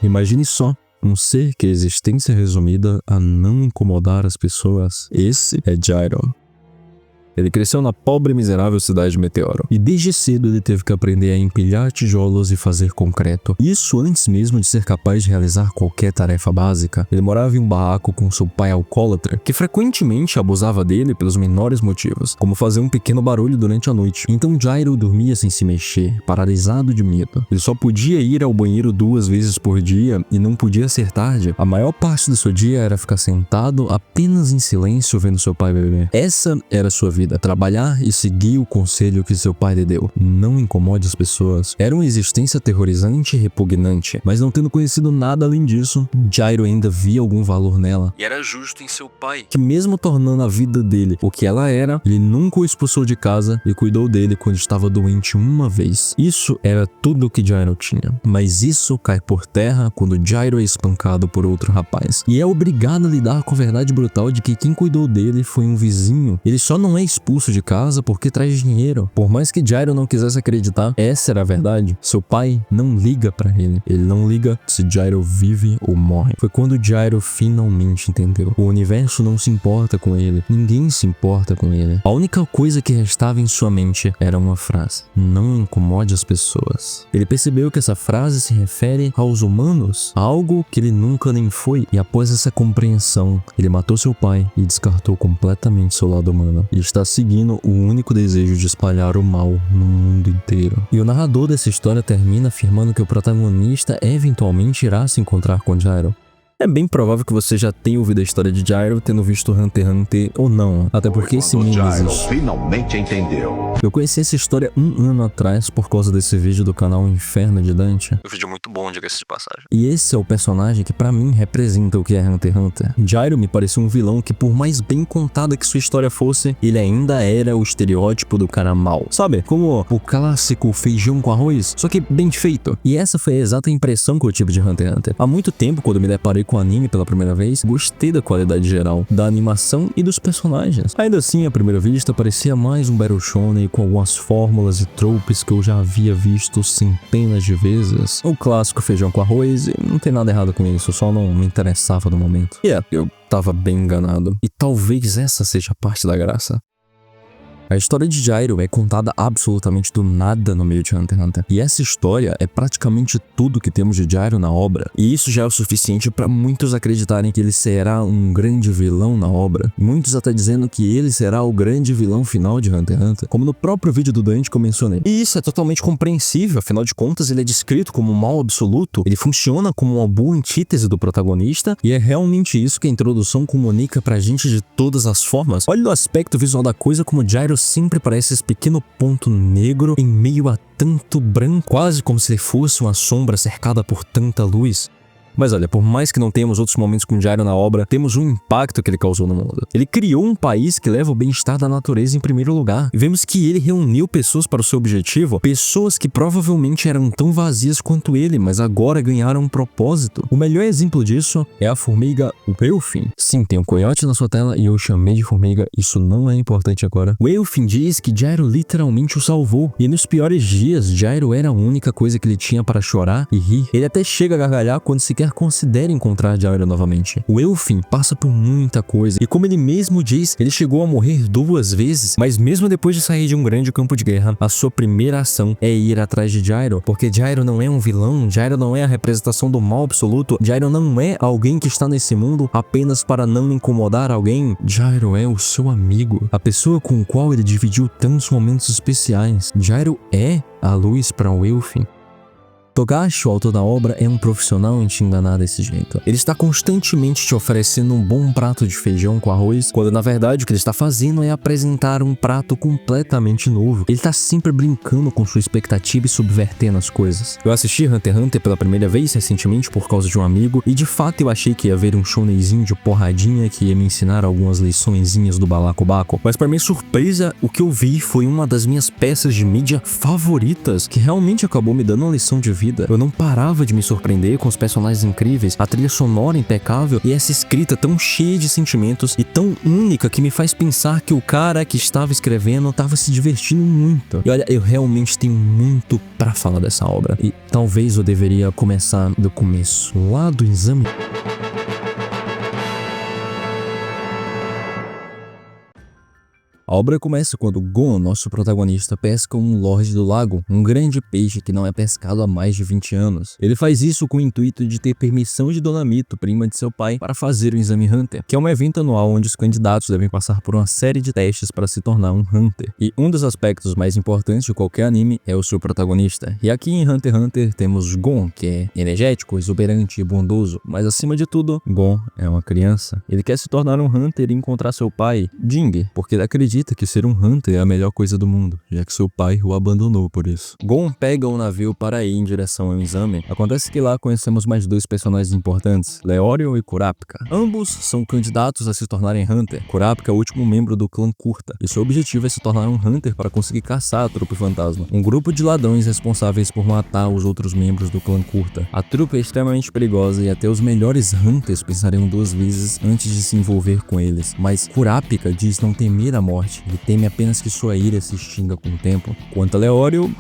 Imagine só. Um ser que a existência é resumida a não incomodar as pessoas. Esse é Jairo. Ele cresceu na pobre e miserável cidade de Meteoro. E desde cedo ele teve que aprender a empilhar tijolos e fazer concreto. Isso antes mesmo de ser capaz de realizar qualquer tarefa básica. Ele morava em um barraco com seu pai alcoólatra, que frequentemente abusava dele pelos menores motivos, como fazer um pequeno barulho durante a noite. Então Jairo dormia sem se mexer, paralisado de medo. Ele só podia ir ao banheiro 2 vezes por dia e não podia ser tarde. A maior parte do seu dia era ficar sentado apenas em silêncio vendo seu pai beber. Essa era sua vida. Trabalhar e seguir o conselho que seu pai lhe deu. Não incomode as pessoas. Era uma existência aterrorizante e repugnante, mas não tendo conhecido nada além disso, Jairo ainda via algum valor nela. E era justo em seu pai, que mesmo tornando a vida dele o que ela era, ele nunca o expulsou de casa e cuidou dele quando estava doente uma vez. Isso era tudo o que Jairo tinha. Mas isso cai por terra quando Jairo é espancado por outro rapaz. E é obrigado a lidar com a verdade brutal de que quem cuidou dele foi um vizinho. Ele só não é expulso de casa porque traz dinheiro. Por mais que Jairo não quisesse acreditar, essa era a verdade. Seu pai não liga pra ele. Ele não liga se Jairo vive ou morre. Foi quando Jairo finalmente entendeu. O universo não se importa com ele. Ninguém se importa com ele. A única coisa que restava em sua mente era uma frase: não incomode as pessoas. Ele percebeu que essa frase se refere aos humanos, algo que ele nunca nem foi. E após essa compreensão, ele matou seu pai e descartou completamente seu lado humano. E está seguindo o único desejo de espalhar o mal no mundo inteiro. E o narrador dessa história termina afirmando que o protagonista eventualmente irá se encontrar com Jairo. É bem provável que você já tenha ouvido a história de Jairo, tendo visto Hunter x Hunter ou não, até porque esse meme existe. Finalmente entendeu. Eu conheci essa história 1 ano atrás por causa desse vídeo do canal Inferno de Dante. Um vídeo muito bom, diga-se de passagem. E esse é o personagem que pra mim representa o que é Hunter x Hunter. Jairo me pareceu um vilão que, por mais bem contada que sua história fosse, ele ainda era o estereótipo do cara mau. Sabe? Como o clássico feijão com arroz, só que bem feito. E essa foi a exata impressão que eu tive de Hunter x Hunter. Há muito tempo, quando me deparei com o anime pela primeira vez, gostei da qualidade geral, da animação e dos personagens. Ainda assim, à primeira vista, parecia mais um Battle Shonen com algumas fórmulas e tropes que eu já havia visto centenas de vezes. O clássico feijão com arroz, e não tem nada errado com isso, só não me interessava no momento. E eu tava bem enganado. E talvez essa seja parte da graça. A história de Jairo é contada absolutamente do nada no meio de Hunter x Hunter. E essa história é praticamente tudo que temos de Jairo na obra. E isso já é o suficiente para muitos acreditarem que ele será um grande vilão na obra. Muitos até dizendo que ele será o grande vilão final de Hunter x Hunter, como no próprio vídeo do Dante que eu mencionei. E isso é totalmente compreensível, afinal de contas ele é descrito como um mal absoluto, ele funciona como uma boa antítese do protagonista, e é realmente isso que a introdução comunica pra gente de todas as formas. Olha o aspecto visual da coisa, como Jairo sempre parece esse pequeno ponto negro em meio a tanto branco, quase como se ele fosse uma sombra cercada por tanta luz. Mas olha, por mais que não tenhamos outros momentos com Jairo na obra, temos um impacto que ele causou no mundo. Ele criou um país que leva o bem-estar da natureza em primeiro lugar. E vemos que ele reuniu pessoas para o seu objetivo, pessoas que provavelmente eram tão vazias quanto ele, mas agora ganharam um propósito. O melhor exemplo disso é a formiga Whalefin. Sim, tem um coiote na sua tela e eu chamei de formiga, isso não é importante agora. Whalefin diz que Jairo literalmente o salvou, e nos piores dias, Jairo era a única coisa que ele tinha para chorar e rir. Ele até chega a gargalhar quando sequer considera encontrar Jairo novamente. O Whalefin passa por muita coisa, e como ele mesmo diz, ele chegou a morrer 2 vezes, mas mesmo depois de sair de um grande campo de guerra, a sua primeira ação é ir atrás de Jairo, porque Jairo não é um vilão, Jairo não é a representação do mal absoluto, Jairo não é alguém que está nesse mundo apenas para não incomodar alguém. Jairo é o seu amigo, a pessoa com a qual ele dividiu tantos momentos especiais. Jairo é a luz para Whalefin. Togashi, o autor da obra, é um profissional em te enganar desse jeito. Ele está constantemente te oferecendo um bom prato de feijão com arroz, quando na verdade o que ele está fazendo é apresentar um prato completamente novo. Ele está sempre brincando com sua expectativa e subvertendo as coisas. Eu assisti Hunter x Hunter pela primeira vez recentemente por causa de um amigo, e de fato eu achei que ia haver um shonenzinho de porradinha que ia me ensinar algumas liçõezinhas do balacobaco. Mas para minha surpresa, o que eu vi foi uma das minhas peças de mídia favoritas, que realmente acabou me dando uma lição de vida vida. Eu não parava de me surpreender com os personagens incríveis, a trilha sonora impecável e essa escrita tão cheia de sentimentos e tão única que me faz pensar que o cara que estava escrevendo estava se divertindo muito. E olha, eu realmente tenho muito pra falar dessa obra. E talvez eu deveria começar do começo, lá do exame. A obra começa quando Gon, nosso protagonista, pesca um Lorde do Lago, um grande peixe que não é pescado há mais de 20 anos. Ele faz isso com o intuito de ter permissão de Dona Mito, prima de seu pai, para fazer o Exame Hunter, que é um evento anual onde os candidatos devem passar por uma série de testes para se tornar um Hunter. E um dos aspectos mais importantes de qualquer anime é o seu protagonista. E aqui em Hunter x Hunter temos Gon, que é energético, exuberante e bondoso, mas acima de tudo, Gon é uma criança. Ele quer se tornar um Hunter e encontrar seu pai, Jing, porque ele acredita que ser um Hunter é a melhor coisa do mundo, já que seu pai o abandonou por isso. Gon pega um navio para ir em direção ao exame. Acontece que lá conhecemos mais dois personagens importantes, Leorio e Kurapika. Ambos são candidatos a se tornarem Hunter. Kurapika é o último membro do clã Kurta, e seu objetivo é se tornar um Hunter para conseguir caçar a trupe fantasma, um grupo de ladrões responsáveis por matar os outros membros do clã Kurta. A trupe é extremamente perigosa e até os melhores Hunters pensariam duas vezes antes de se envolver com eles, mas Kurapika diz não temer a morte. Ele teme apenas que sua ira se extinga com o tempo. Quanto a Leorio,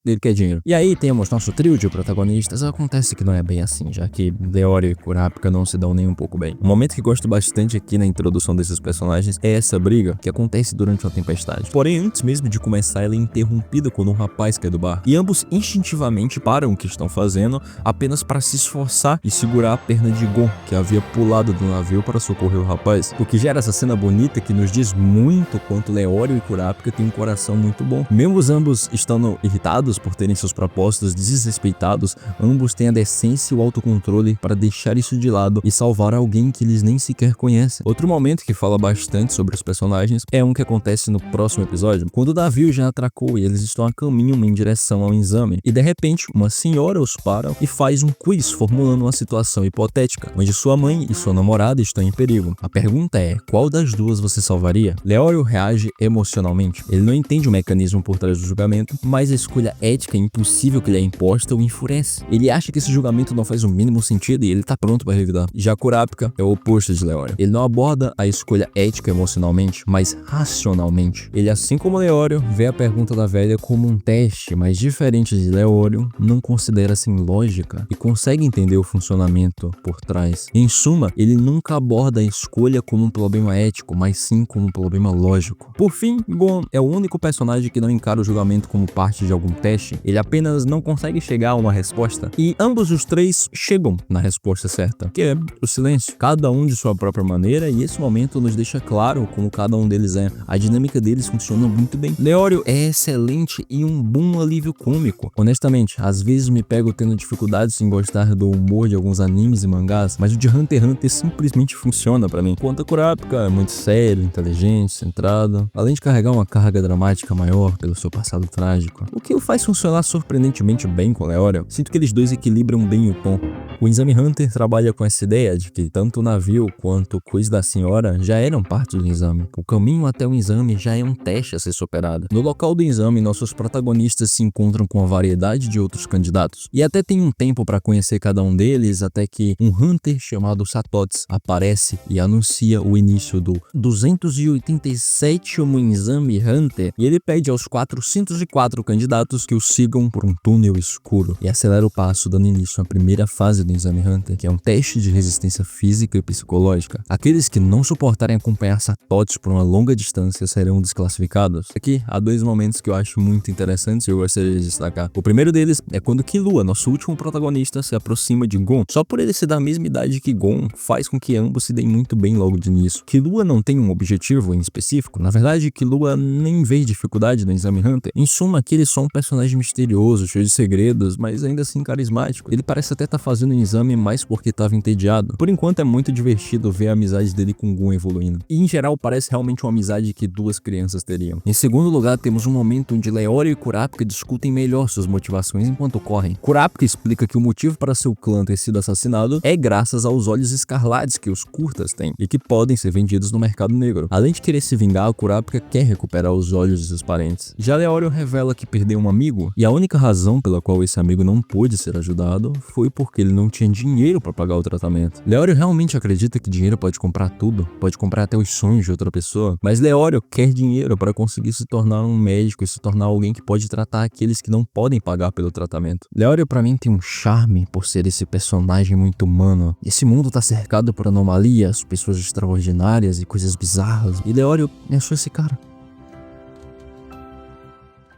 ele quer dinheiro. E aí temos nosso trio de protagonistas. Acontece que não é bem assim, já que Leorio e Kurapika não se dão nem um pouco bem. Um momento que gosto bastante aqui na introdução desses personagens é essa briga que acontece durante uma tempestade. Porém, antes mesmo de começar, ela é interrompida quando um rapaz cai do barco. E ambos instintivamente param o que estão fazendo apenas para se esforçar e segurar a perna de Gon, que havia pulado do navio para socorrer o rapaz. O que gera essa cena bonita que nos diz muito quanto Leorio e Kurapika têm um coração muito bom. Mesmo ambos estando irritados por terem seus propósitos desrespeitados, ambos têm a decência e o autocontrole para deixar isso de lado e salvar alguém que eles nem sequer conhecem. Outro momento que fala bastante sobre os personagens é um que acontece no próximo episódio, quando o navio já atracou e eles estão a caminho em direção ao exame, e de repente uma senhora os para e faz um quiz formulando uma situação hipotética, onde sua mãe e sua namorada estão em perigo. A pergunta é, qual das duas você salvaria? Leorio reage emocionalmente. Ele não entende o mecanismo por trás do julgamento, mas a escolha ética impossível que lhe é imposta o enfurece. Ele acha que esse julgamento não faz o mínimo sentido e ele tá pronto para revidar. Já Kurapika é o oposto de Leorio. Ele não aborda a escolha ética emocionalmente, mas racionalmente. Ele, assim como Leorio, vê a pergunta da velha como um teste, mas diferente de Leorio, não considera assim lógica e consegue entender o funcionamento por trás. Em suma, ele nunca aborda a escolha como um problema ético, mas sim como um problema lógico. Por fim, Gon é o único personagem que não encara o julgamento como parte de algum teste. Ele apenas não consegue chegar a uma resposta. E ambos os três chegam na resposta certa, que é o silêncio. Cada um de sua própria maneira, e esse momento nos deixa claro como cada um deles é. A dinâmica deles funciona muito bem. Leorio é excelente e um bom alívio cômico. Honestamente, às vezes me pego tendo dificuldades em gostar do humor de alguns animes e mangás, mas o de Hunter x Hunter simplesmente funciona pra mim. Quanto a Kurapika, é muito sério, inteligente, centrado, além de carregar uma carga dramática maior pelo seu passado trágico, o que o faz funcionar surpreendentemente bem com Leorio. Sinto que eles dois equilibram bem o tom. O Exame Hunter trabalha com essa ideia de que tanto o navio quanto o quiz da senhora já eram parte do exame. O caminho até o exame já é um teste a ser superado. No local do exame, nossos protagonistas se encontram com uma variedade de outros candidatos. E até tem um tempo para conhecer cada um deles, até que um Hunter chamado Satots aparece e anuncia o início do 287º Exame Hunter, e ele pede aos 404 candidatos que o sigam por um túnel escuro e acelera o passo, dando início à primeira fase do Exame Hunter, que é um teste de resistência física e psicológica. Aqueles que não suportarem acompanhar Satots por uma longa distância serão desclassificados. Aqui há dois momentos que eu acho muito interessantes e eu gostaria de destacar. O primeiro deles é quando Killua, nosso último protagonista, se aproxima de Gon. Só por ele ser da mesma idade que Gon, faz com que ambos se deem muito bem logo de início. Killua não tem um objetivo em específico. Na verdade, Killua nem vê dificuldade no Exame Hunter. Em suma, aqui ele é só um personagem misterioso, cheio de segredos, mas ainda assim carismático. Ele parece até estar fazendo o exame mais porque estava entediado. Por enquanto é muito divertido ver a amizade dele com Gon evoluindo. E em geral parece realmente uma amizade que duas crianças teriam. Em segundo lugar, temos um momento onde Leório e Kurapika discutem melhor suas motivações enquanto correm. Kurapika explica que o motivo para seu clã ter sido assassinado é graças aos olhos escarlates que os curtas têm e que podem ser vendidos no mercado negro. Além de querer se vingar, Kurapika quer recuperar os olhos de seus parentes. Já Leório revela que perdeu um amigo e a única razão pela qual esse amigo não pôde ser ajudado foi porque ele não tinha dinheiro para pagar o tratamento. Leório realmente acredita que dinheiro pode comprar tudo, pode comprar até os sonhos de outra pessoa, mas Leório quer dinheiro para conseguir se tornar um médico e se tornar alguém que pode tratar aqueles que não podem pagar pelo tratamento. Leório para mim tem um charme por ser esse personagem muito humano. Esse mundo tá cercado por anomalias, pessoas extraordinárias e coisas bizarras, e Leório é só esse cara.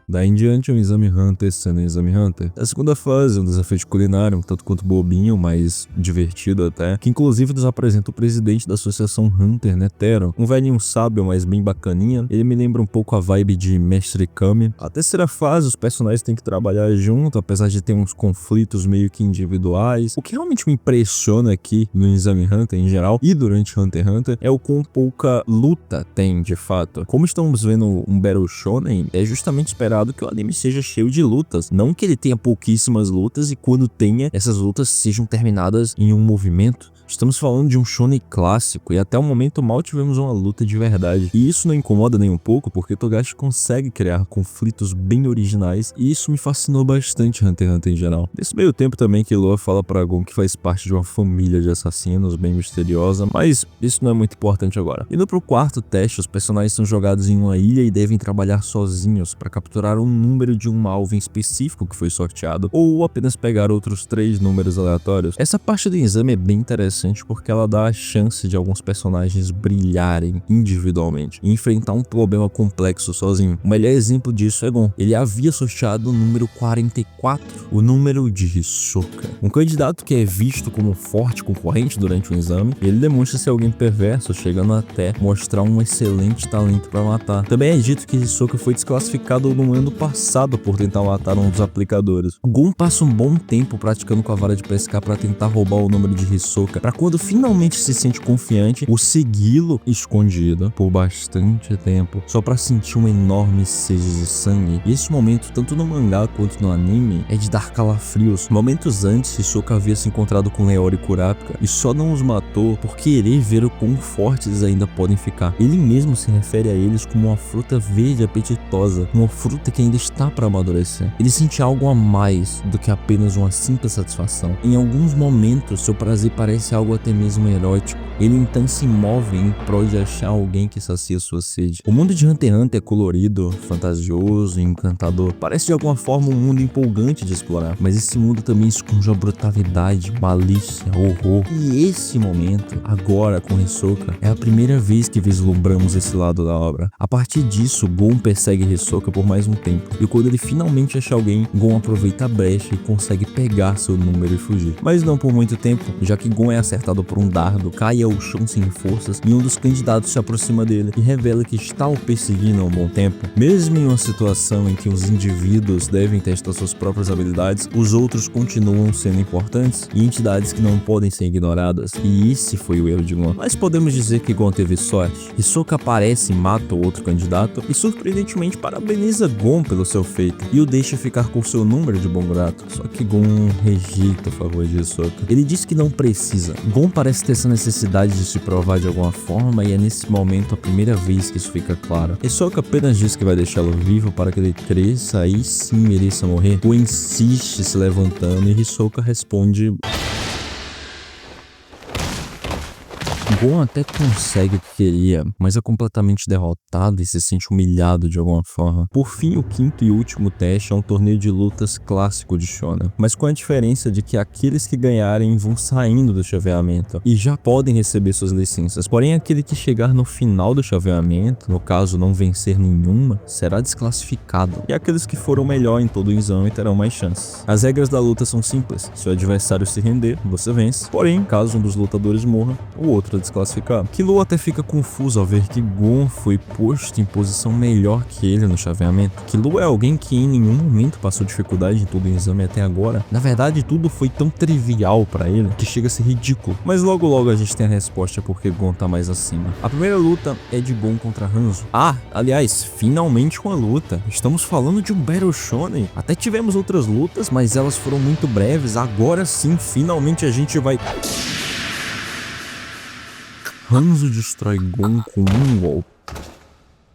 Daí em diante, um Exame Hunter sendo um Exame Hunter. A segunda fase é um desafio de culinário, um tanto quanto bobinho, mas divertido até, que inclusive nos apresenta o presidente da associação Hunter, Netero. Um velhinho sábio, mas bem bacaninha. Ele me lembra um pouco a vibe de Mestre Kami. A terceira fase, os personagens têm que trabalhar junto, apesar de ter uns conflitos meio que individuais. O que realmente me impressiona aqui no Exame Hunter em geral, e durante Hunter x Hunter, é o quão pouca luta tem, de fato. Como estamos vendo um Battle Shonen, é justamente esperar que o anime seja cheio de lutas, não que ele tenha pouquíssimas lutas e quando tenha, essas lutas sejam terminadas em um movimento. Estamos falando de um shonen clássico e até o momento mal tivemos uma luta de verdade. E isso não incomoda nem um pouco porque Togashi consegue criar conflitos bem originais e isso me fascinou bastante Hunter x Hunter em geral. Nesse meio tempo também Killua fala pra Gon que faz parte de uma família de assassinos bem misteriosa, mas isso não é muito importante agora. Indo pro quarto teste, os personagens são jogados em uma ilha e devem trabalhar sozinhos para capturar um número de um alvo em específico que foi sorteado ou apenas pegar outros 3 números aleatórios. Essa parte do exame é bem interessante porque ela dá a chance de alguns personagens brilharem individualmente e enfrentar um problema complexo sozinho. O melhor exemplo disso é Gon. Ele havia sorteado o número 44, o número de Hisoka, um candidato que é visto como forte concorrente durante o exame, e ele demonstra ser alguém perverso, chegando até mostrar um excelente talento para matar. Também é dito que Hisoka foi desclassificado no ano passado por tentar matar um dos aplicadores. Gon passa um bom tempo praticando com a vara de pescar para tentar roubar o número de Hisoka, para quando finalmente se sente confiante, o segui-lo escondido por bastante tempo, só para sentir uma enorme sede de sangue. E esse momento, tanto no mangá quanto no anime, é de dar calafrios. Momentos antes, Hisoka havia se encontrado com Leório e Kurapika e só não os matou por querer ver o quão fortes eles ainda podem ficar. Ele mesmo se refere a eles como uma fruta verde apetitosa, uma fruta que ainda está para amadurecer. Ele sente algo a mais do que apenas uma simples satisfação. Em alguns momentos, seu prazer parece algo até mesmo erótico. Ele então se move em prol de achar alguém que sacia sua sede. O mundo de Hunter x Hunter é colorido, fantasioso e encantador. Parece de alguma forma um mundo empolgante de explorar, mas esse mundo também esconde a brutalidade, malícia, horror. E esse momento, agora com Hisoka, é a primeira vez que vislumbramos esse lado da obra. A partir disso, Gon persegue Hisoka por mais um tempo, e quando ele finalmente acha alguém, Gon aproveita a brecha e consegue pegar seu número e fugir. Mas não por muito tempo, já que Gon é acertado por um dardo, cai ao chão sem forças e um dos candidatos se aproxima dele e revela que está o perseguindo há um bom tempo. Mesmo em uma situação em que os indivíduos devem testar suas próprias habilidades, os outros continuam sendo importantes e entidades que não podem ser ignoradas, e esse foi o erro de Gon. Mas podemos dizer que Gon teve sorte. Hisoka aparece e mata o outro candidato e surpreendentemente parabeniza Gon pelo seu feito e o deixa ficar com seu número de bom grato. Só que Gon rejeita o favor de Hisoka. Ele diz que não precisa. Gon parece ter essa necessidade de se provar de alguma forma e é nesse momento a primeira vez que isso fica claro. Hisoka apenas diz que vai deixá-lo vivo para que ele cresça e sim mereça morrer. Gon insiste se levantando e Hisoka responde... Gon até consegue o que queria, mas é completamente derrotado e se sente humilhado de alguma forma. Por fim, o quinto e último teste é um torneio de lutas clássico de Shonen, mas com a diferença de que aqueles que ganharem vão saindo do chaveamento e já podem receber suas licenças. Porém, aquele que chegar no final do chaveamento, no caso não vencer nenhuma, será desclassificado. E aqueles que foram melhor em todo o exame terão mais chances. As regras da luta são simples. Se o adversário se render, você vence. Porém, caso um dos lutadores morra, o outro pra desclassificar. Killua até fica confuso ao ver que Gon foi posto em posição melhor que ele no chaveamento. Killua é alguém que em nenhum momento passou dificuldade em todo o exame até agora. Na verdade, tudo foi tão trivial pra ele que chega a ser ridículo. Mas logo logo a gente tem a resposta porque Gon tá mais acima. A primeira luta é de Gon contra Hanzo. Aliás, finalmente uma luta. Estamos falando de um Battle Shonen. Até tivemos outras lutas, mas elas foram muito breves. Agora sim, finalmente a gente vai... Hanzo destrói Gon com um golpe.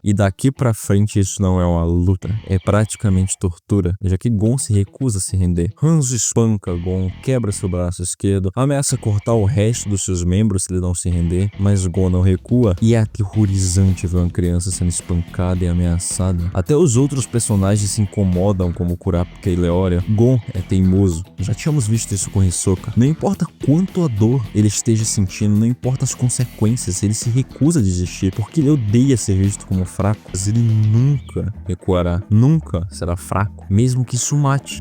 E daqui pra frente isso não é uma luta, é praticamente tortura, já que Gon se recusa a se render. Hanzo espanca Gon, quebra seu braço esquerdo, ameaça cortar o resto dos seus membros se ele não se render, mas Gon não recua, e é aterrorizante ver uma criança sendo espancada e ameaçada. Até os outros personagens se incomodam, como Kurapika e Leória. Gon é teimoso, já tínhamos visto isso com Hisoka. Não importa quanto a dor ele esteja sentindo, não importa as consequências, ele se recusa a desistir, porque ele odeia ser visto como fraco, mas ele nunca recuará, nunca será fraco, mesmo que isso mate.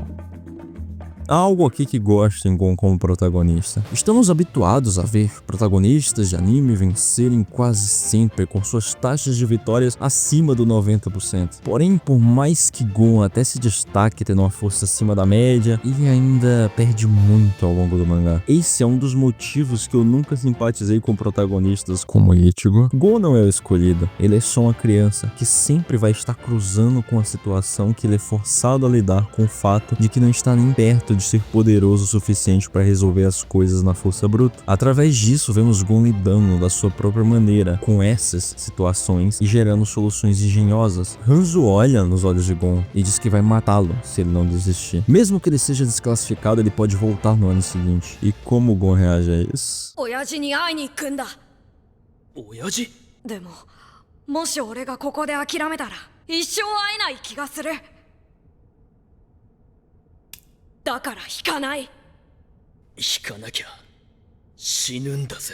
Há algo aqui que gosto em Gon como protagonista. Estamos habituados a ver protagonistas de anime vencerem quase sempre com suas taxas de vitórias acima do 90%. Porém, por mais que Gon até se destaque tendo uma força acima da média, ele ainda perde muito ao longo do mangá. Esse é um dos motivos que eu nunca simpatizei com protagonistas como Ichigo. Gon não é o escolhido, ele é só uma criança que sempre vai estar cruzando com a situação que ele é forçado a lidar com o fato de que não está nem perto de ser poderoso o suficiente para resolver as coisas na força bruta. Através disso, vemos Gon lidando da sua própria maneira com essas situações e gerando soluções engenhosas. Hanzo olha nos olhos de Gon e diz que vai matá-lo se ele não desistir. Mesmo que ele seja desclassificado, ele pode voltar no ano seguinte. E como Gon reage a isso? でも、もし俺がここで諦めたら一生会えない気がする。だから引かない。引かなきゃ死ぬんだぜ。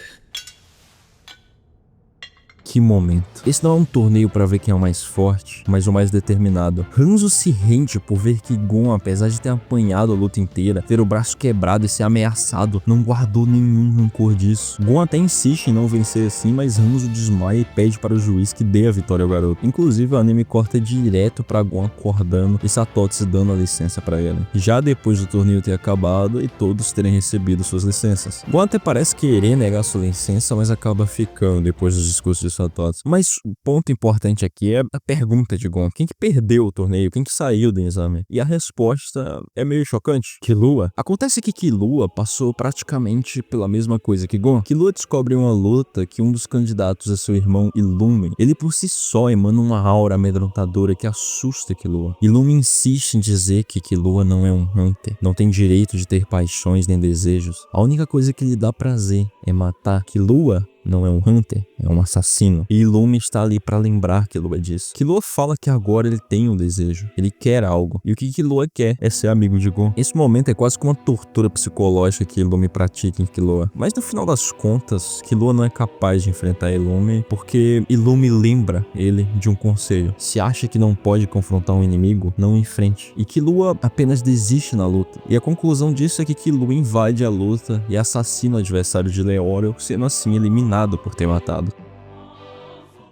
Que momento. Esse não é um torneio para ver quem é o mais forte, mas o mais determinado. Hanzo se rende por ver que Gon, apesar de ter apanhado a luta inteira, ter o braço quebrado e ser ameaçado, não guardou nenhum rancor disso. Gon até insiste em não vencer assim, mas Hanzo desmaia e pede para o juiz que dê a vitória ao garoto. Inclusive, o anime corta direto para Gon acordando e Satotsi dando a licença para ele. Já depois do torneio ter acabado e todos terem recebido suas licenças. Gon até parece querer negar sua licença, mas acaba ficando depois dos discursos de Satotsi. Mas o ponto importante aqui é a pergunta de Gon. Quem que perdeu o torneio? Quem que saiu do exame? E a resposta é meio chocante. Killua. Acontece que Killua passou praticamente pela mesma coisa que Gon. Killua descobre uma luta que um dos candidatos é seu irmão Illumi. Ele por si só emana uma aura amedrontadora que assusta Killua. Illumi insiste em dizer que Killua não é um Hunter. Não tem direito de ter paixões nem desejos. A única coisa que lhe dá prazer é matar. Killua não é um Hunter, é um assassino. E Illumi está ali para lembrar Killua disso. Killua fala que agora ele tem um desejo, ele quer algo. E o que Killua quer é ser amigo de Gon. Esse momento é quase como uma tortura psicológica que Illumi pratica em Killua. Mas no final das contas, Killua não é capaz de enfrentar Illumi porque Illumi lembra ele de um conselho. Se acha que não pode confrontar um inimigo, não enfrente. E Killua apenas desiste na luta. E a conclusão disso é que Killua invade a luta e assassina o adversário de Leório, sendo assim eliminado por ter matado.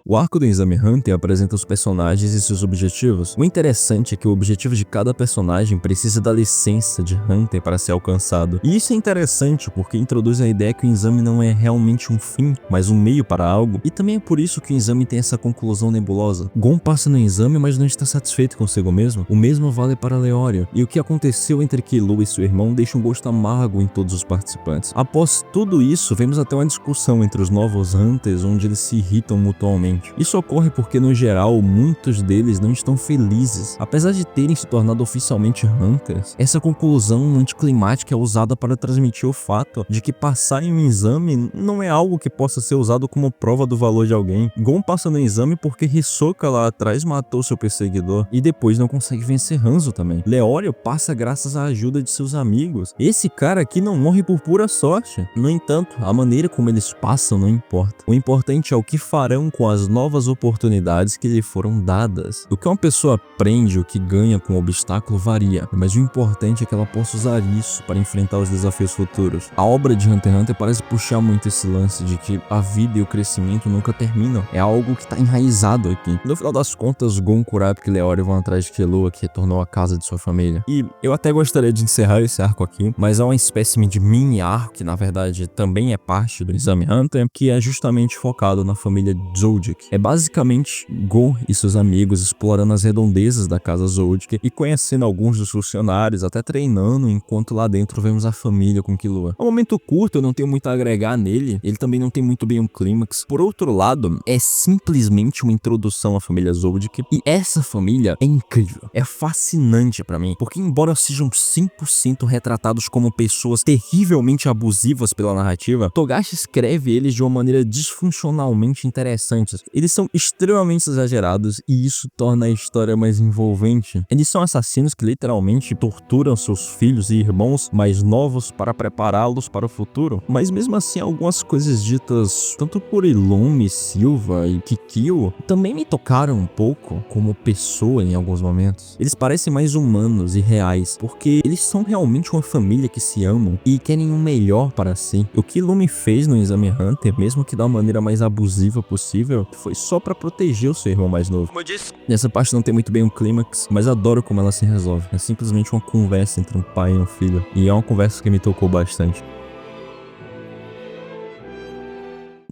O arco do Exame Hunter apresenta os personagens e seus objetivos. O interessante é que o objetivo de cada personagem precisa da licença de Hunter para ser alcançado. E isso é interessante porque introduz a ideia que o exame não é realmente um fim, mas um meio para algo. E também é por isso que o exame tem essa conclusão nebulosa. Gon passa no exame, mas não está satisfeito consigo mesmo. O mesmo vale para Leório. E o que aconteceu entre Killua e seu irmão deixa um gosto amargo em todos os participantes. Após tudo isso, vemos até uma discussão entre os novos Hunters, onde eles se irritam mutuamente. Isso ocorre porque, no geral, muitos deles não estão felizes. Apesar de terem se tornado oficialmente Hunters, essa conclusão anticlimática é usada para transmitir o fato de que passar em um exame não é algo que possa ser usado como prova do valor de alguém. Gon passa no exame porque Hisoka lá atrás matou seu perseguidor e depois não consegue vencer Hanzo também. Leório passa graças à ajuda de seus amigos. Esse cara aqui não morre por pura sorte. No entanto, a maneira como eles passam não importa. O importante é o que farão com as as novas oportunidades que lhe foram dadas. O que uma pessoa aprende, o que ganha com o obstáculo varia, mas o importante é que ela possa usar isso para enfrentar os desafios futuros. A obra de Hunter x Hunter parece puxar muito esse lance de que a vida e o crescimento nunca terminam. É algo que tá enraizado aqui. No final das contas, Gon, Kurapika e Leori vão atrás de Killua, que retornou à casa de sua família. E eu até gostaria de encerrar esse arco aqui, mas é uma espécie de mini arco, que na verdade também é parte do Exame Hunter, que é justamente focado na família Zoodic. É basicamente Gon e seus amigos explorando as redondezas da casa Zoodic e conhecendo alguns dos funcionários, até treinando, enquanto lá dentro vemos a família com Killua. É um momento curto, eu não tenho muito a agregar nele, ele também não tem muito bem um clímax. Por outro lado, é simplesmente uma introdução à família Zoodic, e essa família é incrível, é fascinante pra mim, porque embora sejam 100% retratados como pessoas terrivelmente abusivas pela narrativa, Togashi escreve eles de uma maneira disfuncionalmente interessante. Eles são extremamente exagerados e isso torna a história mais envolvente. Eles são assassinos que literalmente torturam seus filhos e irmãos mais novos para prepará-los para o futuro, mas mesmo assim algumas coisas ditas tanto por Illumi, Silva e Kikyo também me tocaram um pouco como pessoa em alguns momentos. Eles parecem mais humanos e reais, porque eles são realmente uma família que se amam e querem o melhor para si. O que Illumi fez no Exame Hunter, mesmo que da maneira mais abusiva possível, foi só para proteger o seu irmão mais novo. Como eu disse, Nessa parte não tem muito bem um clímax, mas adoro como ela se resolve. É simplesmente uma conversa entre um pai e um filho, e é uma conversa que me tocou bastante.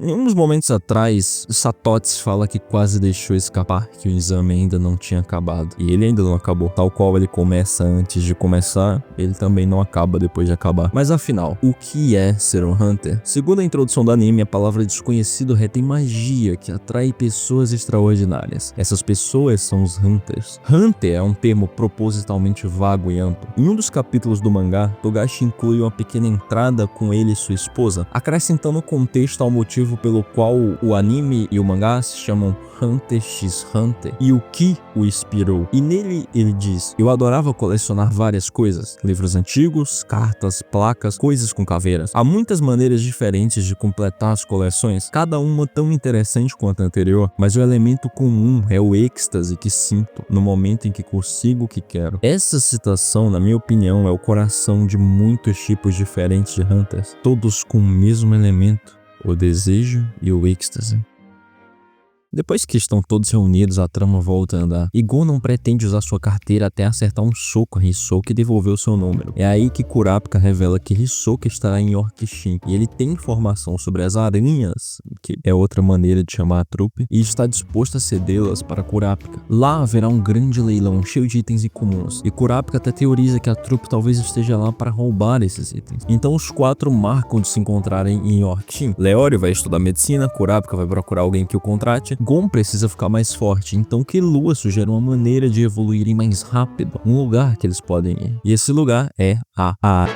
Em uns momentos atrás, Satots fala que quase deixou escapar, que o exame ainda não tinha acabado. E ele ainda não acabou. Tal qual ele começa antes de começar, ele também não acaba depois de acabar. Mas afinal, o que é ser um Hunter? Segundo a introdução do anime, a palavra desconhecido retém magia que atrai pessoas extraordinárias. Essas pessoas são os Hunters. Hunter é um termo propositalmente vago e amplo. Em um dos capítulos do mangá, Togashi inclui uma pequena entrada com ele e sua esposa, acrescentando contexto ao motivo pelo qual o anime e o mangá se chamam Hunter x Hunter e o que o inspirou. E nele ele diz: eu adorava colecionar várias coisas, livros antigos, cartas, placas, coisas com caveiras. Há muitas maneiras diferentes de completar as coleções, cada uma tão interessante quanto a anterior, mas o elemento comum é o êxtase que sinto no momento em que consigo o que quero. Essa citação, na minha opinião, é o coração de muitos tipos diferentes de Hunters, todos com o mesmo elemento: o desejo e o êxtase. Depois que estão todos reunidos, a trama volta a andar. E Gon não pretende usar sua carteira até acertar um soco a Hisoka e devolver o seu número. É aí que Kurapika revela que Hisoka estará em Yorkshire e ele tem informação sobre as aranhas, que é outra maneira de chamar a trupe, e está disposto a cedê-las para Kurapika. Lá haverá um grande leilão cheio de itens incomuns, e Kurapika até teoriza que a trupe talvez esteja lá para roubar esses itens. Então os quatro marcam de se encontrarem em Yorkshire. Leori vai estudar medicina, Kurapika vai procurar alguém que o contrate, Gon precisa ficar mais forte, então Killua sugere uma maneira de evoluírem mais rápido, um lugar que eles podem ir. E esse lugar é a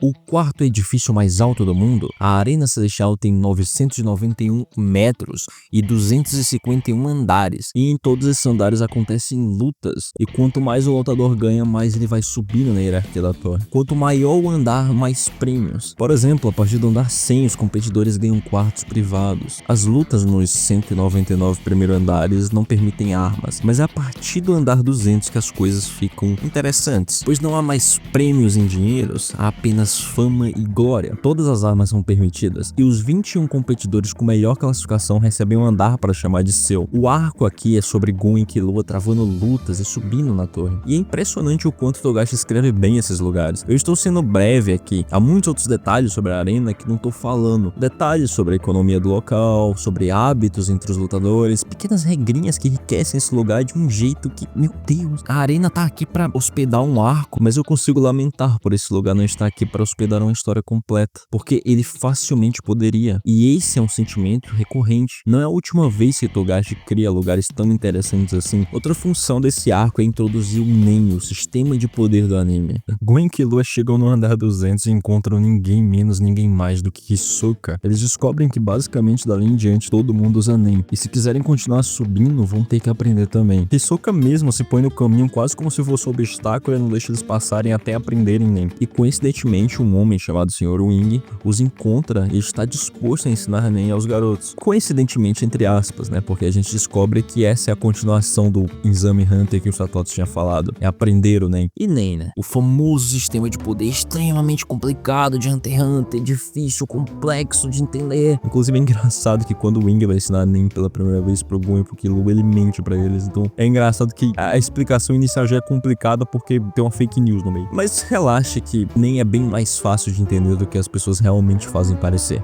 o quarto edifício mais alto do mundo, a Arena Celestial tem 991 metros e 251 andares, e em todos esses andares acontecem lutas, e quanto mais o lutador ganha, mais ele vai subindo na hierarquia da torre. Quanto maior o andar, mais prêmios. Por exemplo, a partir do andar 100, os competidores ganham quartos privados. As lutas nos 199 primeiros andares não permitem armas, mas é a partir do andar 200 que as coisas ficam interessantes, pois não há mais prêmios em dinheiros, há apenas fama e glória. Todas as armas são permitidas, e os 21 competidores com melhor classificação recebem um andar para chamar de seu. O arco aqui é sobre Gon e Killua travando lutas e subindo na torre, e é impressionante o quanto Togashi escreve bem esses lugares. Eu estou sendo breve aqui, há muitos outros detalhes sobre a arena que não estou falando. Detalhes sobre a economia do local, sobre hábitos entre os lutadores, pequenas regrinhas que enriquecem esse lugar de um jeito que, meu Deus, a arena tá aqui para hospedar um arco, mas eu consigo lamentar por esse lugar não estar aqui para hospedar uma história completa, porque ele facilmente poderia, e esse é um sentimento recorrente. Não é a última vez que Togashi cria lugares tão interessantes assim. Outra função desse arco é introduzir o Nen, o sistema de poder do anime. Gon e Killua chegam no andar 200 e encontram ninguém menos, ninguém mais do que Hisoka. Eles descobrem que basicamente dali em diante todo mundo usa Nen, e se quiserem continuar subindo vão ter que aprender também. Hisoka mesmo se põe no caminho quase como se fosse um obstáculo e não deixa eles passarem até aprenderem Nen, e coincidentemente finalmente um homem chamado Sr. Wing os encontra e está disposto a ensinar Nen aos garotos. Coincidentemente, entre aspas, né? Porque a gente descobre que essa é a continuação do Exame Hunter que o Satoshi tinha falado. É aprender o Nen. E Nen, né? O famoso sistema de poder extremamente complicado de Hunter x Hunter, difícil, complexo de entender. Inclusive é engraçado que quando o Wing vai ensinar Nen pela primeira vez pro Gon e pro Killua, ele mente pra eles. Então é engraçado que a explicação inicial já é complicada porque tem uma fake news no meio. Mas relaxa que Nen é bem mais fácil de entender do que as pessoas realmente fazem parecer.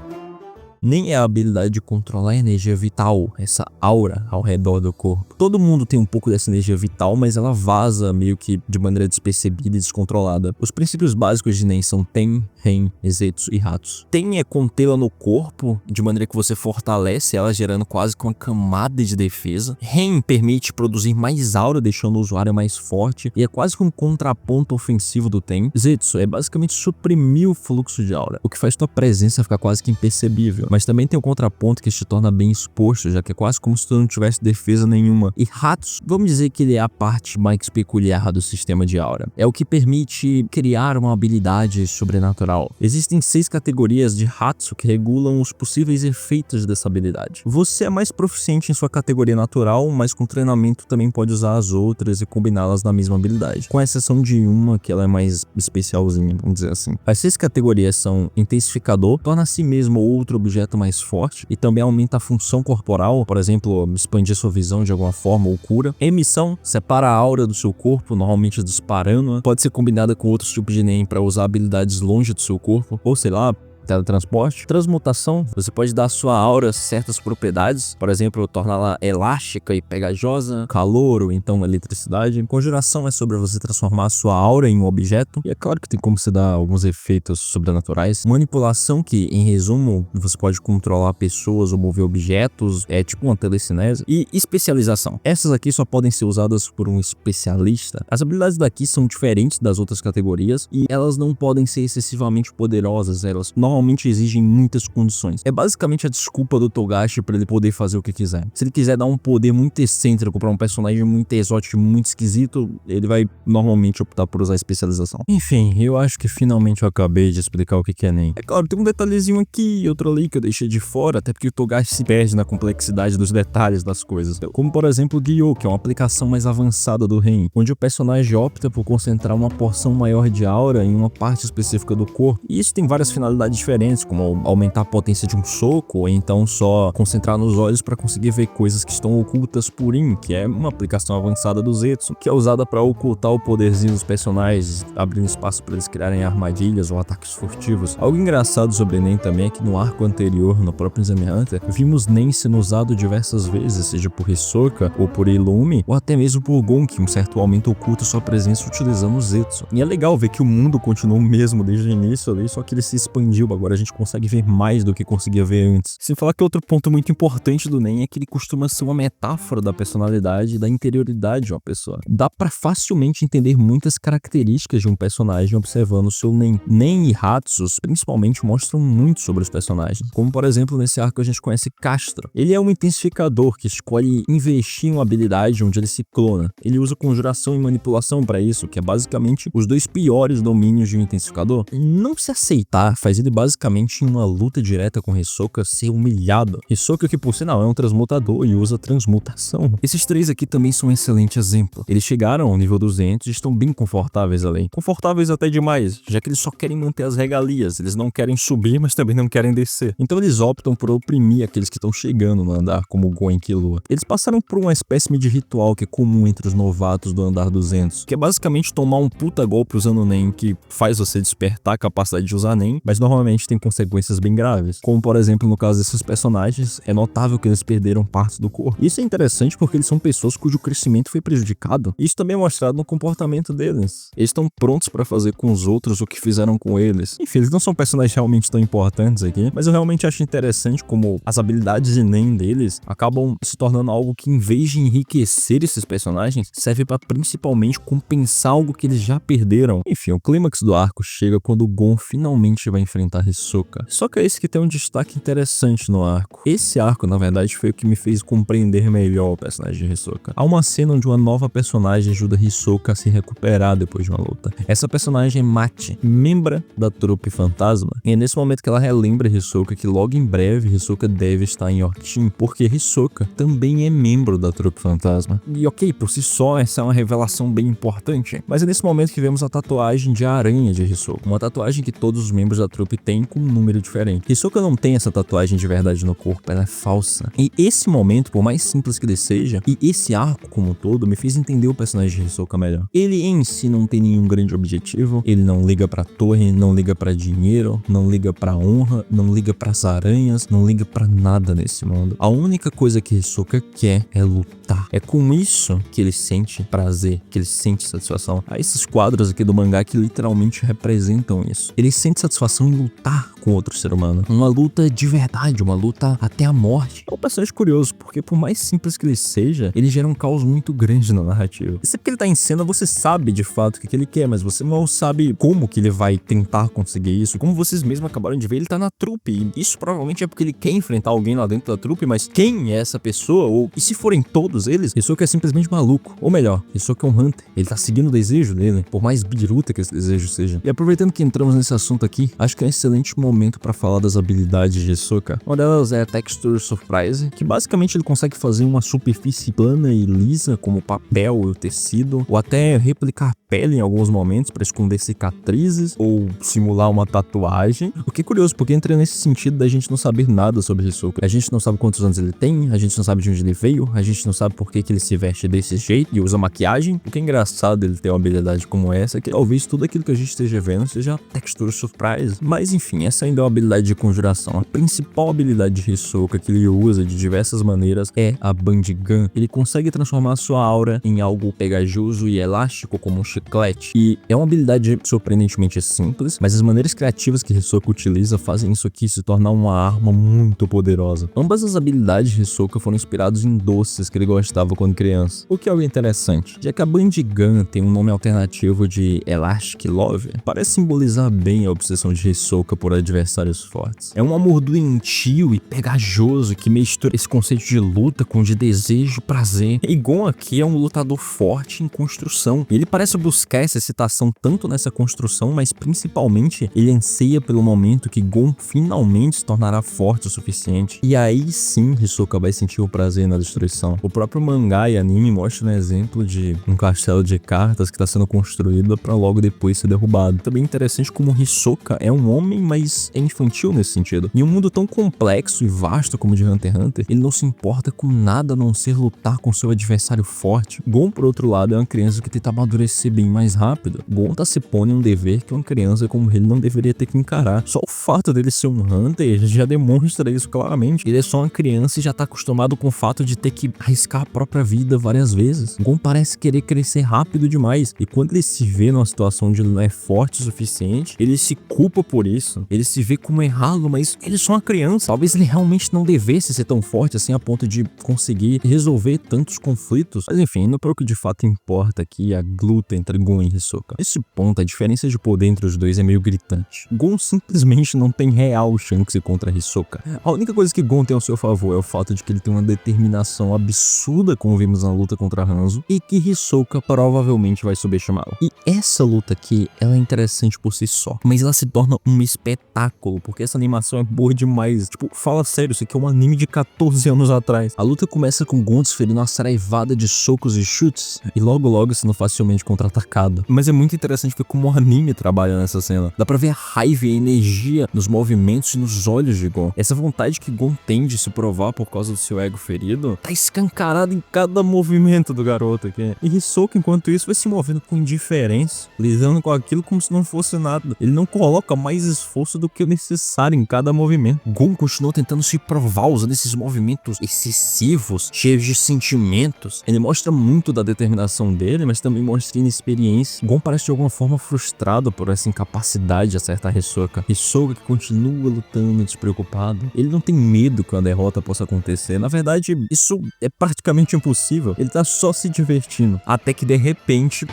Nem é a habilidade de controlar a energia vital, essa aura ao redor do corpo. Todo mundo tem um pouco dessa energia vital, mas ela vaza meio que de maneira despercebida e descontrolada. Os princípios básicos de Nen são Ten, Ren, Zetsu e Hatsu. Ten é contê-la no corpo, de maneira que você fortalece ela, gerando quase que uma camada de defesa. Ren permite produzir mais aura, deixando o usuário mais forte, e é quase que um contraponto ofensivo do Ten. Zetsu é basicamente suprimir o fluxo de aura, o que faz tua presença ficar quase que imperceptível. Mas também tem o contraponto que te torna bem exposto, já que é quase como se tu não tivesse defesa nenhuma. E Hatsu, vamos dizer que ele é a parte mais peculiar do sistema de aura. É o que permite criar uma habilidade sobrenatural. Existem 6 categorias de Hatsu que regulam os possíveis efeitos dessa habilidade. Você é mais proficiente em sua categoria natural, mas com treinamento também pode usar as outras e combiná-las na mesma habilidade. Com exceção de uma que ela é mais especialzinha, vamos dizer assim. As 6 categorias são Intensificador, torna a si mesmo ou outro objeto mais forte e também aumenta a função corporal, por exemplo, expandir sua visão de alguma forma ou cura. Emissão, separa a aura do seu corpo, normalmente disparando-a. Pode ser combinada com outros tipos de Nen para usar habilidades longe do seu corpo, ou sei lá, teletransporte. Transmutação, você pode dar à sua aura certas propriedades, por exemplo, torná-la elástica e pegajosa, calor ou então eletricidade. Conjuração é sobre você transformar a sua aura em um objeto, e é claro que tem como você dar alguns efeitos sobrenaturais. Manipulação, que em resumo, você pode controlar pessoas ou mover objetos, é tipo uma telecinese. E especialização, essas aqui só podem ser usadas por um especialista. As habilidades daqui são diferentes das outras categorias e elas não podem ser excessivamente poderosas, elas normalmente exigem muitas condições. É basicamente a desculpa do Togashi para ele poder fazer o que quiser. Se ele quiser dar um poder muito excêntrico para um personagem muito exótico, muito esquisito, ele vai normalmente optar por usar especialização. Enfim, eu acho que finalmente eu acabei de explicar o que é Nen. É claro, tem um detalhezinho aqui e outro ali que eu deixei de fora, até porque o Togashi se perde na complexidade dos detalhes das coisas. Como por exemplo o Gyo, que é uma aplicação mais avançada do Ren, onde o personagem opta por concentrar uma porção maior de aura em uma parte específica do corpo. E isso tem várias finalidades diferentes, como aumentar a potência de um soco, ou então só concentrar nos olhos para conseguir ver coisas que estão ocultas por In, que é uma aplicação avançada do Zetsu, que é usada para ocultar o poderzinho dos personagens, abrindo espaço para eles criarem armadilhas ou ataques furtivos. Algo engraçado sobre Nen também é que no arco anterior, no próprio Exame Hunter, vimos Nen sendo usado diversas vezes, seja por Hisoka ou por Illumi, ou até mesmo por Gon, que um certo aumento oculta sua presença utilizando o Zetsu. E é legal ver que o mundo continuou o mesmo desde o início ali, só que ele se expandiu. Agora a gente consegue ver mais do que conseguia ver antes. Sem falar que outro ponto muito importante do Nen é que ele costuma ser uma metáfora da personalidade e da interioridade de uma pessoa. Dá pra facilmente entender muitas características de um personagem observando o seu Nen. Nen e Hatsus principalmente mostram muito sobre os personagens. Como por exemplo nesse arco a gente conhece Castro. Ele é um intensificador que escolhe investir em uma habilidade onde ele se clona. Ele usa conjuração e manipulação pra isso, que é basicamente os dois piores domínios de um intensificador. Não se aceitar faz ele basicamente em uma luta direta com Hisoka ser humilhado. Hisoka que por sinal é um transmutador e usa transmutação. Esses três aqui também são um excelente exemplo. Eles chegaram ao nível 200 e estão bem confortáveis ali. Confortáveis até demais, já que eles só querem manter as regalias. Eles não querem subir, mas também não querem descer. Então eles optam por oprimir aqueles que estão chegando no andar, como o Gon e Killua. Eles passaram por uma espécie de ritual que é comum entre os novatos do andar 200, que é basicamente tomar um puta golpe usando Nen, que faz você despertar a capacidade de usar Nen, mas normalmente tem consequências bem graves. Como por exemplo no caso desses personagens, é notável que eles perderam partes do corpo. Isso é interessante porque eles são pessoas cujo crescimento foi prejudicado. Isso também é mostrado no comportamento deles. Eles estão prontos pra fazer com os outros o que fizeram com eles. Enfim, eles não são personagens realmente tão importantes aqui, mas eu realmente acho interessante como as habilidades de Nen deles acabam se tornando algo que, em vez de enriquecer esses personagens, serve pra principalmente compensar algo que eles já perderam. Enfim, o clímax do arco chega quando o Gon finalmente vai enfrentar matar Hisoka. Só que é esse que tem um destaque interessante no arco. Esse arco, na verdade, foi o que me fez compreender melhor o personagem de Hisoka. Há uma cena onde uma nova personagem ajuda Hisoka a se recuperar depois de uma luta. Essa personagem é Mate, membro da trupe fantasma, e é nesse momento que ela relembra Hisoka que logo em breve Hisoka deve estar em Yorkshire, porque Hisoka também é membro da trupe fantasma. E ok, por si só, essa é uma revelação bem importante, mas é nesse momento que vemos a tatuagem de aranha de Hisoka, uma tatuagem que todos os membros da trupe têm com um número diferente. Hisoka não tem essa tatuagem de verdade no corpo, ela é falsa. E esse momento, por mais simples que ele seja, e esse arco como um todo, me fez entender o personagem de Hisoka melhor. Ele em si não tem nenhum grande objetivo, ele não liga pra torre, não liga pra dinheiro, não liga pra honra, não liga pras aranhas, não liga pra nada nesse mundo. A única coisa que Hisoka quer é lutar. É com isso que ele sente prazer, que ele sente satisfação. Há esses quadros aqui do mangá que literalmente representam isso. Ele sente satisfação em lutar com outro ser humano. Uma luta de verdade, uma luta até a morte. É um personagem curioso, porque por mais simples que ele seja, ele gera um caos muito grande na narrativa. E sempre que ele tá em cena, você sabe de fato o que ele quer, mas você não sabe como que ele vai tentar conseguir isso. Como vocês mesmos acabaram de ver, ele tá na trupe. E isso provavelmente é porque ele quer enfrentar alguém lá dentro da trupe, mas quem é essa pessoa? Ou e se forem todos eles, Hisoka é simplesmente maluco. Ou melhor, Hisoka é um Hunter. Ele tá seguindo o desejo dele, por mais biruta que esse desejo seja. E aproveitando que entramos nesse assunto aqui, acho que é um excelente momento para falar das habilidades de Hisoka. Uma delas é a Texture Surprise, que basicamente ele consegue fazer uma superfície plana e lisa, como papel ou tecido, ou até replicar pele em alguns momentos para esconder cicatrizes ou simular uma tatuagem. O que é curioso, porque entra nesse sentido da gente não saber nada sobre Hisoka. A gente não sabe quantos anos ele tem, a gente não sabe de onde ele veio, a gente não sabe por que ele se veste desse jeito e usa maquiagem. O que é engraçado dele ter uma habilidade como essa é que talvez tudo aquilo que a gente esteja vendo seja Texture Surprise. Mas enfim, essa ainda é uma habilidade de conjuração. A principal habilidade de Hisoka que ele usa de diversas maneiras é a Bandigan. Ele consegue transformar sua aura em algo pegajoso e elástico como um chiclete. E é uma habilidade surpreendentemente simples, mas as maneiras criativas que Hisoka utiliza fazem isso aqui se tornar uma arma muito poderosa. Ambas as habilidades de Hisoka foram inspiradas em doces que ele gostava quando criança. O que é algo interessante, já que a Bandigan tem um nome alternativo de Elastic Love, parece simbolizar bem a obsessão de Hisoka por adversários fortes. É um amor doentio e pegajoso que mistura esse conceito de luta com de desejo e prazer. E Gon aqui é um lutador forte em construção. Ele parece buscar essa excitação tanto nessa construção, mas principalmente ele anseia pelo momento que Gon finalmente se tornará forte o suficiente. E aí sim Hisoka vai sentir o prazer na destruição. O próprio mangá e anime mostram um exemplo de um castelo de cartas que está sendo construído para logo depois ser derrubado. Também é interessante como Hisoka é um homem, mas é infantil nesse sentido. Em um mundo tão complexo e vasto como o de Hunter x Hunter, ele não se importa com nada a não ser lutar com seu adversário forte. Gon, por outro lado, é uma criança que tenta amadurecer bem mais rápido. Gon tá se pondo em um dever que uma criança como ele não deveria ter que encarar. Só o fato dele ser um Hunter já demonstra isso claramente. Ele é só uma criança e já tá acostumado com o fato de ter que arriscar a própria vida várias vezes. Gon parece querer crescer rápido demais, e quando ele se vê numa situação onde ele não é forte o suficiente, ele se culpa por isso. Ele se vê como errado, mas ele é só uma criança. Talvez ele realmente não devesse ser tão forte assim a ponto de conseguir resolver tantos conflitos. Mas enfim, não é o que de fato importa aqui, a luta entre Gon e Hisoka. Nesse ponto, a diferença de poder entre os dois é meio gritante. Gon simplesmente não tem real chance contra Hisoka. A única coisa que Gon tem ao seu favor é o fato de que ele tem uma determinação absurda, como vimos na luta contra Hanzo, e que Hisoka provavelmente vai subestimá-lo. E essa luta aqui, ela é interessante por si só, mas ela se torna um espetáculo, porque essa animação é boa demais. Tipo, fala sério, isso aqui é um anime de 14 anos atrás. A luta começa com Gon desferindo uma saraivada de socos e chutes, e logo sendo facilmente contra-atacado. Mas é muito interessante ver como o anime trabalha nessa cena. Dá pra ver a raiva e a energia nos movimentos e nos olhos de Gon. Essa vontade que Gon tem de se provar por causa do seu ego ferido tá escancarada em cada movimento do garoto aqui. E Hisoka, enquanto isso, vai se movendo com indiferença, lidando com aquilo como se não fosse nada. Ele não coloca mais esforço do que o necessário em cada movimento. Gon continua tentando se provar usando esses movimentos excessivos, cheios de sentimentos. Ele mostra muito da determinação dele, mas também mostra inexperiência. Gon parece de alguma forma frustrado por essa incapacidade de acertar Hisoka. Hisoka que continua lutando despreocupado. Ele não tem medo que uma derrota possa acontecer. Na verdade, isso é praticamente impossível. Ele tá só se divertindo. Até que de repente...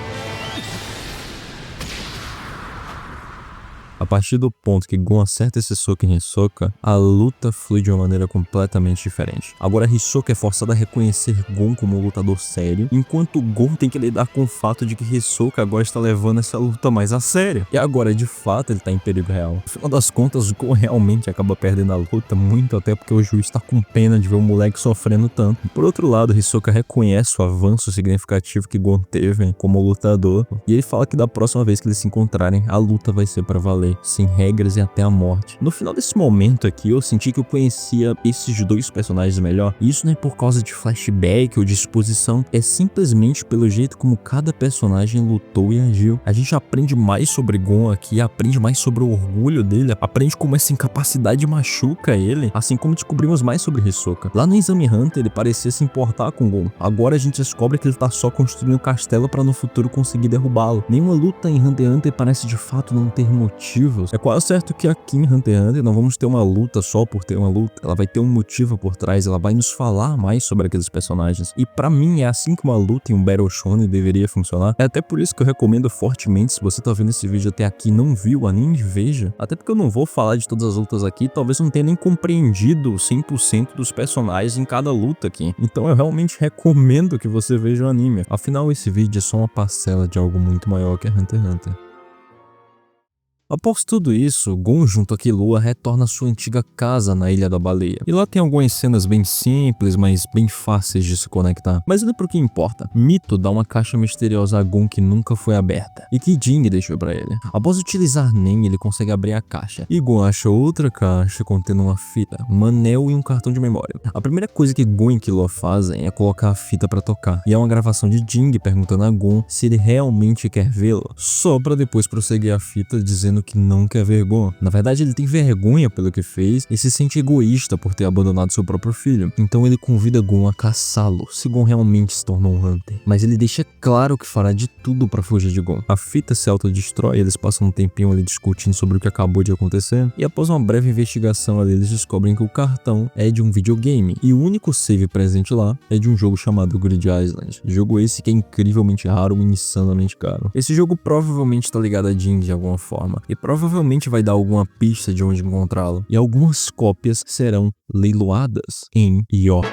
A partir do ponto que Gon acerta esse soco em Hisoka, a luta flui de uma maneira completamente diferente. Agora Hisoka é forçado a reconhecer Gon como um lutador sério, enquanto Gon tem que lidar com o fato de que Hisoka agora está levando essa luta mais a sério. E agora, de fato, ele tá em perigo real. No final das contas, Gon realmente acaba perdendo a luta, muito até porque o juiz tá com pena de ver o moleque sofrendo tanto. Por outro lado, Hisoka reconhece o avanço significativo que Gon teve como lutador, e ele fala que da próxima vez que eles se encontrarem, a luta vai ser pra valer, sem regras e até a morte. No final desse momento aqui, eu senti que eu conhecia esses dois personagens melhor, e isso não é por causa de flashback ou de exposição, é simplesmente pelo jeito como cada personagem lutou e agiu. A gente aprende mais sobre Gon aqui, aprende mais sobre o orgulho dele, aprende como essa incapacidade machuca ele, assim como descobrimos mais sobre Hisoka. Lá no Exame Hunter ele parecia se importar com Gon, agora a gente descobre que ele tá só construindo um castelo para no futuro conseguir derrubá-lo. Nenhuma luta em Hunter x Hunter parece de fato não ter motivos. É quase certo que aqui em Hunter x Hunter não vamos ter uma luta só por ter uma luta, ela vai ter um motivo por trás, ela vai nos falar mais sobre aqueles personagens. E pra mim é assim que uma luta em um Battle Shonen deveria funcionar. É até por isso que eu recomendo fortemente, se você tá vendo esse vídeo até aqui e não viu o anime, veja. Até porque eu não vou falar de todas as lutas aqui, talvez não tenha nem compreendido 100% dos personagens em cada luta aqui. Então eu realmente recomendo que você veja o anime. Afinal, esse vídeo é só uma parcela de algo muito maior que é Hunter x Hunter. Após tudo isso, Gon junto a Killua retorna à sua antiga casa na Ilha da Baleia. E lá tem algumas cenas bem simples, mas bem fáceis de se conectar. Mas não é pro que importa. Mito dá uma caixa misteriosa a Gon que nunca foi aberta, e que Jing deixou pra ele. Após utilizar Nen, ele consegue abrir a caixa. E Gon acha outra caixa contendo uma fita, um anel e um cartão de memória. A primeira coisa que Gon e Killua fazem é colocar a fita pra tocar. E é uma gravação de Jing perguntando a Gon se ele realmente quer vê-lo, só pra depois prosseguir a fita dizendo que não quer ver Gon. Na verdade, ele tem vergonha pelo que fez e se sente egoísta por ter abandonado seu próprio filho. Então ele convida Gon a caçá-lo, se Gon realmente se tornou um Hunter. Mas ele deixa claro que fará de tudo pra fugir de Gon. A fita se autodestrói, eles passam um tempinho ali discutindo sobre o que acabou de acontecer, e após uma breve investigação ali, eles descobrem que o cartão é de um videogame, e o único save presente lá é de um jogo chamado Grid Island. Jogo esse que é incrivelmente raro e insanamente caro. Esse jogo provavelmente tá ligado a Jing de alguma forma, e provavelmente vai dar alguma pista de onde encontrá-lo, e algumas cópias serão leiloadas em Yor.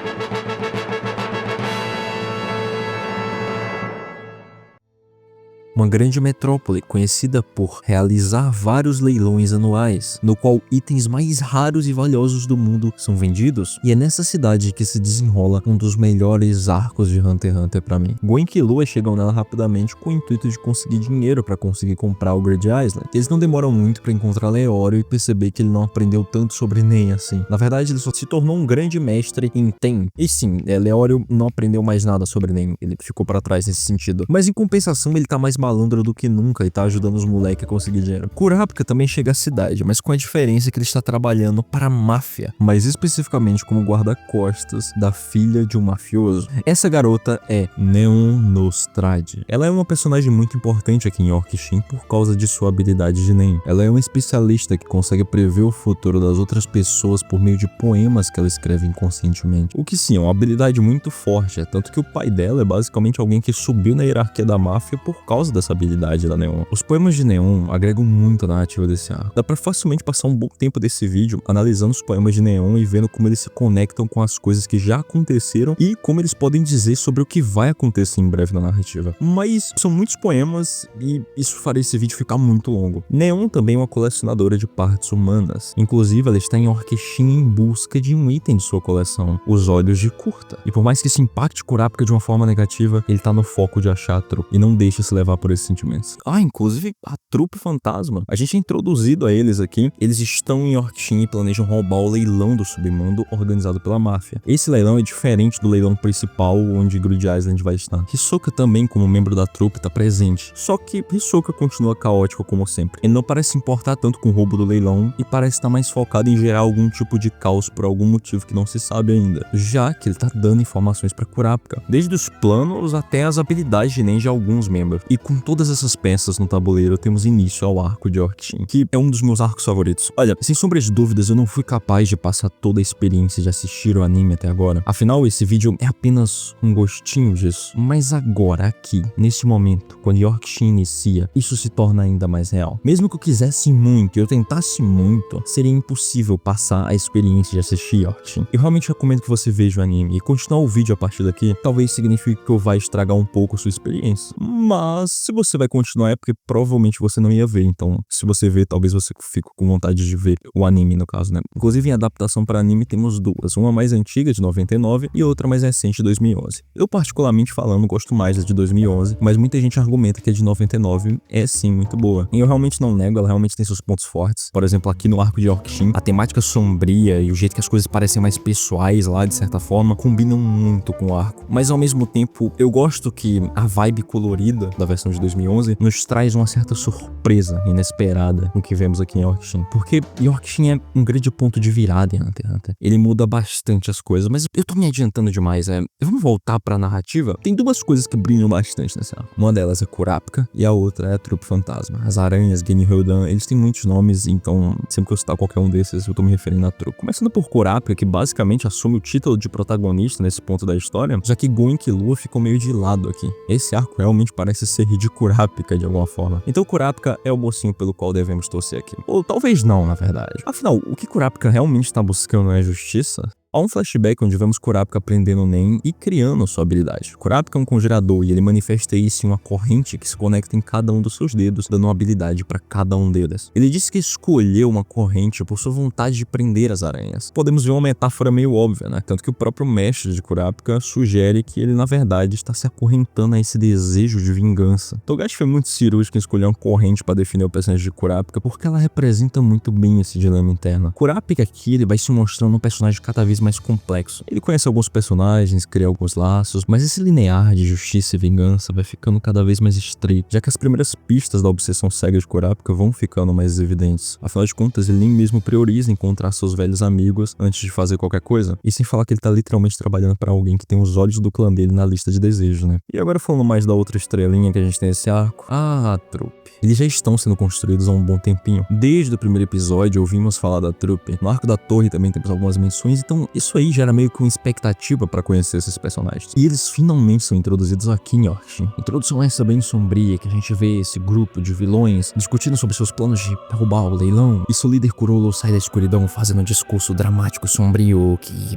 Uma grande metrópole conhecida por realizar vários leilões anuais, no qual itens mais raros e valiosos do mundo são vendidos, e é nessa cidade que se desenrola um dos melhores arcos de Hunter x Hunter pra mim. Gon e Killua chegam nela rapidamente com o intuito de conseguir dinheiro pra conseguir comprar o Grid Island. Eles não demoram muito pra encontrar Leório e perceber que ele não aprendeu tanto sobre Nen assim. Na verdade, ele só se tornou um grande mestre em Ten. E sim, Leório não aprendeu mais nada sobre Nen, ele ficou pra trás nesse sentido. Mas em compensação, ele tá mais malandro do que nunca e tá ajudando os moleques a conseguir dinheiro. Kurapika também chega à cidade, mas com a diferença que ele está trabalhando para a máfia, mais especificamente como guarda-costas da filha de um mafioso. Essa garota é Neon Nostrade. Ela é uma personagem muito importante aqui em Orc-Shin por causa de sua habilidade de Nen. Ela é uma especialista que consegue prever o futuro das outras pessoas por meio de poemas que ela escreve inconscientemente. O que sim, é uma habilidade muito forte, é tanto que o pai dela é basicamente alguém que subiu na hierarquia da máfia por causa dessa habilidade da Neon. Os poemas de Neon agregam muito a narrativa desse arco. Dá pra facilmente passar um bom tempo desse vídeo analisando os poemas de Neon e vendo como eles se conectam com as coisas que já aconteceram e como eles podem dizer sobre o que vai acontecer em breve na narrativa. Mas são muitos poemas e isso faria esse vídeo ficar muito longo. Neon também é uma colecionadora de partes humanas. Inclusive, ela está em Orc-Shin em busca de um item de sua coleção, os olhos de Kurta. E por mais que isso impacte Kurapika de uma forma negativa, ele tá no foco de achar a trupe e não deixa se levar por esse sentimentos. Inclusive a trupe fantasma. A gente é introduzido a eles aqui. Eles estão em Orc-Shin e planejam roubar o leilão do submundo organizado pela máfia. Esse leilão é diferente do leilão principal onde Grid Island vai estar. Hisoka também, como membro da trupe, tá presente. Só que Hisoka continua caótico como sempre. Ele não parece se importar tanto com o roubo do leilão e parece estar mais focado em gerar algum tipo de caos por algum motivo que não se sabe ainda. Já que ele tá dando informações pra Kurapika, desde os planos até as habilidades de Nen de alguns membros. E com com todas essas peças no tabuleiro, temos início ao arco de Orc-Shin, que é um dos meus arcos favoritos. Olha, sem sombra de dúvidas, eu não fui capaz de passar toda a experiência de assistir o anime até agora. Afinal, esse vídeo é apenas um gostinho disso. Mas agora, aqui, nesse momento, quando Orc-Shin inicia, isso se torna ainda mais real. Mesmo que eu quisesse muito, eu tentasse muito, seria impossível passar a experiência de assistir Orc-Shin. Eu realmente recomendo que você veja o anime e continuar o vídeo a partir daqui, talvez signifique que eu vá estragar um pouco a sua experiência. Mas se você vai continuar é porque provavelmente você não ia ver, então se você ver, talvez você fique com vontade de ver o anime no caso, né? Inclusive em adaptação para anime temos duas, uma mais antiga de 99 e outra mais recente de 2011. Eu particularmente falando gosto mais da de 2011, mas muita gente argumenta que a de 99 é sim muito boa. E eu realmente não nego, ela realmente tem seus pontos fortes. Por exemplo, aqui no arco de Orc-Shin, a temática sombria e o jeito que as coisas parecem mais pessoais lá, de certa forma, combinam muito com o arco. Mas ao mesmo tempo, eu gosto que a vibe colorida da versão de 2011 nos traz uma certa surpresa inesperada no que vemos aqui em Orc-Shin. Porque Orc-Shin é um grande ponto de virada em Hunter x Hunter. Ele muda bastante as coisas, mas eu tô me adiantando demais. Vamos voltar pra narrativa? Tem duas coisas que brilham bastante nessa arco. Uma delas é Kurapika e a outra é a Trupe Fantasma. As aranhas, Genny Hyodan, eles têm muitos nomes, então sempre que eu citar qualquer um desses, eu tô me referindo a Trupe. Começando por Kurapika, que basicamente assume o título de protagonista nesse ponto da história, já que Gon e Killua ficam meio de lado aqui. Esse arco realmente parece ser de Kurapika de alguma forma. Então Kurapika é o mocinho pelo qual devemos torcer aqui. Ou talvez não, na verdade. Afinal, o que Kurapika realmente está buscando é justiça? Há um flashback onde vemos Kurapika aprendendo Nen e criando sua habilidade. Kurapika é um conjurador e ele manifesta isso em uma corrente que se conecta em cada um dos seus dedos, dando uma habilidade para cada um deles. Ele disse que escolheu uma corrente por sua vontade de prender as aranhas. Podemos ver uma metáfora meio óbvia, né? Tanto que o próprio mestre de Kurapika sugere que ele, na verdade, está se acorrentando a esse desejo de vingança. Togashi foi muito cirúrgico em escolher uma corrente para definir o personagem de Kurapika porque ela representa muito bem esse dilema interno. Kurapika aqui ele vai se mostrando um personagem cada vez mais complexo. Ele conhece alguns personagens, cria alguns laços, mas esse linear de justiça e vingança vai ficando cada vez mais estreito, já que as primeiras pistas da obsessão cega de Kurapika vão ficando mais evidentes. Afinal de contas, ele nem mesmo prioriza encontrar seus velhos amigos antes de fazer qualquer coisa, e sem falar que ele tá literalmente trabalhando para alguém que tem os olhos do clã dele na lista de desejos, né? E agora falando mais da outra estrelinha que a gente tem nesse arco, a Trupe. Eles já estão sendo construídos há um bom tempinho. Desde o primeiro episódio ouvimos falar da Trupe. No arco da torre também temos algumas menções, então isso aí gera meio que uma expectativa para conhecer esses personagens. E eles finalmente são introduzidos aqui em Orc-Shin. Introdução essa bem sombria, que a gente vê esse grupo de vilões discutindo sobre seus planos de roubar o leilão. E seu líder Kurolo sai da escuridão fazendo um discurso dramático, sombrio, que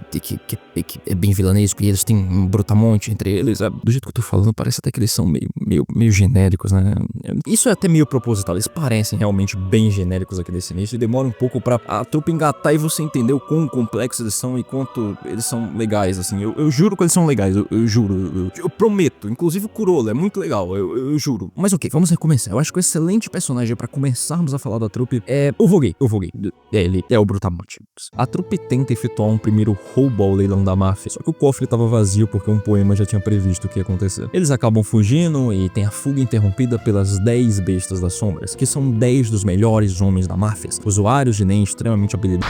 é bem vilanesco. E eles têm um brutamonte entre eles. Do jeito que eu tô falando, parece até que eles são meio genéricos, né? Isso é até meio proposital. Eles parecem realmente bem genéricos aqui nesse início e demora um pouco pra a trupe engatar e você entender o quão complexos eles são e quanto eles são legais, assim. Eu juro que eles são legais, eu juro. Eu prometo. Inclusive o Kurolo é muito legal, eu juro. Mas ok, vamos recomeçar. Eu acho que o excelente personagem pra começarmos a falar da trupe é o Voguei. Ele é o Brutamonte. A trupe tenta efetuar um primeiro roubo ao leilão da máfia, só que o cofre estava vazio porque um poema já tinha previsto o que ia acontecer. Eles acabam fugindo e tem a fuga interrompida pelas 10 bestas das sombras, que são 10 dos melhores homens da máfia, usuários de Nen extremamente habilidosos.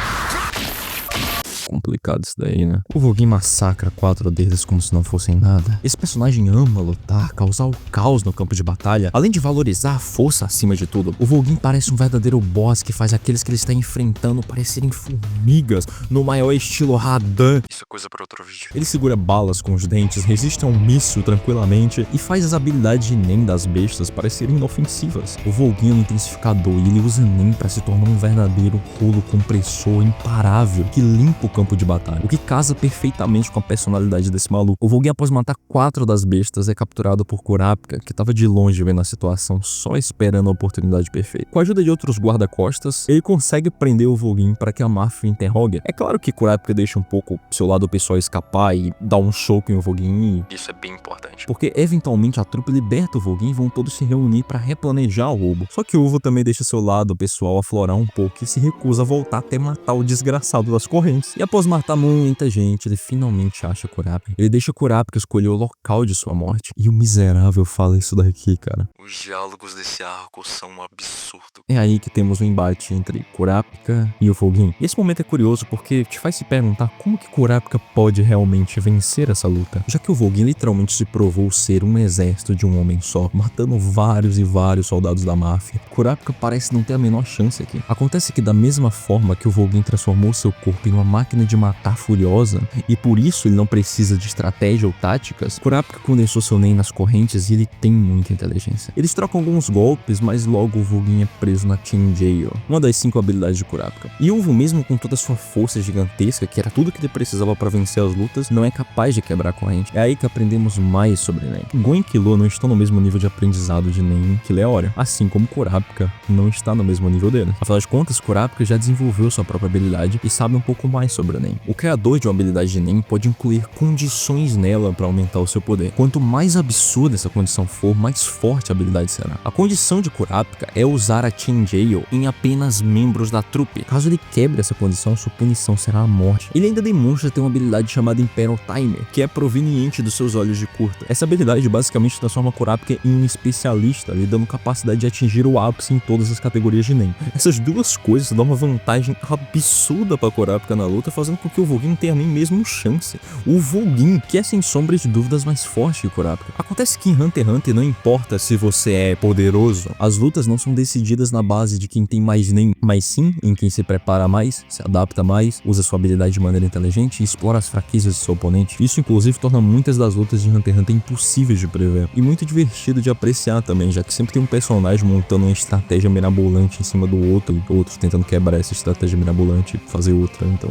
Complicado isso daí, né? O Voguei massacra 4 deles como se não fossem nada. Esse personagem ama lutar, causar o caos no campo de batalha, além de valorizar a força acima de tudo. O Voguei parece um verdadeiro boss que faz aqueles que ele está enfrentando parecerem formigas, no maior estilo Radan. Isso é coisa para outro vídeo. Ele segura balas com os dentes, resiste a um míssil tranquilamente e faz as habilidades de Nen das bestas parecerem inofensivas. O Voguei é um intensificador e ele usa Nen para se tornar um verdadeiro rolo compressor imparável que limpa o campo de batalha, o que casa perfeitamente com a personalidade desse maluco. O Voguei, após matar 4 das bestas, é capturado por Kurapika, que tava de longe vendo a situação, só esperando a oportunidade perfeita. Com a ajuda de outros guarda-costas, ele consegue prender o Voguei para que a máfia interrogue. É claro que Kurapika deixa um pouco seu lado pessoal escapar e dá um soco em o Voguei. Isso é bem importante. Porque eventualmente a trupe liberta o Voguei e vão todos se reunir para replanejar o roubo. Só que o Uvo também deixa seu lado pessoal aflorar um pouco e se recusa a voltar até matar o desgraçado das correntes. E após matar muita gente, ele finalmente acha Kurapika. Ele deixa Kurapika escolher o local de sua morte. E o miserável fala isso daqui, cara. Os diálogos desse arco são um absurdo. É aí que temos o embate entre Kurapika e o Foguin. E esse momento é curioso porque te faz se perguntar como que Kurapika pode realmente vencer essa luta, já que o Foguin literalmente se provou ser um exército de um homem só, matando vários e vários soldados da máfia. Kurapika parece não ter a menor chance aqui. Acontece que da mesma forma que o Foguin transformou seu corpo em uma máquina de matar furiosa, e por isso ele não precisa de estratégia ou táticas, Kurapika condensou seu Nen nas correntes e ele tem muita inteligência. Eles trocam alguns golpes, mas logo o Foguin é preso na Chain Jail, uma das 5 habilidades de Kurapika. E Uvo, mesmo com toda a sua força gigantesca, que era tudo que ele precisava para vencer as lutas, não é capaz de quebrar a corrente. É aí que aprendemos mais sobre Nen. Gon e Killua não estão no mesmo nível de aprendizado de Nen que Leório, assim como Kurapika não está no mesmo nível dele. Afinal de contas, Kurapika já desenvolveu sua própria habilidade e sabe um pouco mais sobre a Nen. O criador de uma habilidade de Nen pode incluir condições nela para aumentar o seu poder. Quanto mais absurda essa condição for, mais forte a habilidade será. A condição de Kurapika é usar a Chain Jail em apenas membros da trupe. Caso ele quebre essa condição, sua punição será a morte. Ele ainda demonstra ter uma habilidade chamada Imperial Timer, que é proveniente dos seus olhos de curta. Essa habilidade basicamente transforma Kurapika em um especialista, lhe dando capacidade de atingir o ápice em todas as categorias de Nen. Essas duas coisas dão uma vantagem absurda para Kurapika na luta, fazendo com que o Foguin não tenha nem mesmo chance. O Foguin, que é sem sombra de dúvidas mais forte que Kurapika. Acontece que em Hunter x Hunter não importa se você é poderoso, as lutas não são decididas na base de quem tem mais Nen, mas sim em quem se prepara mais, se adapta mais, usa sua habilidade de maneira inteligente e explora as fraquezas de seu oponente. Isso inclusive torna muitas das lutas de Hunter x Hunter impossíveis de prever e muito divertido de apreciar também, já que sempre tem um personagem montando uma estratégia mirabolante em cima do outro e outros tentando quebrar essa estratégia mirabolante e fazer outra. Então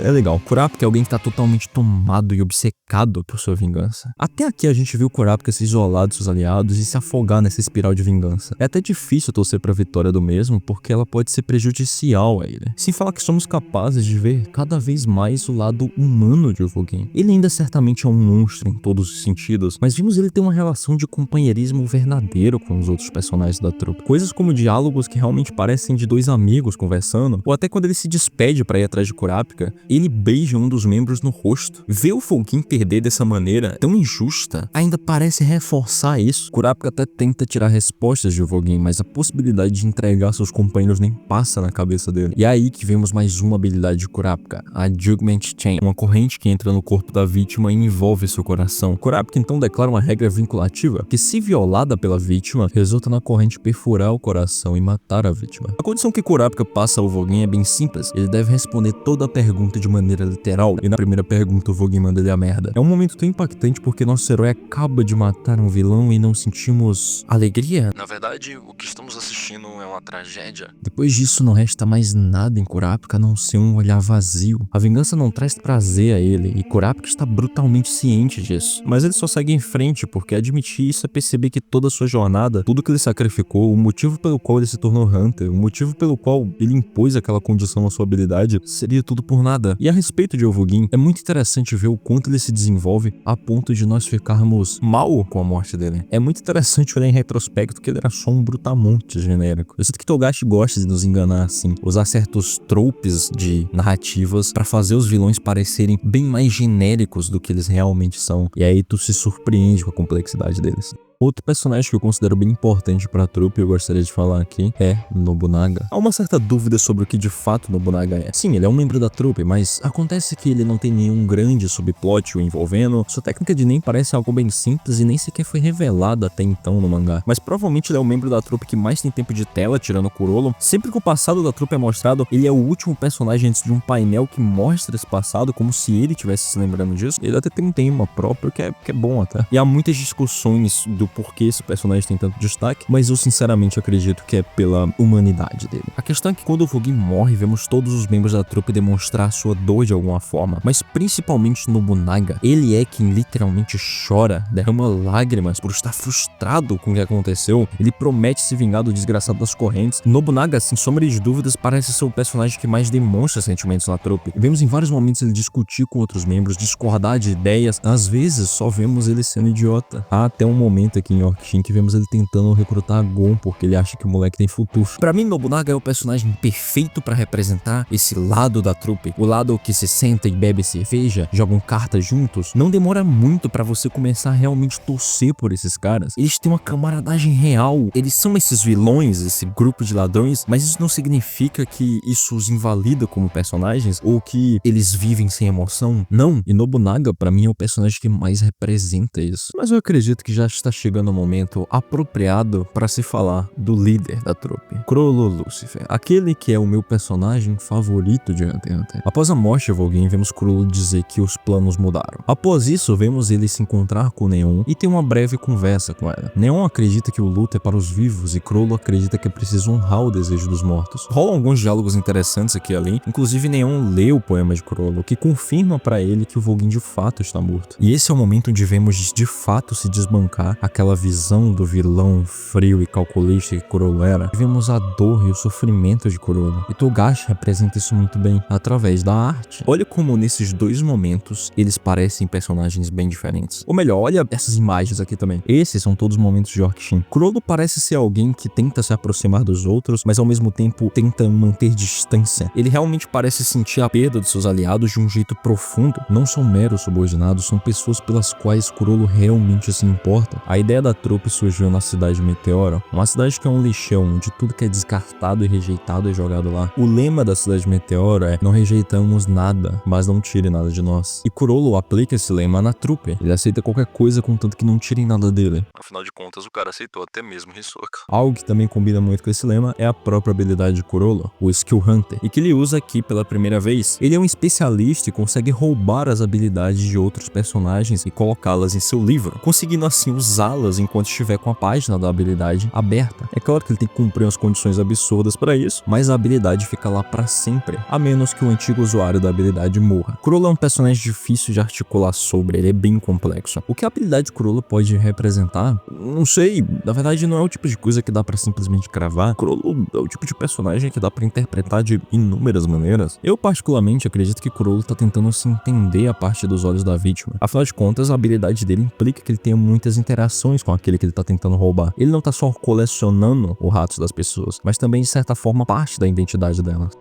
é legal. Kurapika é alguém que tá totalmente tomado e obcecado por sua vingança. Até aqui a gente viu Kurapika se isolar dos seus aliados e se afogar nessa espiral de vingança. É até difícil torcer pra vitória do mesmo, porque ela pode ser prejudicial a ele. Sem falar que somos capazes de ver cada vez mais o lado humano de Foguin. Ele ainda certamente é um monstro em todos os sentidos, mas vimos ele ter uma relação de companheirismo verdadeiro com os outros personagens da trupe. Coisas como diálogos que realmente parecem de dois amigos conversando, ou até quando ele se despede pra ir atrás de Kurapika, ele beija um dos membros no rosto. Ver o Foguin perder dessa maneira tão injusta ainda parece reforçar isso. Kurapika até tenta tirar respostas de Foguin, mas a possibilidade de entregar seus companheiros nem passa na cabeça dele. E é aí que vemos mais uma habilidade de Kurapika, a Judgment Chain, uma corrente que entra no corpo da vítima e envolve seu coração. Kurapika então declara uma regra vinculativa que, se violada pela vítima, resulta na corrente perfurar o coração e matar a vítima. A condição que Kurapika passa ao Foguin é bem simples. Ele deve responder toda a pergunta de maneira literal, e na primeira pergunta o Foguin manda ele a merda. É um momento tão impactante porque nosso herói acaba de matar um vilão e não sentimos alegria. Na verdade, o que estamos assistindo é uma tragédia. Depois disso não resta mais nada em Kurapika a não ser um olhar vazio. A vingança não traz prazer a ele e Kurapika está brutalmente ciente disso. Mas ele só segue em frente porque admitir isso é perceber que toda a sua jornada, tudo que ele sacrificou, o motivo pelo qual ele se tornou Hunter, o motivo pelo qual ele impôs aquela condição na sua habilidade, seria tudo por nada. E a respeito de Foguin, é muito interessante ver o quanto ele se desenvolve a ponto de nós ficarmos mal com a morte dele. É muito interessante olhar em retrospecto que ele era só um brutamonte genérico. Eu sinto que Togashi gosta de nos enganar assim, usar certos tropes de narrativas pra fazer os vilões parecerem bem mais genéricos do que eles realmente são. E aí tu se surpreende com a complexidade deles. Outro personagem que eu considero bem importante pra trupe e eu gostaria de falar aqui é Nobunaga. Há uma certa dúvida sobre o que de fato Nobunaga é. Sim, ele é um membro da trupe, mas acontece que ele não tem nenhum grande subplot o envolvendo. Sua técnica de Nen parece algo bem simples e nem sequer foi revelada até então no mangá. Mas provavelmente ele é o membro da trupe que mais tem tempo de tela, tirando o Kurolo. Sempre que o passado da trupe é mostrado, ele é o último personagem antes de um painel que mostra esse passado, como se ele estivesse se lembrando disso. Ele até tem um tema próprio que é bom até. E há muitas discussões do porquê esse personagem tem tanto destaque, mas eu sinceramente acredito que é pela humanidade dele. A questão é que quando o Foguin morre, vemos todos os membros da trupe demonstrar sua dor de alguma forma, mas principalmente Nobunaga. Ele é quem literalmente chora, derrama lágrimas por estar frustrado com o que aconteceu. Ele promete se vingar do desgraçado das correntes. Nobunaga, sem sombra de dúvidas, parece ser o personagem que mais demonstra sentimentos na trupe. Vemos em vários momentos ele discutir com outros membros, discordar de ideias, às vezes só vemos ele sendo idiota. Há até um momento aqui em Yorkshin que vemos ele tentando recrutar a Gon porque ele acha que o moleque tem futuro. Pra mim, Nobunaga é o personagem perfeito pra representar esse lado da trupe, o lado que se senta e bebe cerveja, jogam cartas juntos. Não demora muito pra você começar a realmente torcer por esses caras. Eles têm uma camaradagem real, eles são esses vilões, esse grupo de ladrões, mas isso não significa que isso os invalida como personagens ou que eles vivem sem emoção. Não, e Nobunaga pra mim é o personagem que mais representa isso. Mas eu acredito que já está chegando o momento apropriado pra se falar do líder da trupe, Chrollo Lucifer, aquele que é o meu personagem favorito de Hunter x Hunter. Após a morte de Vol'gin, vemos Chrollo dizer que os planos mudaram. Após isso, vemos ele se encontrar com Neon e ter uma breve conversa com ela. Neon acredita que o luto é para os vivos e Chrollo acredita que é preciso honrar o desejo dos mortos. Rolam alguns diálogos interessantes aqui e ali, inclusive Neon lê o poema de Chrollo, que confirma pra ele que o Vol'gin de fato está morto. E esse é o momento onde vemos de fato se desbancar aquela visão do vilão frio e calculista que Chrollo era. E vemos a dor e o sofrimento de Chrollo. E Togashi representa isso muito bem através da arte. Olha como nesses dois momentos eles parecem personagens bem diferentes. Ou melhor, olha essas imagens aqui também. Esses são todos os momentos de Yorkshin. Chrollo parece ser alguém que tenta se aproximar dos outros, mas ao mesmo tempo tenta manter distância. Ele realmente parece sentir a perda dos seus aliados de um jeito profundo. Não são meros subordinados, são pessoas pelas quais Chrollo realmente se importa. A ideia da trupe surgiu na cidade de Meteora, uma cidade que é um lixão, onde tudo que é descartado e rejeitado é jogado lá. O lema da cidade de Meteora é: não rejeitamos nada, mas não tire nada de nós. E Chrollo aplica esse lema na trupe. Ele aceita qualquer coisa contanto que não tirem nada dele. Afinal de contas, o cara aceitou até mesmo Hisoka. Algo que também combina muito com esse lema é a própria habilidade de Chrollo, o Skill Hunter, e que ele usa aqui pela primeira vez. Ele é um especialista e consegue roubar as habilidades de outros personagens e colocá-las em seu livro, conseguindo assim usá-las enquanto estiver com a página da habilidade aberta. É claro que ele tem que cumprir umas condições absurdas para isso, mas a habilidade fica lá para sempre, a menos que o antigo usuário da habilidade morra. Chrollo é um personagem difícil de articular sobre, ele é bem complexo. O que a habilidade de Chrollo pode representar? Não sei, na verdade não é o tipo de coisa que dá pra simplesmente cravar. Chrollo é o tipo de personagem que dá pra interpretar de inúmeras maneiras. Eu particularmente acredito que Chrollo tá tentando se entender a parte dos olhos da vítima. Afinal de contas, a habilidade dele implica que ele tenha muitas interações com aquele que ele tá tentando roubar. Ele não tá só colecionando o ratos das pessoas, mas também de certa forma parte da identidade delas.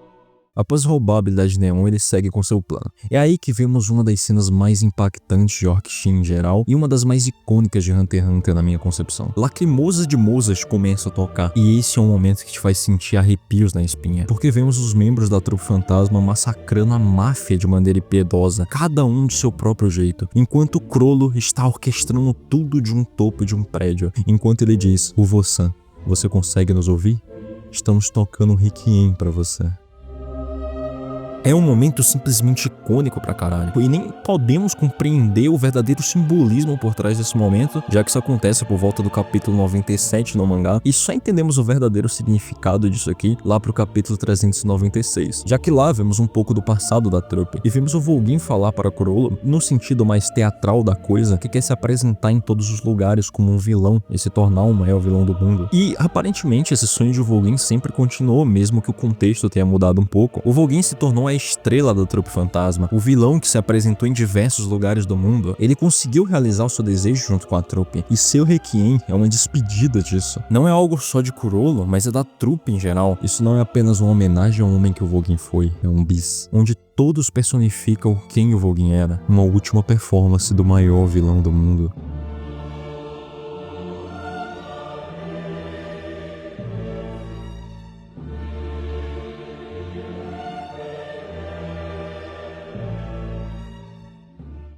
Após roubar a habilidade de Neon, ele segue com seu plano. É aí que vemos uma das cenas mais impactantes de Yorkshin em geral e uma das mais icônicas de Hunter x Hunter na minha concepção. Lacrimosas de Mozart começa a tocar, e esse é um momento que te faz sentir arrepios na espinha, porque vemos os membros da trupe fantasma massacrando a máfia de maneira impiedosa, cada um de seu próprio jeito, enquanto Chrollo está orquestrando tudo de um topo de um prédio, enquanto ele diz: Uvo-san, você consegue nos ouvir? Estamos tocando um Requiem pra você. É um momento simplesmente icônico pra caralho. E nem podemos compreender o verdadeiro simbolismo por trás desse momento, já que isso acontece por volta do capítulo 97 no mangá, e só entendemos o verdadeiro significado disso aqui lá pro capítulo 396, já que lá vemos um pouco do passado da trupe, e vemos o Vol'gin falar para Chrollo, no sentido mais teatral da coisa, que quer se apresentar em todos os lugares como um vilão e se tornar o maior vilão do mundo. E aparentemente esse sonho de Vol'gin sempre continuou, mesmo que o contexto tenha mudado um pouco. O Vol'gin se tornou a estrela da trupe fantasma, o vilão que se apresentou em diversos lugares do mundo. Ele conseguiu realizar o seu desejo junto com a trupe, e seu Requiem é uma despedida disso. Não é algo só de Chrollo, mas é da trupe em geral. Isso não é apenas uma homenagem ao homem que o Vol'gin foi, é um bis, onde todos personificam quem o Vol'gin era, uma última performance do maior vilão do mundo.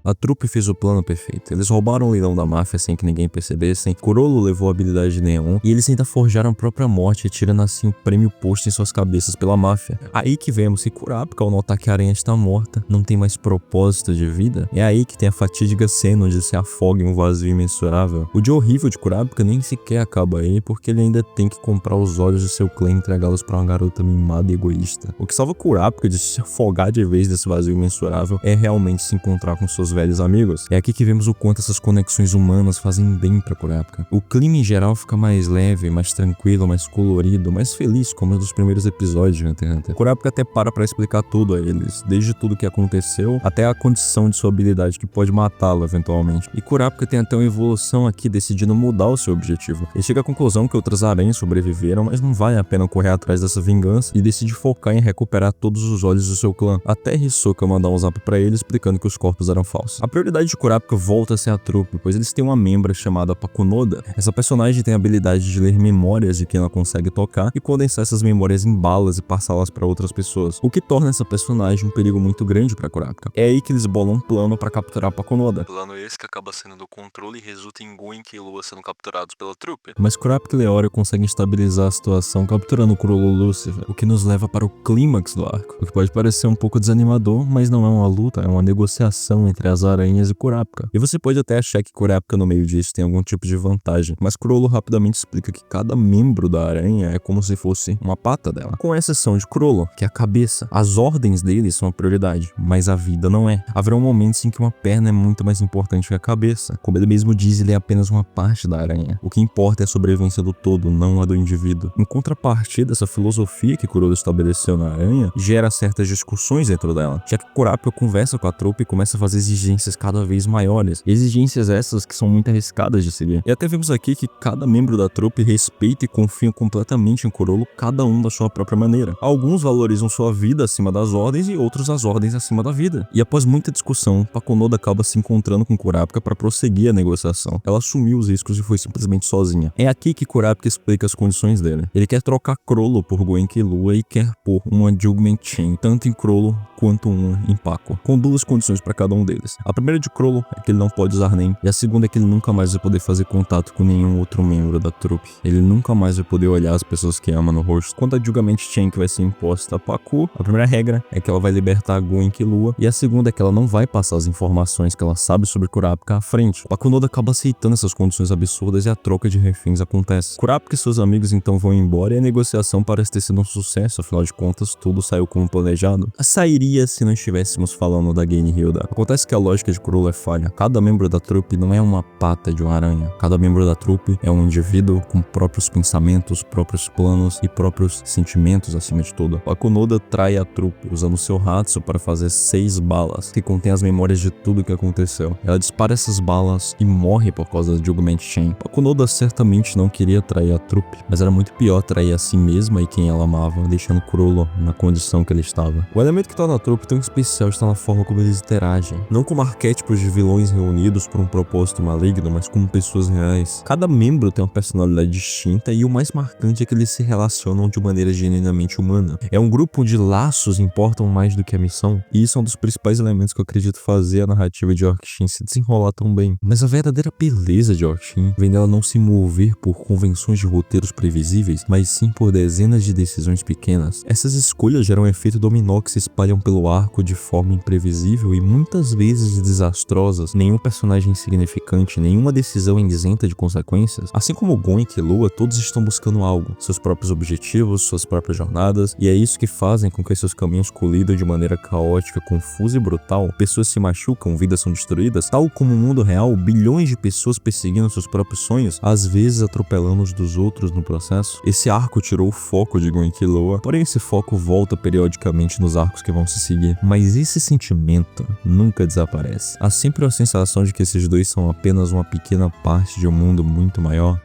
A trupe fez o plano perfeito. Eles roubaram o leilão da máfia sem que ninguém percebesse. Chrollo levou a habilidade de Neon e eles ainda forjaram a própria morte, tirando assim o prêmio posto em suas cabeças pela máfia. Aí que vemos que Kurapika, ao notar que a aranha está morta, não tem mais propósito de vida. É aí que tem a fatídica cena onde se afoga em um vazio imensurável. O dia horrível de Kurapika nem sequer acaba aí, porque ele ainda tem que comprar os olhos de seu clã e entregá-los para uma garota mimada e egoísta. O que salva Kurapika de se afogar de vez nesse vazio imensurável é realmente se encontrar com suas velhos amigos. É aqui que vemos o quanto essas conexões humanas fazem bem pra Kurapika. O clima em geral fica mais leve, mais tranquilo, mais colorido, mais feliz, como nos primeiros episódios de Hunter x Hunter. Kurapika até para pra explicar tudo a eles, desde tudo que aconteceu até a condição de sua habilidade que pode matá-lo eventualmente. E Kurapika tem até uma evolução aqui decidindo mudar o seu objetivo. Ele chega à conclusão que outras aranhas sobreviveram, mas não vale a pena correr atrás dessa vingança e decide focar em recuperar todos os olhos do seu clã, até Hisoka mandar um zap pra ele explicando que os corpos eram falsos. A prioridade de Kurapika volta a ser a trupe, pois eles têm uma membra chamada Pakunoda. Essa personagem tem a habilidade de ler memórias de quem ela consegue tocar e condensar essas memórias em balas e passá-las para outras pessoas, o que torna essa personagem um perigo muito grande pra Kurapika. É aí que eles bolam um plano pra capturar Pakunoda. Plano esse que acaba sendo do controle e resulta em Gon e Lua sendo capturados pela trupe. Mas Kurapika e Leório conseguem estabilizar a situação capturando Chrollo Lucifer, o que nos leva para o clímax do arco. O que pode parecer um pouco desanimador, mas não é uma luta, é uma negociação entre as aranhas e Kurapika. E você pode até achar que Kurapika no meio disso tem algum tipo de vantagem, mas Chrollo rapidamente explica que cada membro da aranha é como se fosse uma pata dela. Com exceção de Chrollo, que é a cabeça. As ordens dele são a prioridade, mas a vida não é. Haverá momentos em que uma perna é muito mais importante que a cabeça. Como ele mesmo diz, ele é apenas uma parte da aranha. O que importa é a sobrevivência do todo, não a do indivíduo. Em contrapartida, essa filosofia que Chrollo estabeleceu na aranha gera certas discussões dentro dela, já que Kurapika conversa com a trupe e começa a fazer exigências cada vez maiores. Exigências essas que são muito arriscadas de seguir. E até vemos aqui que cada membro da trupe respeita e confia completamente em Chrollo, cada um da sua própria maneira. Alguns valorizam sua vida acima das ordens e outros as ordens acima da vida. E após muita discussão, Pakunoda acaba se encontrando com Kurapika para prosseguir a negociação. Ela assumiu os riscos e foi simplesmente sozinha. É aqui que Kurapika explica as condições dele. Ele quer trocar Chrollo por Gon e Lua e quer pôr uma Judgment Chain, tanto em Chrollo quanto uma em Paco, com duas condições para cada um deles. A primeira de Chrollo é que ele não pode usar NEM, e a segunda é que ele nunca mais vai poder fazer contato com nenhum outro membro da trupe. Ele nunca mais vai poder olhar as pessoas que ama no rosto. Quanto a Judgment Chain que vai ser imposta a Paco, a primeira regra é que ela vai libertar Gon e Lua, e a segunda é que ela não vai passar as informações que ela sabe sobre Kurapika à frente. Pakunoda acaba aceitando essas condições absurdas e a troca de reféns acontece. Kurapika e seus amigos então vão embora e a negociação parece ter sido um sucesso, afinal de contas tudo saiu como planejado. Sairia se não estivéssemos falando da Gane Hilda. Acontece que a lógica de Chrollo é falha. Cada membro da trupe não é uma pata de uma aranha. Cada membro da trupe é um indivíduo com próprios pensamentos, próprios planos e próprios sentimentos acima de tudo. Pakunoda trai a trupe usando seu Hatsu para fazer 6 balas que contém as memórias de tudo o que aconteceu. Ela dispara essas balas e morre por causa da Judgment Chain. Pakunoda certamente não queria trair a trupe, mas era muito pior trair a si mesma e quem ela amava, deixando Chrollo na condição que ele estava. O elemento que torna a trupe tão especial está na forma como eles interagem. Não como arquétipos de vilões reunidos por um propósito maligno, mas como pessoas reais. Cada membro tem uma personalidade distinta e o mais marcante é que eles se relacionam de maneira genuinamente humana. É um grupo onde laços importam mais do que a missão, e isso é um dos principais elementos que eu acredito fazer a narrativa de Orc-Shin se desenrolar tão bem. Mas a verdadeira beleza de Orc-Shin vem dela não se mover por convenções de roteiros previsíveis, mas sim por dezenas de decisões pequenas. Essas escolhas geram um efeito dominó que se espalham pelo arco de forma imprevisível e muitas vezes desastrosas. Nenhum personagem insignificante, nenhuma decisão é isenta de consequências. Assim como Gon e Lua, todos estão buscando algo, seus próprios objetivos, suas próprias jornadas, e é isso que fazem com que seus caminhos colidam de maneira caótica, confusa e brutal. Pessoas se machucam, vidas são destruídas, tal como no mundo real, bilhões de pessoas perseguindo seus próprios sonhos, às vezes atropelando os dos outros no processo. Esse arco tirou o foco de Gon e Lua, porém esse foco volta periodicamente nos arcos que vão se seguir. Mas esse sentimento nunca desaparece. Há sempre a sensação de que esses dois são apenas uma pequena parte de um mundo muito maior.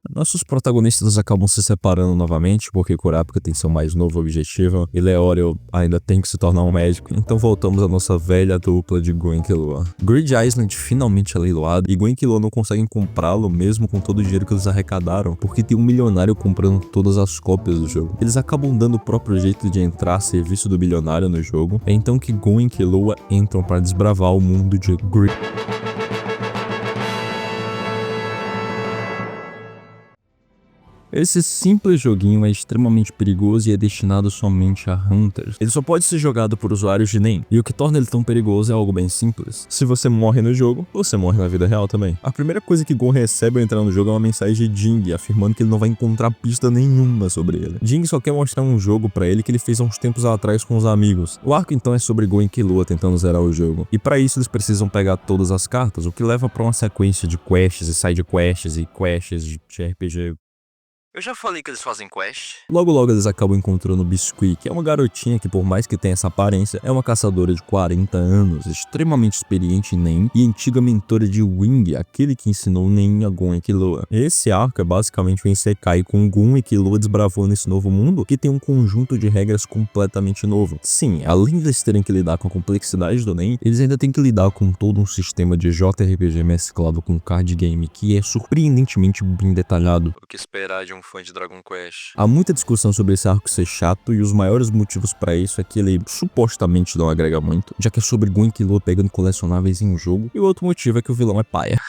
Nossos protagonistas acabam se separando novamente porque Kurapika tem seu mais novo objetivo e Leório ainda tem que se tornar um médico, então voltamos à nossa velha dupla de Gon e Lua. Grid Island finalmente é leiloado e Gon e Lua não conseguem comprá-lo mesmo com todo o dinheiro que eles arrecadaram, porque tem um milionário comprando todas as cópias do jogo. Eles acabam dando o próprio jeito de entrar a serviço do bilionário no jogo, é então que Gon e Lua entram para desbravar o mundo de Grid. Esse simples joguinho é extremamente perigoso e é destinado somente a Hunters. Ele só pode ser jogado por usuários de NEM, e o que torna ele tão perigoso é algo bem simples. Se você morre no jogo, você morre na vida real também. A primeira coisa que Gon recebe ao entrar no jogo é uma mensagem de Jing, afirmando que ele não vai encontrar pista nenhuma sobre ele. Jing só quer mostrar um jogo pra ele que ele fez há uns tempos atrás com os amigos. O arco então é sobre Gon e Killua tentando zerar o jogo. E pra isso eles precisam pegar todas as cartas, o que leva pra uma sequência de quests e side quests e quests de RPG. Eu já falei que eles fazem quest. Logo eles acabam encontrando Biscuit, que é uma garotinha que, por mais que tenha essa aparência, é uma caçadora de 40 anos, extremamente experiente em NEM e antiga mentora de Wing, aquele que ensinou NEM a Gon e Killua. Esse arco é basicamente um Isekai com Gon e Killua desbravando esse novo mundo, que tem um conjunto de regras completamente novo. Sim, além de eles terem que lidar com a complexidade do NEM, eles ainda têm que lidar com todo um sistema de JRPG mesclado com card game, que é surpreendentemente bem detalhado. O que esperar de um fã de Dragon Quest? Há muita discussão sobre esse arco ser chato, e os maiores motivos pra isso é que ele supostamente não agrega muito, já que é sobre Gon e Killua pegando colecionáveis em um jogo, e o outro motivo é que o vilão é paia.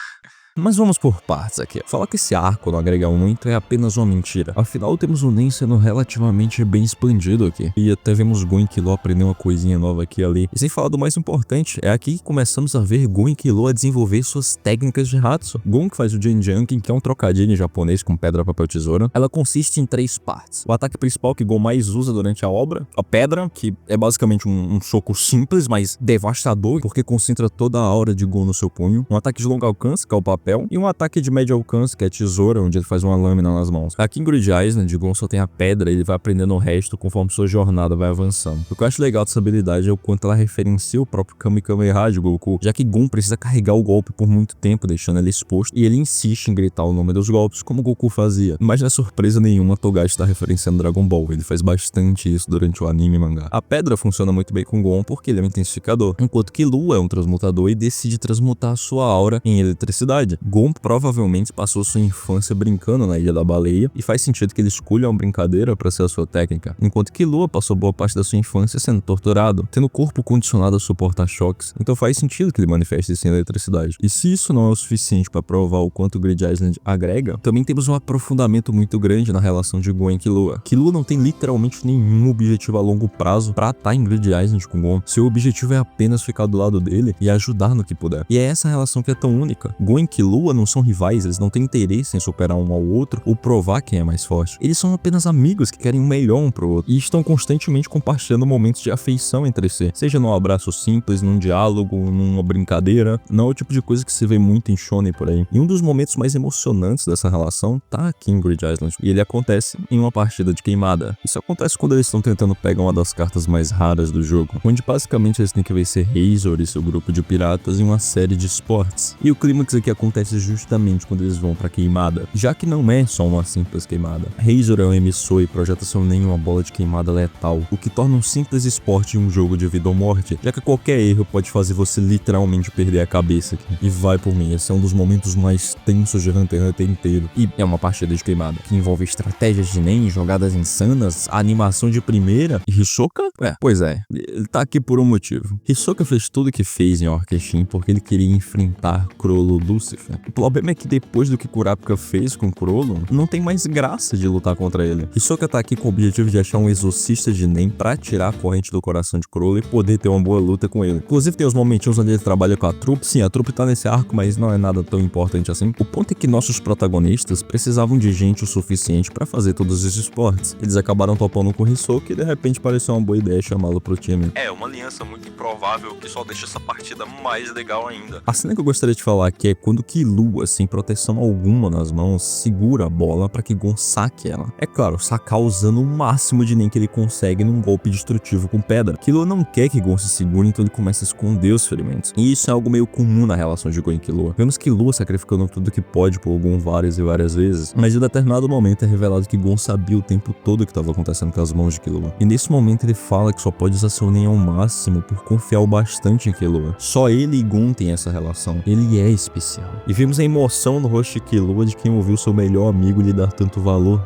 Mas vamos por partes aqui. Falar que esse arco não agrega muito é apenas uma mentira. Afinal, temos o NEM sendo relativamente bem expandido aqui. E até vemos Gon e Killua aprender uma coisinha nova aqui e ali. E sem falar do mais importante, é aqui que começamos a ver Gon e Killua desenvolver suas técnicas de Hatsu. Gon, que faz o Janjanken, que é um trocadilho em japonês com pedra, papel, tesoura. Ela consiste em 3 partes. O ataque principal que Gon mais usa durante a obra, a pedra, que é basicamente um soco simples, mas devastador, porque concentra toda a aura de Gon no seu punho. Um ataque de longo alcance, que é o papel, e um ataque de médio alcance, que é a tesoura, onde ele faz uma lâmina nas mãos. Aqui em Grid Island, Gon só tem a pedra e ele vai aprendendo o resto conforme sua jornada vai avançando. O que eu acho legal dessa habilidade é o quanto ela referencia o próprio Kame Kameha de Goku, já que Gon precisa carregar o golpe por muito tempo, deixando ele exposto, e ele insiste em gritar o nome dos golpes, como Goku fazia. Mas não é surpresa nenhuma Togashi está referenciando Dragon Ball, ele faz bastante isso durante o anime e mangá. A pedra funciona muito bem com Gon porque ele é um intensificador, enquanto Killua é um transmutador e decide transmutar sua aura em eletricidade. Gon provavelmente passou sua infância brincando na Ilha da Baleia, e faz sentido que ele escolha uma brincadeira para ser a sua técnica, enquanto Killua passou boa parte da sua infância sendo torturado, tendo o corpo condicionado a suportar choques, então faz sentido que ele manifeste isso em eletricidade. E se isso não é o suficiente para provar o quanto o Grid Island agrega, também temos um aprofundamento muito grande na relação de Gon e Killua. Killua não tem literalmente nenhum objetivo a longo prazo para estar em Grid Island com Gon, seu objetivo é apenas ficar do lado dele e ajudar no que puder. E é essa relação que é tão única. Gon e Killua não são rivais, eles não têm interesse em superar um ao outro ou provar quem é mais forte. Eles são apenas amigos que querem o melhor um pro outro e estão constantemente compartilhando momentos de afeição entre si, seja num abraço simples, num diálogo, numa brincadeira. Não é o tipo de coisa que se vê muito em shonen por aí. E um dos momentos mais emocionantes dessa relação tá aqui em Grid Island, e ele acontece em uma partida de queimada. Isso acontece quando eles estão tentando pegar uma das cartas mais raras do jogo, onde basicamente eles têm que vencer Razor e seu grupo de piratas em uma série de esportes. E o clímax aqui acontece justamente quando eles vão pra queimada, já que não é só uma simples queimada. Razor é um emissor e projeta seu NEM uma bola de queimada letal, o que torna um simples esporte um jogo de vida ou morte, já que qualquer erro pode fazer você literalmente perder a cabeça aqui. E vai por mim, esse é um dos momentos mais tensos de Hunter x Hunter inteiro. E é uma partida de queimada, que envolve estratégias de NEM, jogadas insanas, animação de primeira. E Hisoka? Pois é, ele tá aqui por um motivo. Hisoka fez tudo o que fez em Orcheshin porque ele queria enfrentar Chrollo Lucifer. O problema é que depois do que Kurapika fez com Chrollo, não tem mais graça de lutar contra ele. Hisoka tá aqui com o objetivo de achar um exorcista de NEM pra tirar a corrente do coração de Chrollo e poder ter uma boa luta com ele. Inclusive tem os momentinhos onde ele trabalha com a trupe. Sim, a trupe tá nesse arco, mas não é nada tão importante assim. O ponto é que nossos protagonistas precisavam de gente o suficiente pra fazer todos esses esportes. Eles acabaram topando com Hisoka e de repente pareceu uma boa ideia chamá-lo pro time. É uma aliança muito improvável que só deixa essa partida mais legal ainda. A cena que eu gostaria de falar aqui é quando Killua, sem proteção alguma nas mãos, segura a bola pra que Gon saque ela. É claro, sacar usando o máximo de NEM que ele consegue num golpe destrutivo com pedra. Killua não quer que Gon se segure, então ele começa a esconder os ferimentos. E isso é algo meio comum na relação de Gon e Killua. Vemos Killua sacrificando tudo que pode por Gon várias e várias vezes, mas em determinado momento é revelado que Gon sabia o tempo todo o que estava acontecendo com as mãos de Killua. E nesse momento ele fala que só pode usar seu NEM ao máximo por confiar o bastante em Killua. Só ele e Gon têm essa relação. Ele é especial. E vimos a emoção no rosto de Killua de quem ouviu seu melhor amigo lhe dar tanto valor.